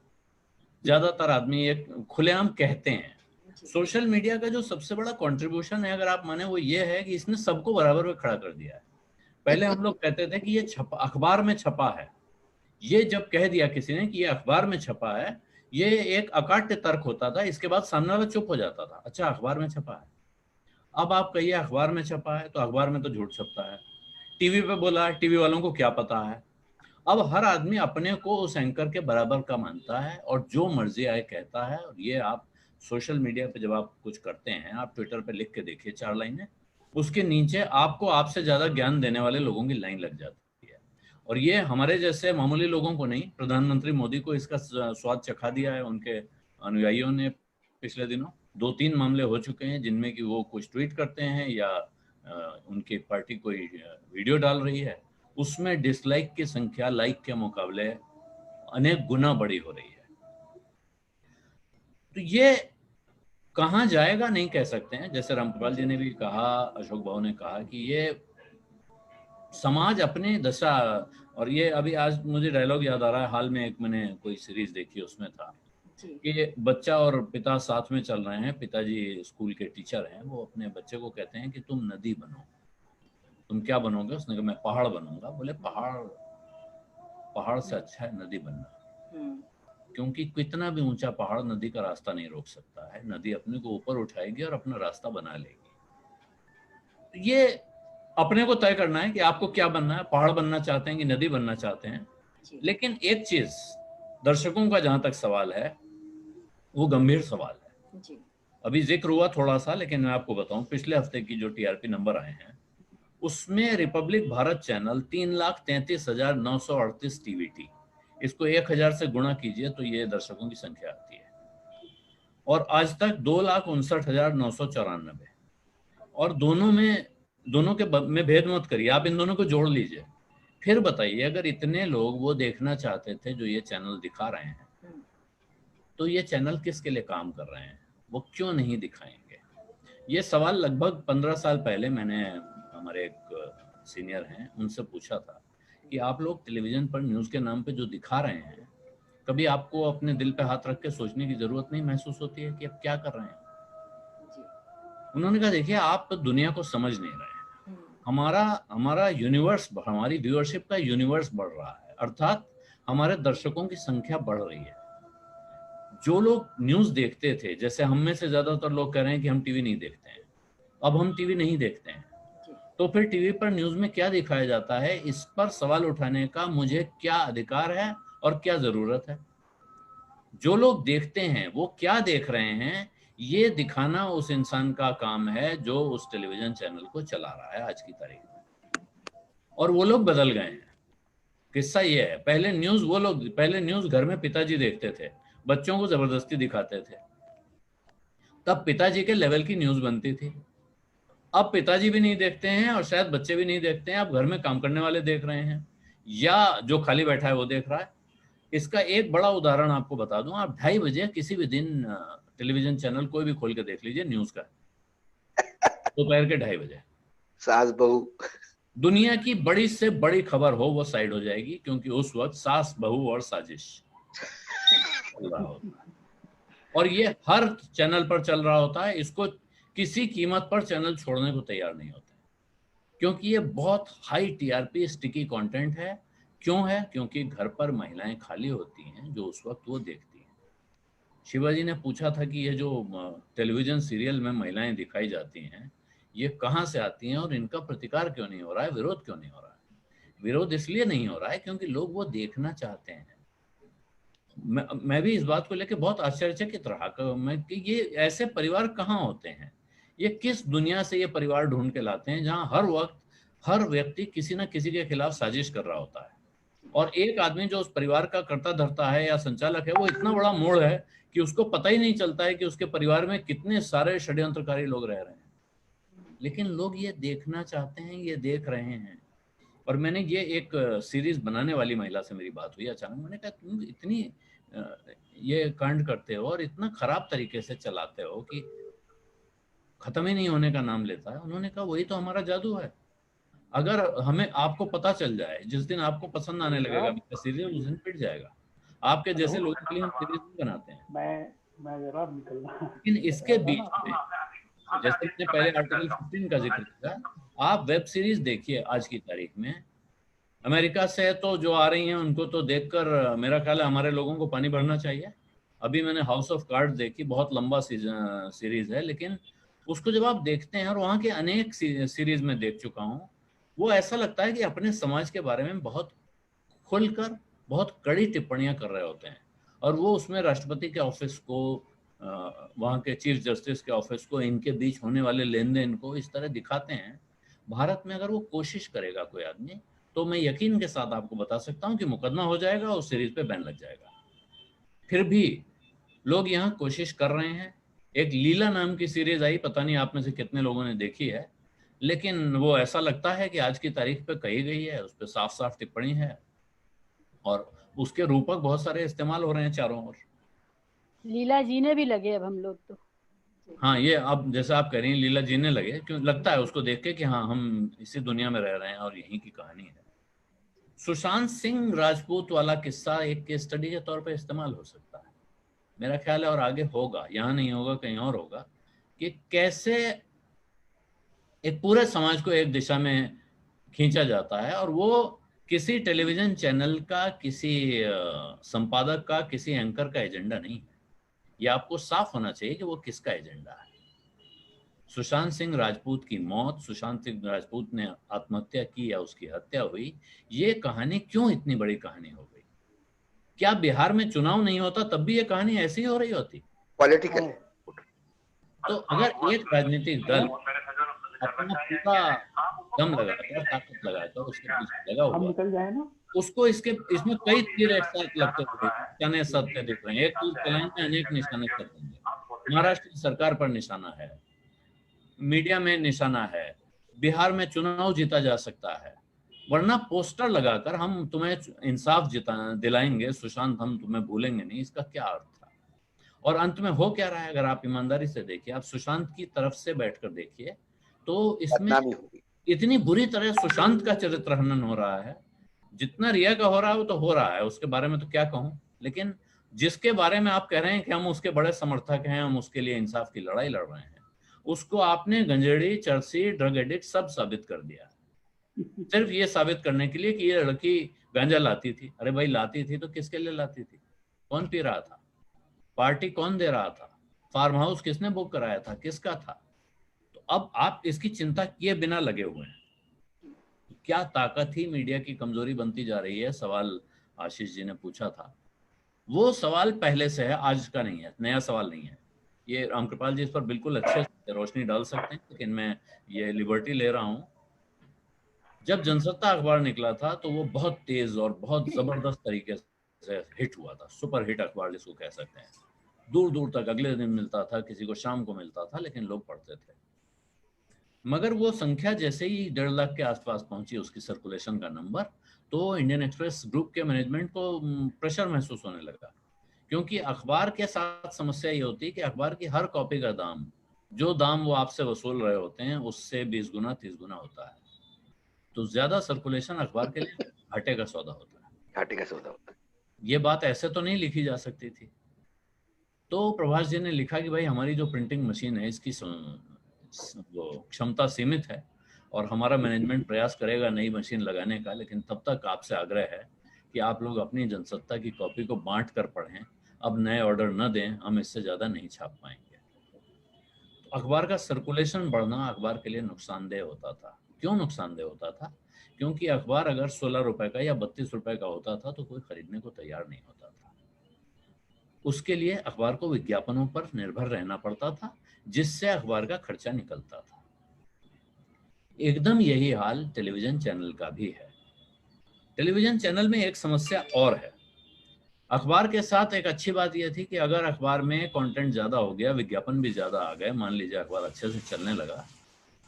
ज्यादातर आदमी ये खुलेआम कहते हैं। सोशल मीडिया का जो सबसे बड़ा कंट्रीब्यूशन है, अगर आप माने, वो ये है कि इसने सबको बराबर में खड़ा कर दिया है। पहले हम लोग कहते थे कि ये अखबार में छपा है। ये जब कह दिया किसी ने कि ये अखबार में छपा है, ये एक अकाट्य तर्क होता था। इसके बाद सामने वाला चुप हो जाता था, अच्छा अखबार में छपा है। अब आप कहिए अखबार में छपा है तो अखबार में तो झूठ छपता है। टीवी पे बोला है, टीवी वालों को क्या पता है। अब हर आदमी अपने को उस एंकर के बराबर का मानता है और जो मर्जी आए कहता है। और ये आप सोशल मीडिया पे जब आप कुछ करते हैं, आप ट्विटर पे लिख के देखिए 4 लाइनें, उसके नीचे आपको आपसे ज्यादा ज्ञान देने वाले लोगों की लाइन लग जाती है। और ये हमारे जैसे मामूली लोगों को नहीं, प्रधानमंत्री मोदी को इसका स्वाद चखा दिया है उनके अनुयायियों ने। पिछले दिनों 2-3 मामले हो चुके हैं जिनमें कि वो कुछ ट्वीट करते हैं या उनकी पार्टी कोई वीडियो डाल रही है, उसमें डिसलाइक की संख्या लाइक के मुकाबले अनेक गुना बड़ी हो रही है। तो ये कहां जाएगा नहीं कह सकते हैं। जैसे रामकृपाल जी ने भी कहा, अशोक भाव ने कहा कि ये समाज अपने दशा, और ये अभी आज मुझे डायलॉग याद आ रहा है, हाल में एक मैंने कोई सीरीज देखी, उसमें था कि बच्चा और पिता साथ में चल रहे हैं, पिताजी स्कूल के टीचर हैं, वो अपने बच्चे को कहते हैं कि तुम नदी बनो। तुम क्या बनोगे? उसने कहा मैं पहाड़ बनूंगा। बोले पहाड़ से अच्छा है नदी बनना, क्योंकि कितना भी ऊंचा पहाड़ नदी का रास्ता नहीं रोक सकता है। नदी अपने को ऊपर उठाएगी और अपना रास्ता बना लेगी। ये अपने को तय करना है कि आपको क्या बनना है, पहाड़ बनना चाहते हैं कि नदी बनना चाहते हैं। लेकिन एक चीज, दर्शकों का जहां तक सवाल है वो गंभीर सवाल है। अभी जिक्र हुआ थोड़ा सा, लेकिन मैं आपको बताऊं, पिछले हफ्ते की जो टीआरपी नंबर आए हैं उसमें रिपब्लिक भारत चैनल 3,33,938 टीवीटी, इसको 1000 से गुणा कीजिए तो ये दर्शकों की संख्या आती है। और आज तक 2,59,994। और दोनों के में भेद मत करिए, आप इन दोनों को जोड़ लीजिए, फिर बताइए अगर इतने लोग वो देखना चाहते थे जो ये चैनल दिखा रहे हैं, तो ये चैनल किसके लिए काम कर रहे हैं, वो क्यों नहीं दिखाएंगे? ये सवाल लगभग 15 साल पहले मैंने हमारे एक सीनियर हैं उनसे पूछा था कि आप लोग टेलीविजन पर न्यूज़ के नाम पे जो दिखा रहे हैं कभी आपको अपने दिल पे हाथ रख के सोचने की जरूरत नहीं महसूस होती है कि अब क्या कर रहे हैं? उन्होंने कहा देखिए आप तो दुनिया को समझ नहीं रहे हैं, हमारा यूनिवर्स, हमारी व्यूअरशिप का यूनिवर्स बढ़ रहा है, अर्थात हमारे दर्शकों की संख्या बढ़ रही है। जो लोग न्यूज देखते थे, जैसे हम में से ज्यादातर लोग कह रहे हैं कि हम टीवी नहीं देखते हैं, अब हम टीवी नहीं देखते हैं, तो फिर टीवी पर न्यूज में क्या दिखाया जाता है, इस पर सवाल उठाने का मुझे क्या अधिकार है और क्या जरूरत है। जो लोग देखते हैं वो क्या देख रहे हैं, ये दिखाना उस इंसान का काम है जो उस टेलीविजन चैनल को चला रहा है आज की तारीख में। और वो लोग बदल गए हैं। किस्सा ये है, पहले न्यूज घर में पिताजी देखते थे, बच्चों को जबरदस्ती दिखाते थे, तब पिताजी के लेवल की न्यूज बनती थी। अब पिताजी भी नहीं देखते हैं और शायद बच्चे भी नहीं देखते हैं, अब घर में काम करने वाले देख रहे हैं या जो खाली बैठा है वो देख रहा है। इसका एक बड़ा उदाहरण आपको बता दूं, आप 2:30 बजे किसी भी दिन टेलीविजन चैनल कोई भी खोल के देख लीजिए न्यूज का, दोपहर के 2:30 बजे सास बहू, दुनिया की बड़ी से बड़ी खबर हो वो साइड हो जाएगी, क्योंकि उस वक्त सास बहू और साजिश चल रहा होता है और ये हर चैनल पर चल रहा होता है। इसको किसी कीमत पर चैनल छोड़ने को तैयार नहीं होते, क्योंकि ये बहुत हाई टीआरपी स्टिकी कंटेंट है। क्यों है? क्योंकि घर पर महिलाएं खाली होती हैं जो उस वक्त वो देखती हैं। शिवाजी ने पूछा था कि ये जो टेलीविजन सीरियल में महिलाएं दिखाई जाती हैं ये कहाँ से आती हैं और इनका प्रतिकार क्यों नहीं हो रहा है, विरोध क्यों नहीं हो रहा है? विरोध इसलिए नहीं हो रहा है क्योंकि लोग वो देखना चाहते हैं। मैं भी इस बात को लेकर बहुत आश्चर्यचकित रहा कि ये ऐसे परिवार कहाँ होते हैं, ये किस दुनिया से ये परिवार ढूंढ के लाते हैं जहाँ हर वक्त हर व्यक्ति किसी न किसी के खिलाफ साजिश कर रहा होता है और एक आदमी जो उस परिवार का कर्ता धर्ता है या संचालक है वो इतना बड़ा मोड़ है कि उसको पता ही नहीं चलता है कि उसके परिवार में कितने सारे षड्यंत्रकारी लोग रह रहे हैं। लेकिन लोग ये देखना चाहते हैं, ये देख रहे हैं। और मैंने ये एक सीरीज बनाने वाली महिला से मेरी बात हुई अचानक, मैंने कहा तुम इतनी ये कांड करते हो और इतना खराब तरीके से चलाते हो कि खत्म ही नहीं होने का नाम लेता है। उन्होंने कहा वही तो हमारा जादू है। अगर हमें आपको पता चल जाए, जिस दिन आपको पसंद आने लगेगा मेरा सीरीज, उस दिन पिट जाएगा। आपके जैसे लोगों के लिए हम सीरीज नहीं बनाते हैं। मैं जरा निकलना। लेकिन इसके बीच में जैसे मैंने पहले आर्टिकल 15 का जिक्र किया, आप वेब सीरीज देखिए आज की तारीख में। अमेरिका से तो जो आ रही हैं उनको तो देखकर मेरा ख्याल है हमारे लोगों को पानी भरना चाहिए। अभी मैंने हाउस ऑफ कार्ड्स देखी, बहुत लंबा सीरीज है, लेकिन उसको जब आप देखते हैं, और वहाँ के अनेक सीरीज में देख चुका हूँ, वो ऐसा लगता है कि अपने समाज के बारे में बहुत खुलकर बहुत कड़ी टिप्पणियां कर रहे होते हैं और वो उसमें राष्ट्रपति के ऑफिस को, वहाँ के चीफ जस्टिस के ऑफिस को, इनके बीच होने वाले लेन देन को इस तरह दिखाते हैं। भारत में अगर वो कोशिश करेगा कोई आदमी, तो मैं यकीन के साथ आपको बता सकता हूँ कि मुकदमा हो जाएगा और सीरीज पे बैन लग जाएगा। फिर भी लोग यहाँ कोशिश कर रहे हैं। एक लीला नाम की सीरीज आई, पता नहीं आप में से कितने लोगों ने देखी है, लेकिन वो ऐसा लगता है कि आज की तारीख पे कही गई है, उस पर साफ साफ टिप्पणी है और उसके रूपक बहुत सारे इस्तेमाल हो रहे हैं चारों ओर। लीला जीने भी लगे अब हम लोग तो। हाँ, ये अब जैसे आप कह रही हैं लीला जीने लगे, क्यों लगता है उसको देख के कि हाँ हम इसी दुनिया में रह रहे हैं और यहीं की कहानी है। सुशांत सिंह राजपूत वाला किस्सा एक केस स्टडी के तौर पे इस्तेमाल हो सकता है, मेरा ख्याल है, और आगे होगा, यहाँ नहीं होगा कहीं और होगा, कि कैसे एक पूरे समाज को एक दिशा में खींचा जाता है और वो किसी टेलीविजन चैनल का, किसी संपादक का, किसी एंकर का एजेंडा नहीं है। ये आपको साफ होना चाहिए कि वो किसका एजेंडा है। सुशांत सिंह राजपूत की मौत, सुशांत सिंह राजपूत ने आत्महत्या की या उसकी हत्या हुई, ये कहानी क्यों इतनी बड़ी कहानी हो गई? क्या बिहार में चुनाव नहीं होता तब भी ये कहानी ऐसी ही हो रही होती? पॉलिटिकल। तो अगर एक राजनीतिक दल अपना पूरा दम लगाता, ताकत लगाता, उसके पीछे लगा हुआ, निकल जाए ना, उसको इसमें कई तीर एक साथ लगते हुए निशाने सत्य दिख रहे हैं। एक तीर चलाएंगे, अनेक निशाने कर देंगे। महाराष्ट्र सरकार पर निशाना है, मीडिया में निशाना है, बिहार में चुनाव जीता जा सकता है, वरना पोस्टर लगाकर हम तुम्हें इंसाफ दिलाएंगे सुशांत, हम तुम्हें भूलेंगे नहीं, इसका क्या अर्थ था? और अंत में हो क्या रहा है? अगर आप ईमानदारी से देखिए, आप सुशांत की तरफ से बैठकर देखिए, तो इसमें इतनी बुरी तरह सुशांत का चरित्र हनन हो रहा है। जितना रिया का हो रहा है वो तो हो रहा है, उसके बारे में तो क्या कहूं, लेकिन जिसके बारे में आप कह रहे हैं कि हम उसके बड़े समर्थक हैं, हम उसके लिए इंसाफ की लड़ाई लड़ रहे हैं, उसको आपने गंजेड़ी, चरसी, ड्रग एडिक्ट सब साबित कर दिया, सिर्फ ये साबित करने के लिए कि ये लड़की गांजा लाती थी। अरे भाई लाती थी तो किसके लिए लाती थी? कौन पी रहा था? पार्टी कौन दे रहा था? फार्म हाउस किसने बुक कराया था? किसका था? तो अब आप इसकी चिंता किए बिना लगे हुए हैं। क्या ताकत ही मीडिया की कमजोरी बनती जा रही है? सवाल आशीष जी ने पूछा था, वो सवाल पहले से है, आज का नहीं है, नया सवाल नहीं है। ये रामकृपाल जी इस पर बिल्कुल अच्छे से रोशनी डाल सकते हैं, लेकिन मैं ये लिबर्टी ले रहा हूं। जब जनसत्ता अखबार निकला था तो वो बहुत तेज और बहुत जबरदस्त तरीके से हिट हुआ था, सुपर हिट अखबार जिसको कह सकते हैं। दूर दूर तक अगले दिन मिलता था, किसी को शाम को मिलता था, लेकिन लोग पढ़ते थे। मगर वो संख्या जैसे ही 1.5 लाख के आसपास पहुंची, उसकी सर्कुलेशन का नंबर, तो इंडियन एक्सप्रेस ग्रुप के मैनेजमेंट को प्रेशर महसूस होने लगा। क्योंकि अखबार के साथ समस्या ये होती है कि अखबार की हर कॉपी का दाम, जो दाम वो आपसे वसूल रहे होते हैं, उससे 20 गुना 30 गुना होता है। तो ज्यादा सर्कुलेशन अखबार के लिए घाटे का सौदा होता है। घाटे का सौदा होता है। ये बात ऐसे तो नहीं लिखी जा सकती थी। तो प्रभाष जी ने लिखा कि भाई हमारी जो प्रिंटिंग मशीन है इसकी वो क्षमता सीमित है और हमारा मैनेजमेंट प्रयास करेगा नई मशीन लगाने का, लेकिन तब तक आपसे आग्रह है कि आप लोग अपनी जनसत्ता की कॉपी को बांट कर पढ़ें, अब नए ऑर्डर न दें, हम इससे ज़्यादा नहीं छाप पाएंगे। तो अखबार का सर्कुलेशन बढ़ना अखबार के लिए नुकसानदेह होता था। क्यों नुकसानदेह होता था? क्योंकि अखबार अगर 16 रुपए का या 32 रुपए का होता था तो कोई खरीदने को तैयार नहीं होता था। उसके लिए अखबार को विज्ञापनों पर निर्भर रहना पड़ता था, जिससे अखबार का खर्चा निकलता था। एकदम यही हाल टेलीविजन चैनल का भी है। टेलीविजन चैनल में एक समस्या और है। अखबार के साथ एक अच्छी बात यह थी कि अगर अखबार में कंटेंट ज्यादा हो गया, विज्ञापन भी ज्यादा आ गए, मान लीजिए अखबार अच्छे से चलने लगा,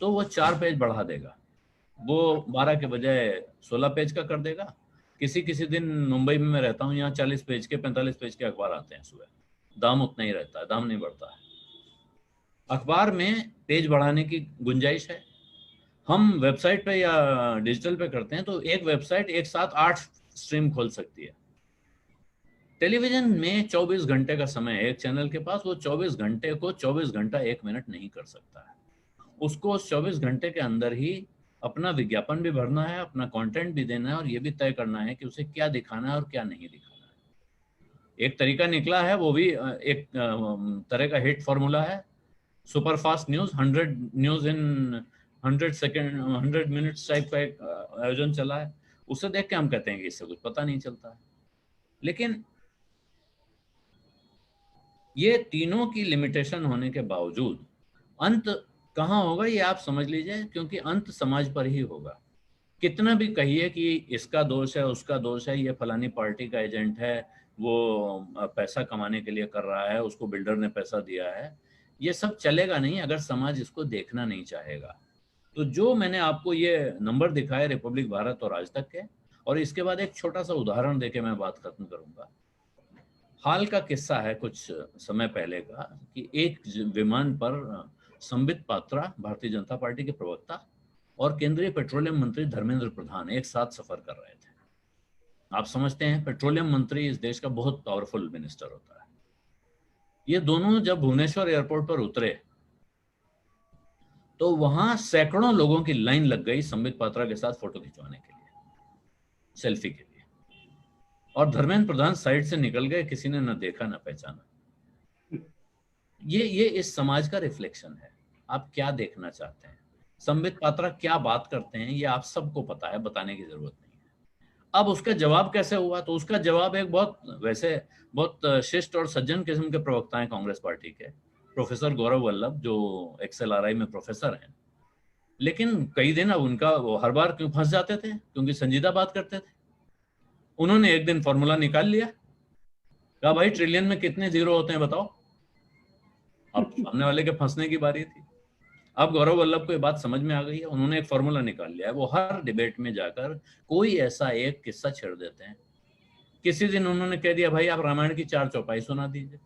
तो वो 4 पेज बढ़ा देगा, वो 12 के बजाय 16 पेज का कर देगा। किसी किसी दिन मुंबई में मैं रहता हूँ, यहाँ 40 पेज के 45 पेज के अखबार आते हैं सुबह, दाम उतना ही रहता है, दाम नहीं बढ़ता है। अखबार में पेज बढ़ाने की गुंजाइश है। हम वेबसाइट पे या डिजिटल पे करते हैं तो एक वेबसाइट एक साथ 8 स्ट्रीम खोल सकती है। टेलीविजन में 24 घंटे का समय है एक चैनल के पास, वो 24 घंटे को 24 घंटा 1 मिनट नहीं कर सकता है। उसको उस 24 घंटे के अंदर ही अपना विज्ञापन भी भरना है, अपना कंटेंट भी देना है और ये भी तय करना है कि उसे क्या दिखाना है और क्या नहीं दिखाना है। एक तरीका निकला है, वो भी एक तरह का हिट फॉर्मूला है, super fast news, 100 news in 100 second 100 minutes type का एक आयोजन चला है। उसे देख के हम कहते हैं कि इससे कुछ पता नहीं चलता है। लेकिन ये तीनों की लिमिटेशन होने के बावजूद अंत कहाँ होगा ये आप समझ लीजिए, क्योंकि अंत समाज पर ही होगा। कितना भी कहिए कि इसका दोष है, उसका दोष है, ये फलानी पार्टी का एजेंट है, वो पैसा कमाने के लिए कर रहा है, उसको बिल्डर ने पैसा दिया है, ये सब चलेगा नहीं अगर समाज इसको देखना नहीं चाहेगा। तो जो मैंने आपको ये नंबर दिखाए रिपब्लिक भारत और आज तक के, और इसके बाद एक छोटा सा उदाहरण देके मैं बात खत्म करूंगा। हाल का किस्सा है कुछ समय पहले का कि एक विमान पर संबित पात्रा, भारतीय जनता पार्टी के प्रवक्ता, और केंद्रीय पेट्रोलियम मंत्री धर्मेंद्र प्रधान एक साथ सफर कर रहे थे। आप समझते हैं पेट्रोलियम मंत्री इस देश का बहुत पावरफुल मिनिस्टर होता है। ये दोनों जब भुवनेश्वर एयरपोर्ट पर उतरे तो वहां सैकड़ों लोगों की लाइन लग गई संबित पात्रा के साथ फोटो खिंचवाने के लिए, सेल्फी के लिए, और धर्मेंद्र प्रधान साइड से निकल गए, किसी ने न देखा न पहचाना। ये इस समाज का रिफ्लेक्शन है। आप क्या देखना चाहते हैं, संबित पात्रा क्या बात करते हैं, ये आप सबको पता है, बताने की जरूरत नहीं है। अब उसका जवाब कैसे हुआ? तो उसका जवाब एक बहुत शिष्ट और सज्जन किस्म के प्रवक्ता हैं कांग्रेस पार्टी के, प्रोफेसर गौरव वल्लभ, जो XLRI में प्रोफेसर हैं। लेकिन कई दिन अब उनका वो हर बार क्यों फंस जाते थे, क्योंकि संजीदा बात करते थे। उन्होंने एक दिन फॉर्मूला निकाल लिया, कहा भाई ट्रिलियन में कितने जीरो होते हैं बताओ। अब सामने वाले के फंसने की बारी थी। अब गौरव वल्लभ को ये बात समझ में आ गई है, उन्होंने एक फॉर्मूला निकाल लिया है। वो हर डिबेट में जाकर कोई ऐसा एक किस्सा छेड़ देते हैं। किसी दिन उन्होंने कह दिया भाई आप रामायण की 4 चौपाई सुना दीजिए,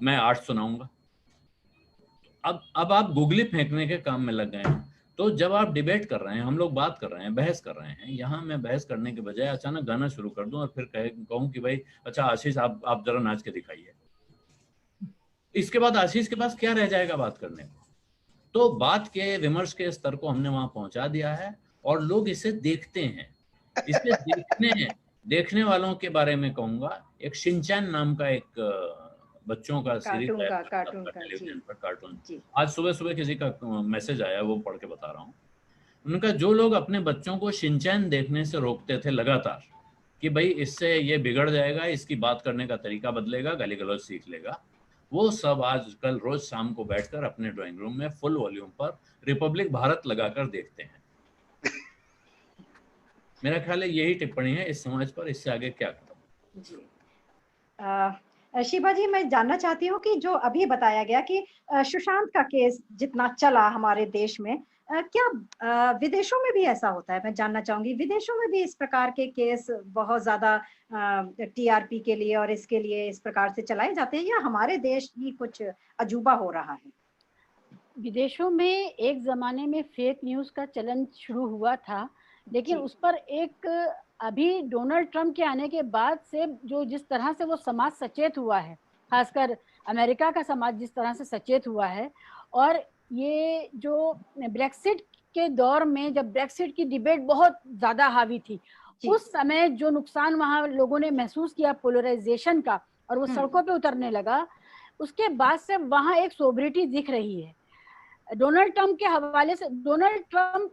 मैं 8 सुनाऊंगा। अब आप गुगली फेंकने के काम में लग गए हैं। तो जब आप डिबेट कर रहे हैं, हम लोग बात कर रहे हैं, बहस कर रहे हैं, यहाँ मैं बहस करने के बजाय अचानक गाना शुरू कर दूं और फिर कहूं कि भाई अच्छा आशीष आप जरा नाच के दिखाइए, इसके बाद आशीष के पास क्या रह जाएगा बात करने को? तो बात के विमर्श के स्तर को हमने वहां पहुंचा दिया है और लोग इसे देखते हैं। इसे देखने वालों के बारे में कहूंगा, एक शिनचैन नाम का एक बच्चों का सीरीज है टेलीविजन पर, कार्टून। आज सुबह सुबह किसी का मैसेज आया, वो पढ़ के बता रहा हूँ। उनका, जो लोग अपने बच्चों को शिनचैन देखने से रोकते थे लगातार कि भाई इससे ये बिगड़ जाएगा, इसकी बात करने का तरीका बदलेगा, गाली गलौज सीख लेगा, वो सब आजकल रोज शाम को बैठकर अपने ड्राइंग रूम में फुल वॉल्यूम पर रिपब्लिक भारत लगाकर देखते हैं। मेरा ख्याल है यही टिप्पणी है इस समाज पर, इससे आगे क्या करूं? जी शिबा जी, मैं जानना चाहती हूँ कि जो अभी बताया गया कि सुशांत का केस जितना चला हमारे देश में, क्या विदेशों में भी ऐसा होता है? मैं जानना चाहूंगी, विदेशों में भी इस प्रकार के केस बहुत ज्यादा टीआरपी के लिए और इसके लिए इस प्रकार से चलाए जाते हैं, या हमारे देश ही कुछ अजूबा हो रहा है? विदेशों में एक जमाने में फेक न्यूज का चलन शुरू हुआ था, लेकिन उस पर एक अभी डोनाल्ड ट्रंप के आने के बाद से जो जिस तरह से वो समाज सचेत हुआ है, खासकर अमेरिका का समाज जिस तरह से सचेत हुआ है, और ये जो ब्रेक्सिट के दौर में जब ब्रेक्सिट की डिबेट बहुत ज्यादा हावी थी, उस समय जो नुकसान वहां लोगों ने महसूस किया पोलराइजेशन का, और वो सड़कों पे उतरने लगा, उसके बाद से वहां एक सोब्रिटी दिख रही है। डोनाल्ड ट्रंप के हवाले से, डोनाल्ड ट्रंप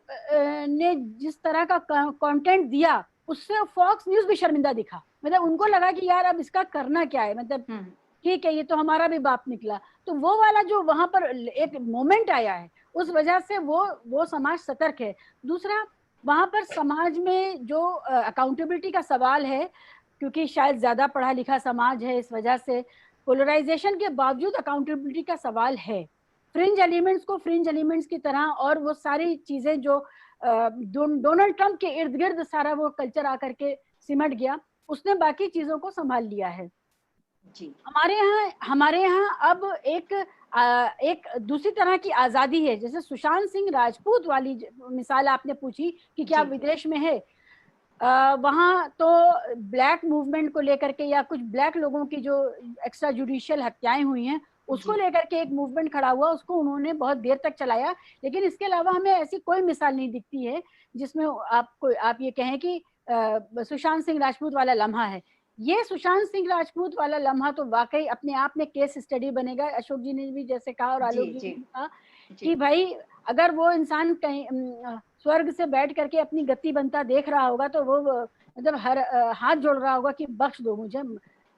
ने जिस तरह का कंटेंट दिया उससे फॉक्स न्यूज भी शर्मिंदा दिखा। मतलब उनको लगा कि यार अब इसका करना क्या है, मतलब ठीक है ये तो हमारा भी बाप निकला। तो वो वाला जो वहां पर एक मोमेंट आया है, उस वजह से वो समाज सतर्क है। दूसरा, वहां पर समाज में जो अकाउंटेबिलिटी का सवाल है, क्योंकि शायद ज्यादा पढ़ा लिखा समाज है, इस वजह से पोलराइजेशन के बावजूद अकाउंटेबिलिटी का सवाल है। फ्रिंज एलिमेंट्स को फ्रिंज एलिमेंट्स की तरह, और वो सारी चीजें जो डोनाल्ड ट्रंप के इर्द गिर्द सारा वो कल्चर आकर के सिमट गया, उसने बाकी चीजों को संभाल लिया है। जी हमारे यहाँ अब एक दूसरी तरह की आजादी है। जैसे सुशांत सिंह राजपूत वाली मिसाल आपने पूछी कि क्या विदेश में है, वहाँ तो ब्लैक मूवमेंट को लेकर के या कुछ ब्लैक लोगों की जो एक्स्ट्रा जुडिशियल हत्याएं हुई हैं उसको लेकर के एक मूवमेंट खड़ा हुआ, उसको उन्होंने बहुत देर तक चलाया। लेकिन इसके अलावा हमें ऐसी कोई मिसाल नहीं दिखती है जिसमें आप ये कहें कि सुशांत सिंह राजपूत वाला लम्हा है। ये सुशांत सिंह राजपूत वाला लम्हा तो वाकई अपने आप में केस स्टडी बनेगा। अशोक जी ने भी जैसे कहा और आलोक जी ने कहा कि भाई अगर वो इंसान कहीं स्वर्ग से बैठ करके अपनी गति बनता देख रहा होगा तो वो मतलब हर हाथ जोड़ रहा होगा कि बख्श दो मुझे,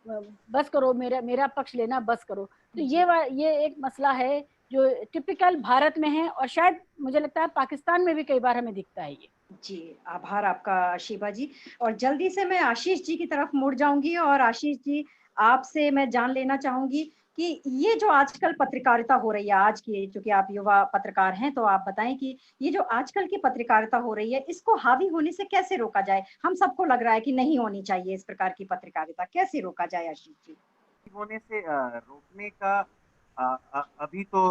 बस करो, मेरा पक्ष लेना बस करो। तो ये एक मसला है जो टिपिकल भारत में है, और शायद मुझे लगता है पाकिस्तान में भी कई बार हमें दिखता है ये। जी, आभार आपका शिबा जी। और जल्दी से मैं आशीष जी की तरफ मुड़ जाऊंगी, और आशीष जी आपसे मैं जान लेना चाहूंगी कि ये जो आजकल पत्रकारिता हो रही है, आज की, चूंकि आप युवा पत्रकार हैं तो आप बताएं कि ये जो आजकल की पत्रकारिता हो रही है, इसको हावी होने से कैसे रोका जाए? हम सबको लग रहा है कि नहीं होनी चाहिए इस प्रकार की पत्रकारिता, कैसे रोका जाए आशीष जी? होने से रोकने का अभी तो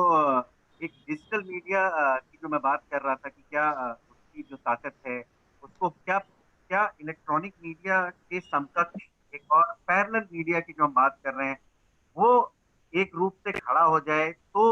एक डिजिटल मीडिया की जो मैं बात कर रहा था कि क्या उसकी जो ताकत है उसको क्या इलेक्ट्रॉनिक मीडिया के समकक्ष एक और पैरेलल मीडिया की जो हम बात कर रहे हैं वो एक रूप से खड़ा हो जाए तो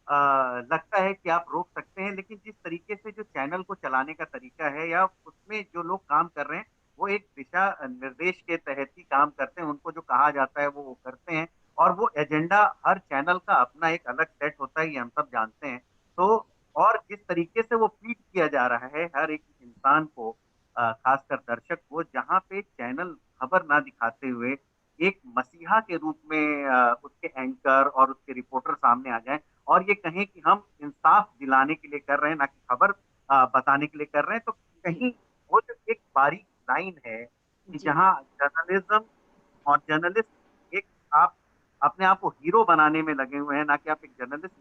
लगता है कि आप रोक सकते हैं। लेकिन जिस तरीके से जो चैनल को चलाने का तरीका है या उसमें जो लोग काम कर रहे हैं वो एक दिशा निर्देश के तहत ही काम करते हैं, उनको जो कहा जाता है वो करते हैं, और वो एजेंडा हर चैनल का अपना एक अलग सेट होता है, ये हम सब जानते हैं। तो और जिस तरीके से वो फीड किया जा रहा है हर एक इंसान को, खासकर दर्शक को, जहाँ पे चैनल खबर ना दिखाते हुए एक मसीहा के रूप में उसके एंकर और उसके रिपोर्टर सामने आ जाएं और ये कहें कि हम इंसाफ दिलाने के लिए कर रहे हैं, ना कि खबर बताने के लिए कर रहे हैं, तो कहीं वो जो एक बारीक लाइन है कि जहाँ जर्नलिज्म और जर्नलिस्ट एक आप अपने आप को हीरो बनाने में लगे हुए हैं, ना कि आप एक जर्नलिस्ट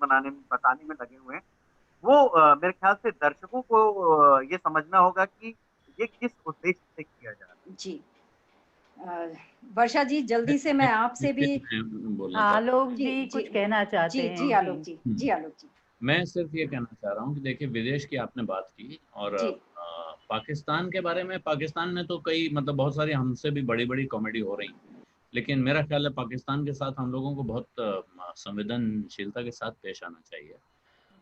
बताने में लगे हुए हैं, वो मेरे ख्याल से दर्शकों को ये समझना होगा कि ये किस उद्देश्य से किया जा रहा है। जी वर्षा जी, जल्दी से मैं आपसे भी, आलोक जी कुछ कहना चाहते हैं। जी आलोक जी। मैं सिर्फ ये कहना चाह रहा हूँ कि देखिए, विदेश की आपने बात की और जी पाकिस्तान के बारे में, पाकिस्तान में तो कई मतलब बहुत सारी हमसे भी बड़ी बड़ी कॉमेडी हो रही है, लेकिन मेरा ख्याल है पाकिस्तान के साथ हम लोगों को बहुत संवेदनशीलता के साथ पेश आना चाहिए।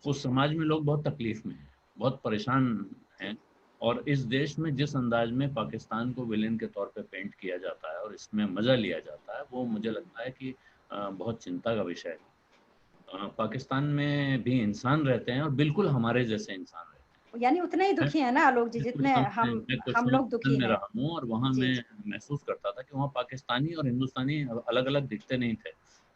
उस समाज में लोग बहुत तकलीफ में हैं, बहुत परेशान हैं, और इस देश में जिस अंदाज में पाकिस्तान को विलेन के तौर पे पेंट किया जाता है और इसमें मजा लिया जाता है, वो मुझे लगता है कि बहुत चिंता का विषय है। पाकिस्तान में भी इंसान रहते हैं और बिल्कुल हमारे जैसे इंसान रहते हैं। यानी उतने ही मैं दुखी है ना आलोक जी मैं कुछ जितने समय मैं कुछ हम समय लोग दुखी लंदन में हैं। रहा हूँ, और वहाँ जी मैं जी महसूस करता था कि वहाँ पाकिस्तानी और हिंदुस्तानी अलग अलग दिखते नहीं थे,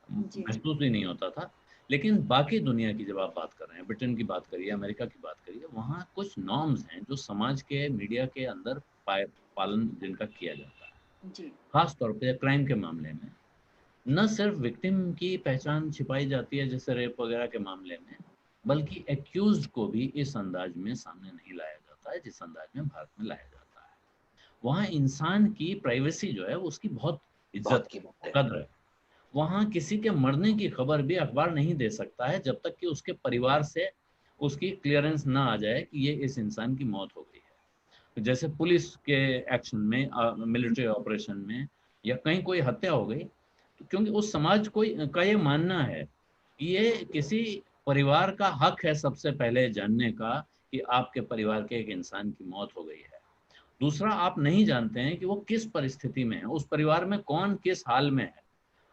जी जी महसूस भी नहीं होता था। लेकिन बाकी दुनिया की जब आप बात कर रहे हैं, ब्रिटेन की बात करिए, अमेरिका की बात करिए, वहाँ कुछ नॉर्म्स हैं जो समाज के, मीडिया के अंदर पालन जिनका किया जाता है, जी खास तौर पे क्राइम के मामले में। न सिर्फ विक्टिम की पहचान छिपाई जाती है जैसे रेप वगैरह के मामले में, बल्कि एक्यूज्ड को भी इस अंदाज में सामने नहीं लाया जाता है जिस अंदाज में भारत में लाया जाता है। वहाँ इंसान की प्राइवेसी जो है उसकी बहुत इज्जत बहुत कीमत है। कद्र है। वहाँ किसी के मरने की खबर भी अखबार नहीं दे सकता है जब तक कि उसके परिवार से उसकी क्लियरेंस ना आ जाए कि ये इस इंसान की मौत हो गई है। जैसे पुलिस के एक्शन में, मिलिट्री ऑपरेशन में, या कहीं कोई हत्या हो गई, तो क्योंकि उस समाज का ये मानना है कि ये किसी परिवार का हक है सबसे पहले जानने का कि आपके परिवार के एक इंसान की मौत हो गई है। दूसरा, आप नहीं जानते हैं कि वो किस परिस्थिति में है, उस परिवार में कौन किस हाल में है।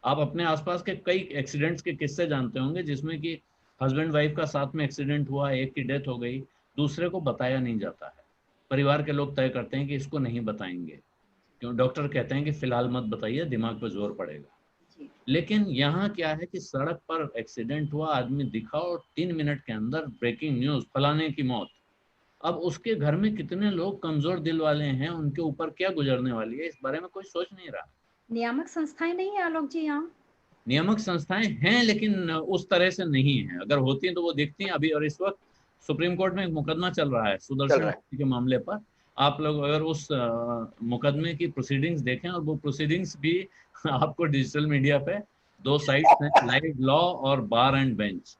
आप अपने आसपास के कई एक्सीडेंट्स के किस्से जानते होंगे जिसमें कि हस्बैंड वाइफ का साथ में एक्सीडेंट हुआ, एक की डेथ हो गई, दूसरे को बताया नहीं जाता है। परिवार के लोग तय करते हैं कि इसको नहीं बताएंगे, क्यों? डॉक्टर कहते हैं कि फिलहाल मत बताइए, दिमाग पर जोर पड़ेगा। जी लेकिन यहाँ क्या है कि सड़क पर एक्सीडेंट हुआ, आदमी दिखा और 3 मिनट के अंदर ब्रेकिंग न्यूज, फलाने की मौत। अब उसके घर में कितने लोग कमजोर दिल वाले हैं, उनके ऊपर क्या गुजरने वाली है, इस बारे में कोई सोच नहीं रहा। नियामक संस्थाएं नहीं है आलोक जी यहाँ। नियामक संस्थाएं हैं लेकिन उस तरह से नहीं है। अगर होती हैं तो वो दिखती हैं अभी। और इस वक्त सुप्रीम कोर्ट में एक मुकदमा चल रहा है चल सुदर्शन रहा है। के मामले पर। आप लोग अगर उस मुकदमे की प्रोसीडिंग्स देखें, और वो प्रोसीडिंग्स भी आपको डिजिटल मीडिया पे 2 साइट्स हैं, लाइव लॉ और बार एंड बेंच,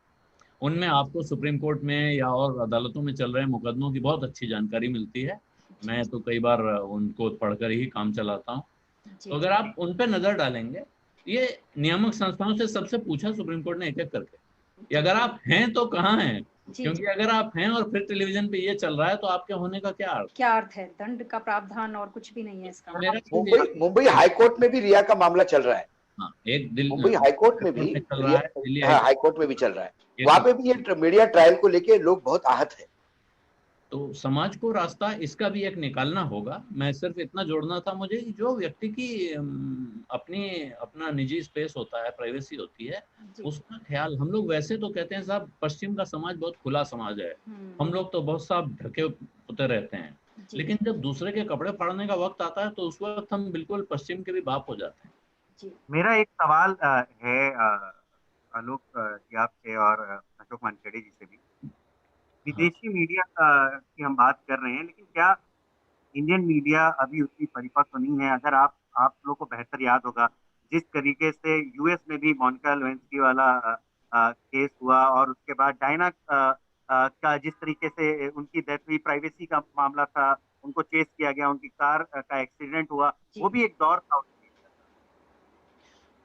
उनमें आपको सुप्रीम कोर्ट में या और अदालतों में चल रहे मुकदमों की बहुत अच्छी जानकारी मिलती है। मैं तो कई बार उनको पढ़कर ही काम चलाता हूँ। जी तो अगर जी आप उन पे नजर डालेंगे, ये नियामक संस्थाओं से सबसे पूछा सुप्रीम कोर्ट ने एक एक करके कि जी अगर आप हैं तो कहाँ हैं। जी क्योंकि जी अगर आप हैं और फिर टेलीविजन पे ये चल रहा है तो आपके होने का क्या अर्थ। क्या अर्थ है, दंड का प्रावधान और कुछ भी नहीं है इसका। मेरा मुंबई मुंबई हाई कोर्ट में भी रिया का मामला चल रहा है। हाँ, एक दिल मुंबई हाई कोर्ट में भी में चल रहा रिया, है, दिल्ली हाँ, हाई कोर्ट में भी चल रहा है। वहां एक। पे भी ये मीडिया ट्रायल को लेके लोग बहुत आहत है। तो समाज को रास्ता इसका भी एक निकालना होगा। मैं सिर्फ इतना जोड़ना था मुझे कि जो व्यक्ति की अपना निजी स्पेस होता है, प्राइवेसी होती है, जी उसका ख्याल हम लोग वैसे तो कहते हैं साहब पश्चिम का समाज बहुत खुला समाज है, हम लोग तो बहुत साफ ढके पुते रहते हैं। जी लेकिन जब दूसरे के कपड़े फाड़ने का वक्त आता है तो उस वक्त हम बिल्कुल पश्चिम के भी बाप हो जाते हैं। जी मेरा एक सवाल है आलोक जी आपसे और अशोक वानखेड़े जी से भी। हाँ, विदेशी मीडिया की हम बात कर रहे हैं, लेकिन क्या इंडियन मीडिया अभी उतनी परिपक्व नहीं है? अगर आप लोग को बेहतर याद होगा, जिस तरीके से यूएस में भी मोनिका लेविंस्की वाला केस हुआ, और उसके बाद डायना का जिस तरीके से उनकी डेथ हुई, प्राइवेसी का मामला था, उनको चेस किया गया, उनकी कार का एक्सीडेंट हुआ, वो जी भी एक दौर था।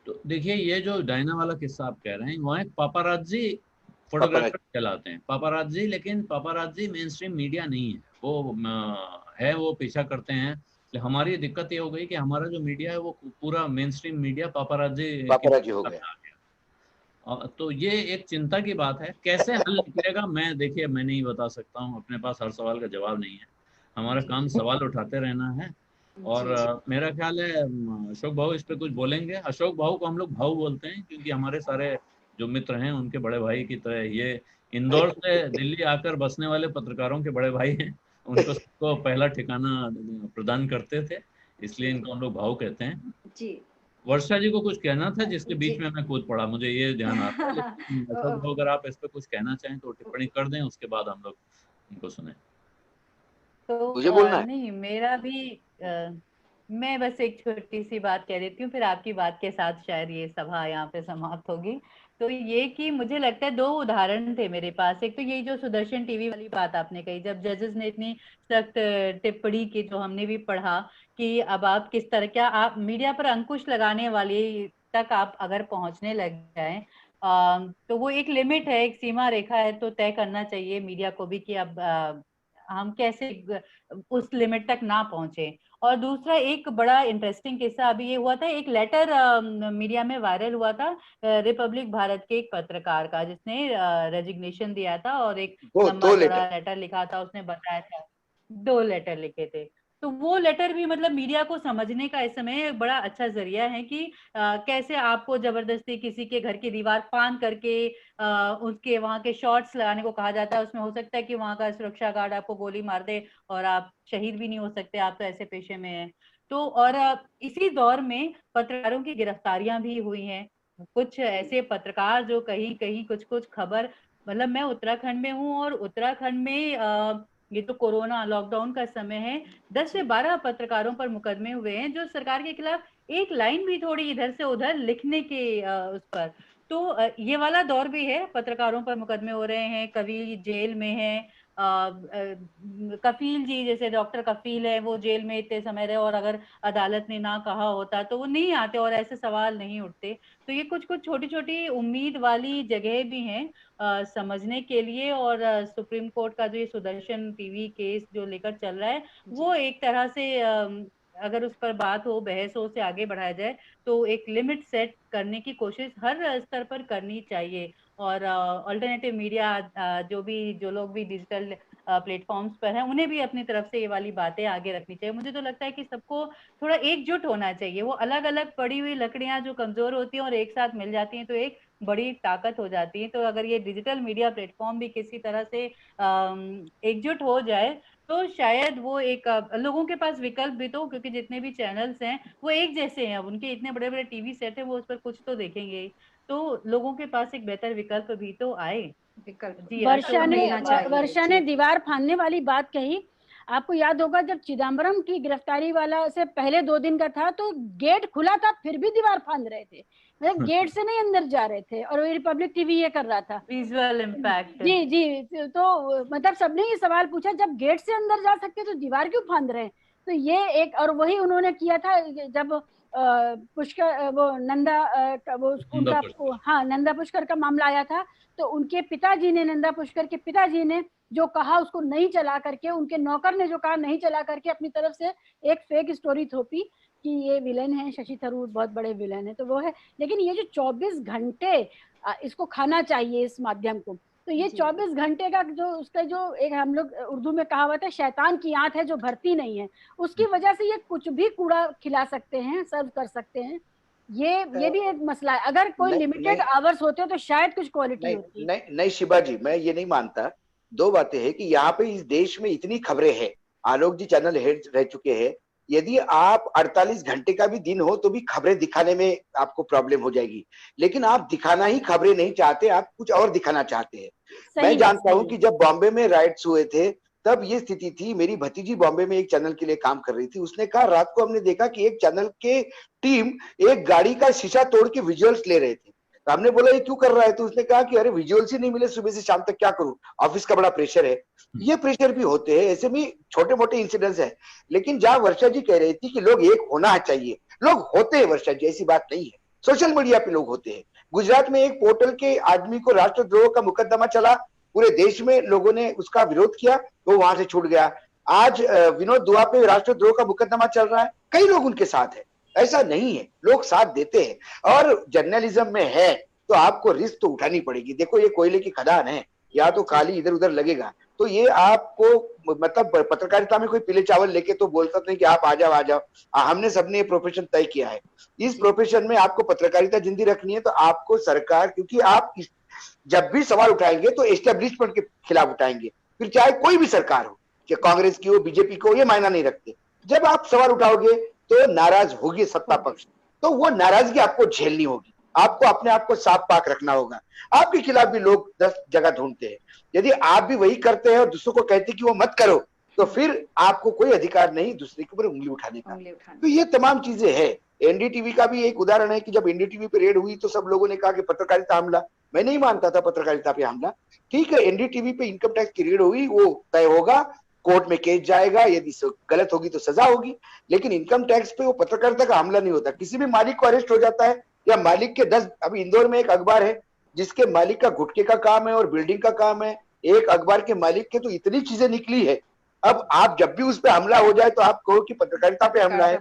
तो देखिए, ये जो डायना वाला किस्सा आप कह रहे हैं, वहाँ एक पापाराजी पापा फोटोग्राफर कहलाते हैं, पापाराजी। लेकिन पापाराजी मेन स्ट्रीम मीडिया नहीं है, वो है, वो पीछा करते हैं। हमारी दिक्कत ये हो गई कि हमारा जो मीडिया है वो पूरा मेन स्ट्रीम मीडिया पापाराजी की पापा हो तरफ गया। आ गया। तो ये एक चिंता की बात है। कैसे हल निकलेगा, मैं देखिए मैं नहीं बता सकता हूँ, अपने पास हर सवाल का जवाब नहीं है। हमारा जी काम सवाल उठाते रहना है। और जी मेरा ख्याल है अशोक भाऊ इस पे कुछ बोलेंगे। अशोक भाऊ को हम लोग भाऊ बोलते हैं क्योंकि हमारे सारे जो मित्र हैं उनके बड़े भाई की तरह ये इंदौर से दिल्ली आकर बसने वाले पत्रकारों के बड़े भाई हैं। उनको सबको पहला ठिकाना प्रदान करते थे, इसलिए जी इनको हम लोग भाऊ कहते हैं। जी वर्षा जी को कुछ कहना था जिसके जी बीच में मैं कूद पड़ा, मुझे ये ध्यान आता है। लेकिन अशोक भाऊ अगर आप इस पे कुछ कहना चाहें तो टिप्पणी कर दें, उसके बाद हम लोग उनको सुने। तो मुझे बोलना है। नहीं, मेरा भी मैं बस एक छोटी सी बात कह देती हूँ, फिर आपकी बात के साथ शायद ये सभा यहाँ पे समाप्त होगी। तो ये कि मुझे लगता है 2 उदाहरण थे मेरे पास। एक तो यही जो सुदर्शन टीवी वाली बात आपने कही, जब जजेस ने इतनी सख्त टिप्पणी की, जो हमने भी पढ़ा कि अब आप किस तरह, क्या आप मीडिया पर अंकुश लगाने वाली तक आप अगर पहुंचने लग जाएं, तो वो एक लिमिट है, एक सीमा रेखा है, तो तय करना चाहिए मीडिया को भी कि अब हम कैसे उस लिमिट तक ना पहुंचे। और दूसरा एक बड़ा इंटरेस्टिंग किस्सा अभी ये हुआ था, एक लेटर मीडिया में वायरल हुआ था रिपब्लिक भारत के एक पत्रकार का, जिसने रेजिग्नेशन दिया था और एक लंबा चौड़ा लेटर लिखा था, उसने बताया था 2 लेटर लिखे थे। तो वो लेटर भी मतलब मीडिया को समझने का इस समय बड़ा अच्छा जरिया है कि कैसे आपको जबरदस्ती किसी के घर की दीवार फांद करके उसके वहां के शॉट्स लगाने को कहा जाता है। उसमें हो सकता है कि वहां का सुरक्षा गार्ड आपको गोली मार दे और आप शहीद भी नहीं हो सकते, आप तो ऐसे पेशे में हैं। तो और इसी दौर में पत्रकारों की गिरफ्तारियां भी हुई हैं। कुछ ऐसे पत्रकार जो कहीं कहीं कुछ खबर, मतलब मैं उत्तराखंड में हूँ और उत्तराखंड में ये तो कोरोना लॉकडाउन का समय है, 10 से 12 पत्रकारों पर मुकदमे हुए हैं जो सरकार के खिलाफ एक लाइन भी थोड़ी इधर से उधर लिखने के उस पर। तो ये वाला दौर भी है, पत्रकारों पर मुकदमे हो रहे हैं, कभी जेल में है। कफील जी, जैसे डॉक्टर कफील है, वो जेल में इतने समय रहे और अगर अदालत ने ना कहा होता तो वो नहीं आते और ऐसे सवाल नहीं उठते। तो ये कुछ कुछ छोटी छोटी उम्मीद वाली जगह भी हैं समझने के लिए। और सुप्रीम कोर्ट का जो ये सुदर्शन टीवी केस जो लेकर चल रहा है, वो एक तरह से अगर उस पर बात हो, बहस हो, से आगे बढ़ाया जाए तो एक लिमिट सेट करने की कोशिश हर स्तर पर करनी चाहिए। और अल्टरनेटिव मीडिया जो लोग भी डिजिटल प्लेटफॉर्म्स पर हैं, उन्हें भी अपनी तरफ से ये वाली बातें आगे रखनी चाहिए। मुझे तो लगता है कि सबको थोड़ा एकजुट होना चाहिए। वो अलग अलग पड़ी हुई लकड़ियां जो कमजोर होती हैं और एक साथ मिल जाती हैं तो एक बड़ी ताकत हो जाती है। तो अगर ये डिजिटल मीडिया प्लेटफॉर्म भी किसी तरह से एकजुट हो जाए तो शायद वो एक लोगों के पास विकल्प भी तो, क्योंकि जितने भी चैनल्स हैं वो एक जैसे हैं, अब उनके इतने बड़े बड़े टीवी सेट हैं, वो उस पर कुछ तो देखेंगे, तो लोगों के पास एक बेहतर विकल्प भी तो आए। जी, वर्षा ने दीवार फांदने वाली बात कही। आपको याद होगा जब चिदम्बरम की गिरफ्तारी वाला से पहले 2 दिन का था तो गेट खुला था, फिर भी दीवार फांद रहे थे, मतलब गेट से नहीं अंदर जा रहे थे, और रिपब्लिक टीवी ये कर रहा था, विजुअल इम्पैक्ट। जी जी। तो मतलब सबने ये सवाल पूछा, जब गेट से अंदर जा सकते तो दीवार क्यों फांद रहे हैं? तो ये एक, और वही उन्होंने किया था जब पुष्कर, वो नंदा, वो उनका, हाँ, नंदा पुष्कर का मामला आया था, तो उनके पिताजी ने, नंदा पुष्कर के पिताजी ने जो कहा उसको नहीं चला करके, उनके नौकर ने जो कहा नहीं चला करके, अपनी तरफ से एक फेक स्टोरी थोपी कि ये विलेन है, शशि थरूर बहुत बड़े विलेन है, तो वो है। लेकिन ये जो 24 घंटे इसको खाना चाहिए इस माध्यम को, तो ये 24 घंटे का जो उसका जो एक हम लोग उर्दू में कहावत है, शैतान की आंत है जो भरती नहीं है, उसकी वजह से ये कुछ भी कूड़ा खिला सकते हैं, सर्व कर सकते हैं। ये भी एक मसला है। अगर कोई लिमिटेड आवर्स होते तो शायद कुछ क्वालिटी होती। नहीं शिबा जी, मैं ये नहीं मानता। 2 बातें हैं कि यहाँ पे इस देश में इतनी खबरें हैं, आलोक जी चैनल हेड रह चुके हैं, यदि आप 48 घंटे का भी दिन हो तो भी खबरें दिखाने में आपको प्रॉब्लम हो जाएगी। लेकिन आप दिखाना ही खबरें नहीं चाहते, आप कुछ और दिखाना चाहते हैं। मैं जानता हूं कि जब बॉम्बे में राइट्स हुए थे तब ये स्थिति थी। मेरी भतीजी बॉम्बे में एक चैनल के लिए काम कर रही थी, उसने कहा रात को हमने देखा कि एक चैनल के टीम एक गाड़ी का शीशा तोड़ के विजुअल्स ले रहे थे। तो हमने बोला ये क्यों कर रहा है? तो उसने कहा कि अरे विजुअल्स ही नहीं मिले सुबह से शाम तक, क्या करूं, ऑफिस का बड़ा प्रेशर है। ये प्रेशर भी होते हैं, ऐसे भी छोटे मोटे इंसिडेंट्स है। लेकिन जहां वर्षा जी कह रही थी कि लोग एक होना चाहिए, लोग होते हैं वर्षा जी, ऐसी बात नहीं है। सोशल मीडिया पे लोग होते हैं। गुजरात में एक पोर्टल के आदमी को राष्ट्रद्रोह का मुकदमा चला, पूरे देश में लोगों ने उसका विरोध किया तो वहां से छूट गया। आज विनोद दुआ पे राष्ट्रद्रोह का मुकदमा चल रहा है, कई लोग उनके साथ है। ऐसा नहीं है, लोग साथ देते हैं। और जर्नलिज्म में है तो आपको रिस्क तो उठानी पड़ेगी। देखो ये कोयले की खदान है, या तो खाली इधर उधर लगेगा, तो ये आपको मतलब पत्रकारिता में कोई पीले चावल लेके तो बोल सकते हैं कि आप आ जाओ आ जाओ। हमने सबने ये प्रोफेशन तय किया है। इस प्रोफेशन में आपको पत्रकारिता जिंदी रखनी है तो आपको सरकार, क्योंकि आप जब भी सवाल उठाएंगे तो एस्टेब्लिशमेंट के खिलाफ उठाएंगे, फिर चाहे कोई भी सरकार हो, चाहे कांग्रेस की हो, बीजेपी को, ये मायना नहीं रखते। जब आप सवाल उठाओगे तो नाराज होगी सत्ता पक्ष, तो वो नाराजगी आपको झेलनी होगी। आपको अपने आप को साफ पाक रखना होगा। आपके खिलाफ भी लोग 10 जगह ढूंढते हैं। यदि आप भी वही करते हैं और दूसरों को कहते हैं कि वो मत करो, तो फिर आपको कोई अधिकार नहीं दूसरे के ऊपर उंगली उठाने का। तो ये तमाम चीजें है। एनडीटीवी का भी एक उदाहरण है कि जब एनडीटीवी पे रेड हुई तो सब लोगों ने कहा कि पत्रकारिता हमला। मैं नहीं मानता था पत्रकारिता पे हमला। ठीक है, एनडीटीवी पे इनकम टैक्स की रेड हुई, वो तय होगा, कोर्ट में केस जाएगा, यदि गलत होगी तो सजा होगी, लेकिन इनकम टैक्स पे वो पत्रकारिता का हमला नहीं होता। किसी भी मालिक को अरेस्ट हो जाता है या मालिक के 10, अभी इंदौर में एक अखबार है जिसके मालिक का गुटके का काम है और बिल्डिंग का काम है, एक अखबार के मालिक के तो इतनी चीजें निकली है। अब आप जब भी उस पे हमला हो जाए तो आप कहो कि पत्रकारिता पे हमला है,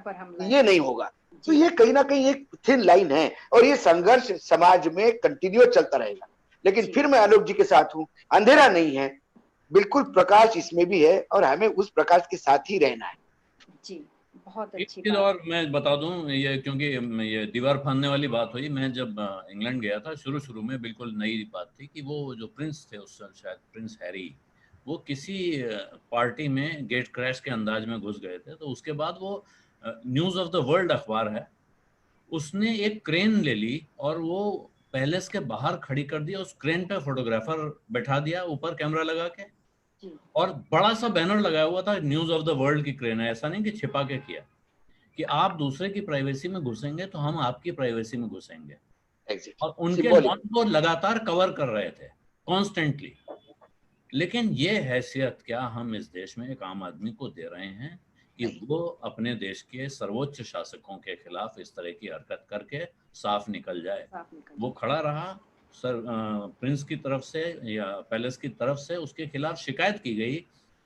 ये नहीं होगा। तो ये कहीं ना कहीं एक थिन लाइन है और ये संघर्ष समाज में कंटिन्यू चलता रहेगा। लेकिन फिर मैं आलोक जी के साथ हूं, अंधेरा नहीं है, बिल्कुल प्रकाश इसमें भी है और हमें उस प्रकाश के साथ ही रहना है। जी, बहुत अच्छी एक चीज और मैं बता दूं, ये क्योंकि ये दीवार फाड़ने वाली बात हुई, मैं जब इंग्लैंड गया था शुरू में बिल्कुल नई बात थी कि वो जो प्रिंस थे उस साल, शायद प्रिंस हैरी, वो किसी पार्टी में गेट क्रैश के अंदाज में घुस गए थे। तो उसके बाद वो न्यूज ऑफ द वर्ल्ड अखबार है, उसने एक क्रेन ले ली और वो पैलेस के बाहर खड़ी कर दिया, उस क्रेन पे फोटोग्राफर बैठा दिया ऊपर कैमरा लगा के, और बड़ा सा बैनर लगाया हुआ था न्यूज ऑफ द वर्ल्ड की क्रेन है। ऐसा नहीं कि छिपा के किया कि आप दूसरे की प्राइवेसी में घुसेंगे तो हम आपकी प्राइवेसी में घुसेंगे। और उनके लॉन को लगातार कवर कर रहे थे कॉन्स्टेंटली। लेकिन ये हैसियत क्या हम इस देश में एक आम आदमी को दे रहे हैं कि वो अपने देश के सर्वोच्च शासकों के खिलाफ इस तरह की हरकत करके साफ निकल जाए? वो खड़ा रहा, सर प्रिंस की तरफ से या पैलेस की तरफ से उसके खिलाफ शिकायत की गई,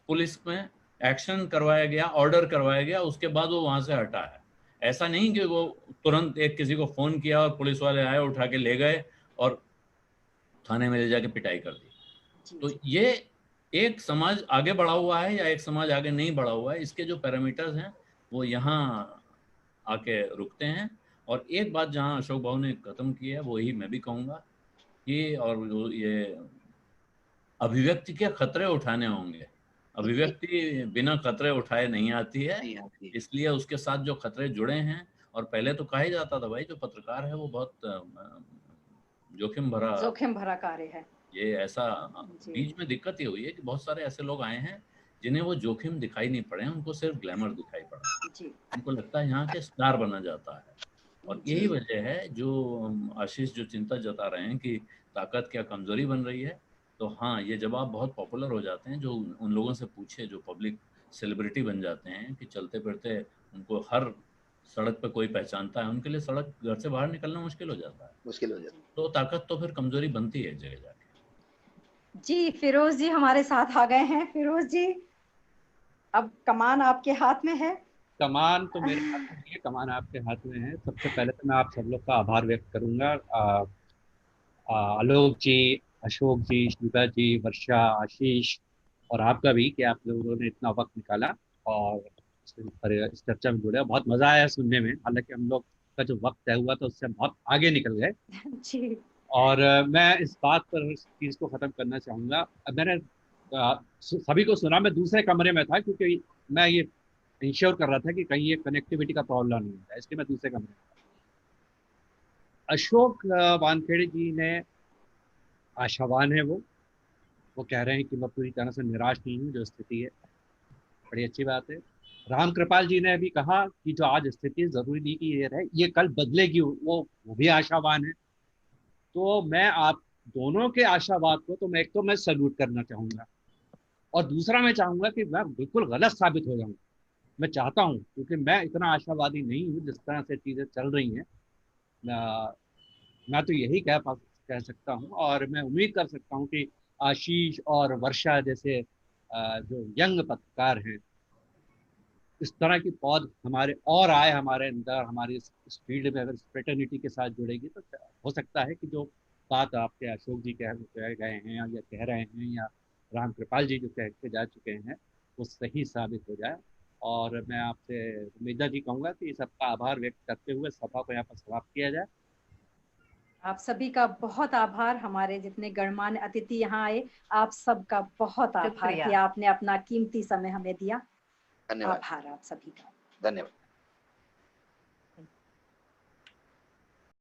पुलिस में एक्शन करवाया गया, ऑर्डर करवाया गया, उसके बाद वो वहां से हटा है। ऐसा नहीं कि वो तुरंत एक किसी को फोन किया और पुलिस वाले आए, उठा के ले गए और थाने में ले जाके पिटाई कर दी। तो ये एक समाज आगे बढ़ा हुआ है या एक समाज आगे नहीं बढ़ा हुआ है, इसके जो पैरामीटर्स हैं वो यहाँ आके रुकते हैं। और एक बात जहाँ अशोक भाऊ ने खत्म की है वही मैं भी कहूँगा कि, और ये अभिव्यक्ति के खतरे उठाने होंगे। अभिव्यक्ति बिना खतरे उठाए नहीं आती है, इसलिए उसके साथ जो खतरे जुड़े हैं, और पहले तो कहा ही जाता था भाई जो पत्रकार है वो बहुत जोखिम भरा कार्य है। ये ऐसा बीच में दिक्कत ये हुई है कि बहुत सारे ऐसे लोग आए हैं जिन्हें वो जोखिम दिखाई नहीं पड़े, उनको सिर्फ ग्लैमर दिखाई पड़ा। उनको लगता है यहाँ के स्टार बना जाता है। और यही वजह है जो आशीष जो चिंता जता रहे हैं कि ताकत क्या कमजोरी बन रही है, तो हाँ ये जब आप बहुत पॉपुलर हो जाते हैं, जो उन लोगों से पूछे जो पब्लिक सेलिब्रिटी बन जाते हैं कि चलते फिरते उनको हर सड़क पे कोई पहचानता है, उनके लिए सड़क घर से बाहर निकलना मुश्किल हो जाता है। तो ताकत तो फिर कमजोरी बनती है जगह जाके। जी, फिरोज जी हमारे साथ आ गए हैं। फिरोज जी, अब कमान आपके हाथ में है। कमान तो मेरे हाथ में है, कमान आपके हाथ में है। सबसे पहले तो मैं आप सब लोग का आभार व्यक्त करूंगा, आलोक जी, अशोक जी, शिवा जी, वर्षा, आशीष और आपका भी, कि आप लोगों ने इतना वक्त निकाला और इस चर्चा में जुड़े। बहुत मजा आया सुनने में, हालांकि हम लोग का जो वक्त तय हुआ था उससे बहुत आगे निकल गए। और मैं इस बात पर इस चीज को खत्म करना चाहूंगा। मैंने सभी को सुना, मैं दूसरे कमरे में था क्योंकि मैं ये इंश्योर कर रहा था कि कहीं ये कनेक्टिविटी का प्रॉब्लम नहीं होता, इसलिए मैं दूसरे कमरे में था। अशोक वानखेड़े जी ने आशावान है, वो कह रहे हैं कि मैं पूरी तरह से निराश नहीं हूँ, जो स्थिति है बड़ी अच्छी बात है। राम कृपाल जी ने भी कहा कि जो आज स्थिति जरूरी नहीं कि ये रहे, ये कल बदलेगी, वो भी आशावान है। तो मैं आप दोनों के आशावाद को तो मैं सल्यूट करना चाहूंगा, और दूसरा मैं चाहूंगा कि मैं बिल्कुल गलत साबित हो जाऊं। मैं चाहता हूं, क्योंकि मैं इतना आशावादी नहीं हूं जिस तरह से चीजें चल रही हैं। मैं तो यही कह सकता हूं, और मैं उम्मीद कर सकता हूं कि आशीष और वर्षा जैसे जो यंग पत्रकार हैं, इस तरह की पौध आए हमारे अंदर, हमारी इस फील्ड में अगर फ्रेटर्निटी के साथ जुड़ेगी तो हो सकता है कि जो बात आपके अशोक जी कह गए हैं या कह रहे हैं, या राम कृपाल जी जो कह के जा चुके हैं, वो सही साबित हो जाए। और मैं आपसे उम्मीदा जी कहूँगा कि सबका आभार व्यक्त करते हुए सभा को यहाँ पर समाप्त किया जाए। आप सभी का बहुत आभार, हमारे जितने गणमान्य अतिथि यहाँ आए, आप सबका बहुत आभार कि आपने अपना कीमती समय हमें दिया। आभार आप सभी का। धन्यवाद।